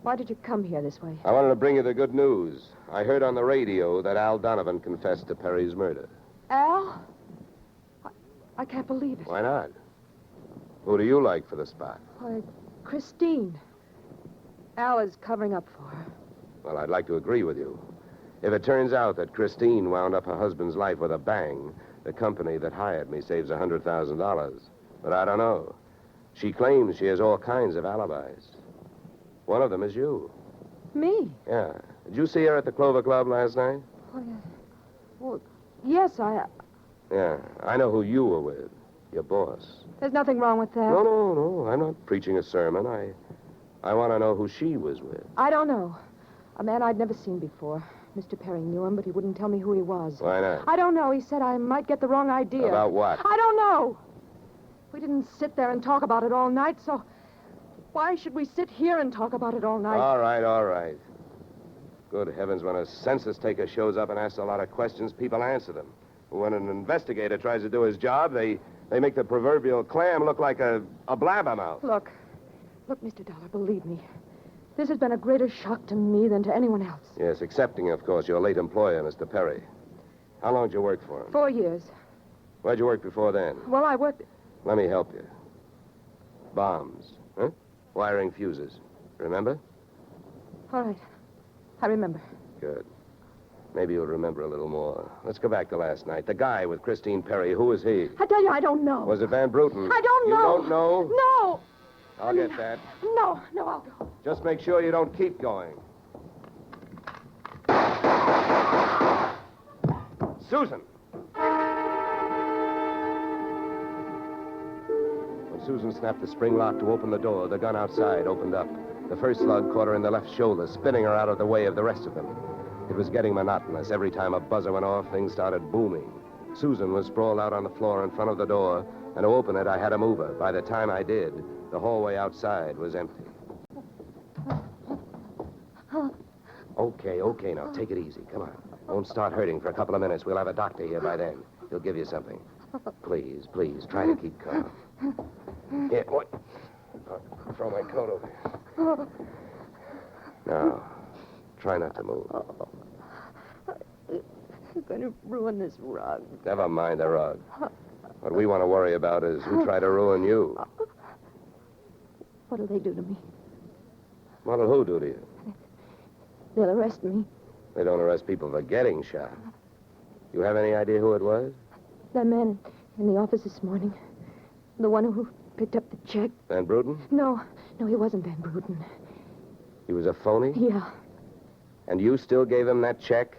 Why did you come here this way? I wanted to bring you the good news. I heard on the radio that Al Donovan confessed to Perry's murder. Al? I can't believe it. Why not? Who do you like for the spot? Why, Christine. Al is covering up for her. Well, I'd like to agree with you. If it turns out that Christine wound up her husband's life with a bang, the company that hired me saves $100,000. But I don't know. She claims she has all kinds of alibis. One of them is you. Me? Yeah. Did you see her at the Clover Club last night? Oh, yeah. Well, yes, Yeah, I know who you were with. Your boss. There's nothing wrong with that. No. I'm not preaching a sermon. I want to know who she was with. I don't know. A man I'd never seen before. Mr. Perry knew him, but he wouldn't tell me who he was. Why not? I don't know. He said I might get the wrong idea. About what? I don't know. We didn't sit there and talk about it all night, so why should we sit here and talk about it all night? All right. Good heavens, when a census taker shows up and asks a lot of questions, people answer them. When an investigator tries to do his job, they make the proverbial clam look like a blabbermouth. Look, Mr. Dollar, believe me. This has been a greater shock to me than to anyone else. Yes, excepting, of course, your late employer, Mr. Perry. How long did you work for him? 4 years. Where'd you work before then? Well, I worked... Let me help you. Bombs, huh? Wiring fuses. Remember? All right. I remember. Good. Maybe you'll remember a little more. Let's go back to last night. The guy with Christine Perry, who was he? I tell you, I don't know. Was it Van Bruten? I don't know. You don't know? No. I'll get that. No, I'll go. Just make sure you don't keep going. Susan! When Susan snapped the spring lock to open the door, the gun outside opened up. The first slug caught her in the left shoulder, spinning her out of the way of the rest of them. It was getting monotonous. Every time a buzzer went off, things started booming. Susan was sprawled out on the floor in front of the door, and to open it, I had to move her. By the time I did, the hallway outside was empty. Okay, now, take it easy. Come on. Don't start hurting for a couple of minutes. We'll have a doctor here by then. He'll give you something. Please, try to keep calm. Here, what? I'll throw my coat over here. Now, try not to move. You're going to ruin this rug. Never mind the rug. What we want to worry about is who tried to ruin you. What'll they do to me? What'll who do to you? They'll arrest me. They don't arrest people for getting shot. You have any idea who it was? That man in the office this morning. The one who picked up the check. Van Bruten? No, he wasn't Van Bruten. He was a phony? Yeah. And you still gave him that check?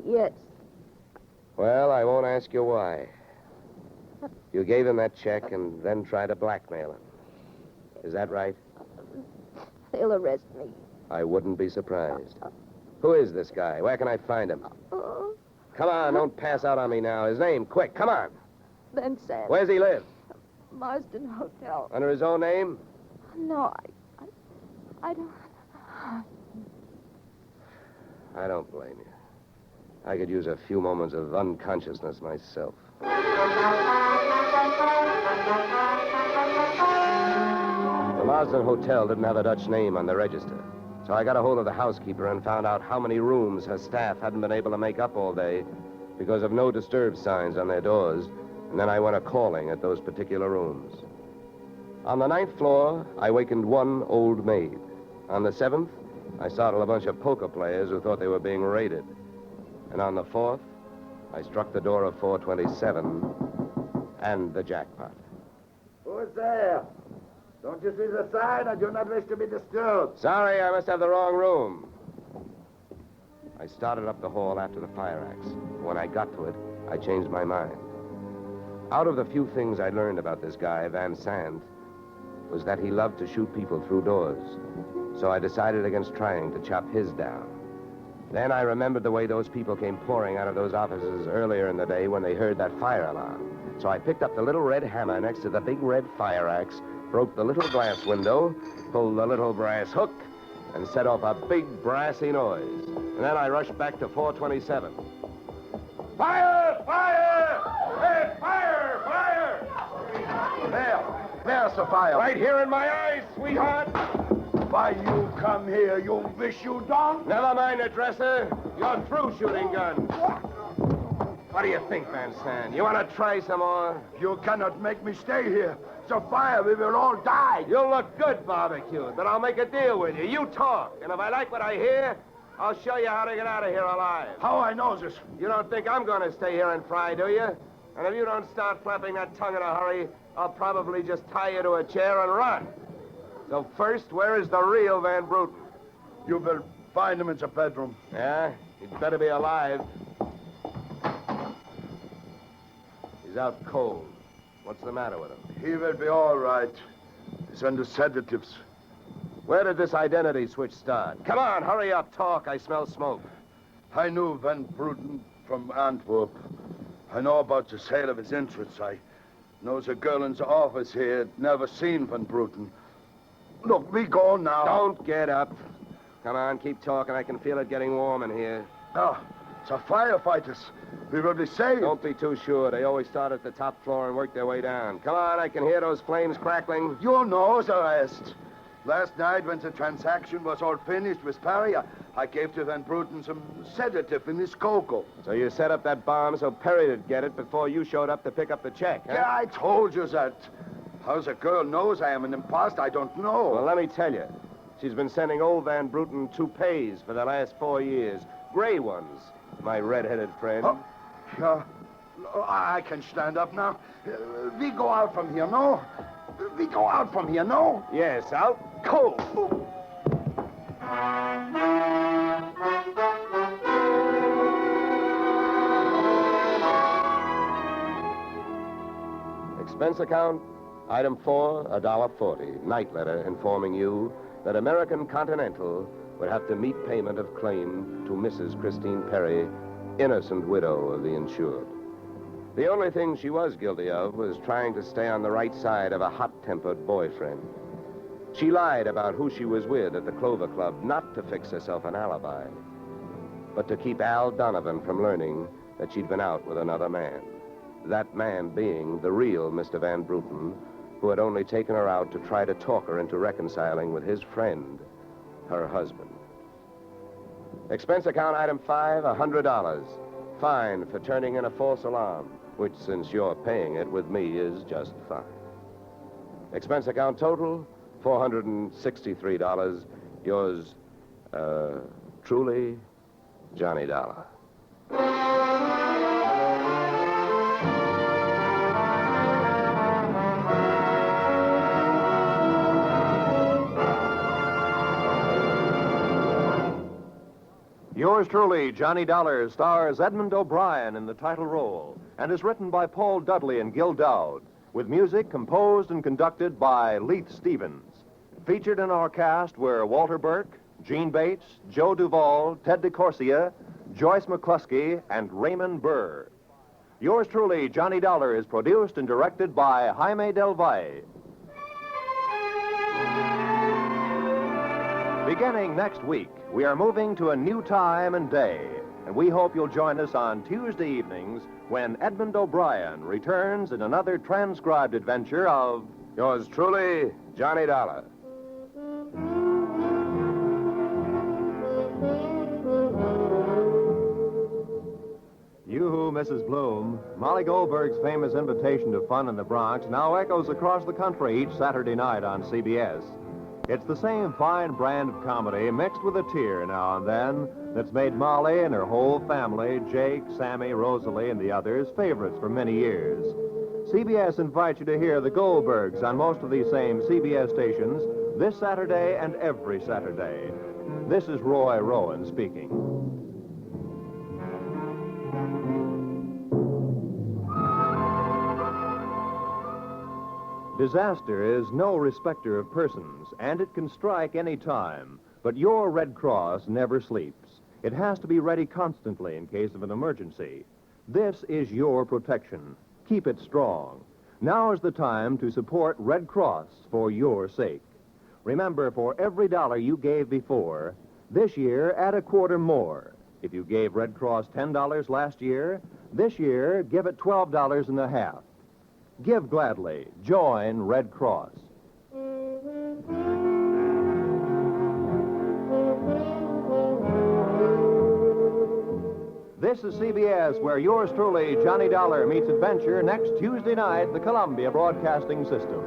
Yes. Well, I won't ask you why. You gave him that check and then tried to blackmail him. Is that right? They'll arrest me. I wouldn't be surprised. Who is this guy? Where can I find him? Come on, don't pass out on me now. His name, quick, come on. Then Sam. Where's he live? Marsden Hotel. Under his own name? No, I don't... I don't blame you. I could use a few moments of unconsciousness myself. The Marsden Hotel didn't have a Dutch name on the register, so I got a hold of the housekeeper and found out how many rooms her staff hadn't been able to make up all day because of no disturb signs on their doors, and then I went a-calling at those particular rooms. On the 9th floor, I wakened one old maid. On the 7th, I startled a bunch of poker players who thought they were being raided. And on the 4th, I struck the door of 427 and the jackpot. Who's there? Don't you see the sign? I do not wish to be disturbed. Sorry, I must have the wrong room. I started up the hall after the fire axe. When I got to it, I changed my mind. Out of the few things I learned about this guy, Van Sant, was that he loved to shoot people through doors. So I decided against trying to chop his down. Then I remembered the way those people came pouring out of those offices earlier in the day when they heard that fire alarm. So I picked up the little red hammer next to the big red fire axe, broke the little glass window, pulled the little brass hook, and set off a big brassy noise. And then I rushed back to 427. Fire! Fire! Hey, fire! Fire! There's the fire. Right here in my eyes, sweetheart. Why you come here? You wish you don't? Never mind the dresser. You're through shooting guns. What do you think, Van Sant? You want to try some more? You cannot make me stay here. It's a fire. We will all die. You'll look good barbecued, but I'll make a deal with you. You talk, and if I like what I hear, I'll show you how to get out of here alive. How I know this? You don't think I'm going to stay here and fry, do you? And if you don't start flapping that tongue in a hurry, I'll probably just tie you to a chair and run. So first, where is the real Van Bruten? You will find him in the bedroom. Yeah? He'd better be alive. He's out cold. What's the matter with him? He will be all right. He's under sedatives. Where did this identity switch start? Come on, hurry up, talk. I smell smoke. I knew Van Bruten from Antwerp. I know about the sale of his interests. I knows a girl in the office here never seen Van Bruten. Look, we go now. Don't get up. Come on, keep talking. I can feel it getting warm in here. Ah, the firefighters. We will be safe. Don't be too sure. They always start at the top floor and work their way down. Come on, I can hear those flames crackling. You know the rest. Last night, when the transaction was all finished with Perry, I gave to Van Bruten some sedative in his cocoa. So you set up that bomb so Perry'd get it before you showed up to pick up the check, huh? Yeah, I told you that. How the girl knows I am an imposter, I don't know. Well, let me tell you. She's been sending old Van Bruten toupees for the last 4 years. Gray ones, my red-headed friend. I can stand up now. We go out from here, no? We go out from here, no? Yes, out cold. Expense account, item 4, $1.40. Night letter informing you that American Continental would have to meet payment of claim to Mrs. Christine Perry, innocent widow of the insured. The only thing she was guilty of was trying to stay on the right side of a hot-tempered boyfriend. She lied about who she was with at the Clover Club, not to fix herself an alibi, but to keep Al Donovan from learning that she'd been out with another man. That man being the real Mr. Van Bruten, who had only taken her out to try to talk her into reconciling with his friend, her husband. Expense account item 5, $100. Fine for turning in a false alarm, which, since you're paying it with me, is just fine. Expense account total, $463. Yours, truly, Johnny Dollar. Yours truly, Johnny Dollar, stars Edmund O'Brien in the title role and is written by Paul Dudley and Gil Dowd, with music composed and conducted by Leith Stevens. Featured in our cast were Walter Burke, Gene Bates, Joe Duvall, Ted DeCorsia, Joyce McCluskey, and Raymond Burr. Yours truly, Johnny Dollar, is produced and directed by Jaime Del Valle. Beginning next week, we are moving to a new time and day, and we hope you'll join us on Tuesday evenings when Edmund O'Brien returns in another transcribed adventure of Yours truly, Johnny Dollar. You, Mrs. Bloom, Molly Goldberg's famous invitation to fun in the Bronx now echoes across the country each Saturday night on CBS. It's the same fine brand of comedy mixed with a tear now and then that's made Molly and her whole family, Jake, Sammy, Rosalie, and the others, favorites for many years. CBS invites you to hear the Goldbergs on most of these same CBS stations this Saturday and every Saturday. This is Roy Rowan speaking. Disaster is no respecter of persons, and it can strike any time. But your Red Cross never sleeps. It has to be ready constantly in case of an emergency. This is your protection. Keep it strong. Now is the time to support Red Cross for your sake. Remember, for every dollar you gave before, this year add a quarter more. If you gave Red Cross $10 last year, this year give it $12.50. Give gladly. Join Red Cross. This is CBS, where yours truly, Johnny Dollar, meets adventure next Tuesday night, the Columbia Broadcasting System.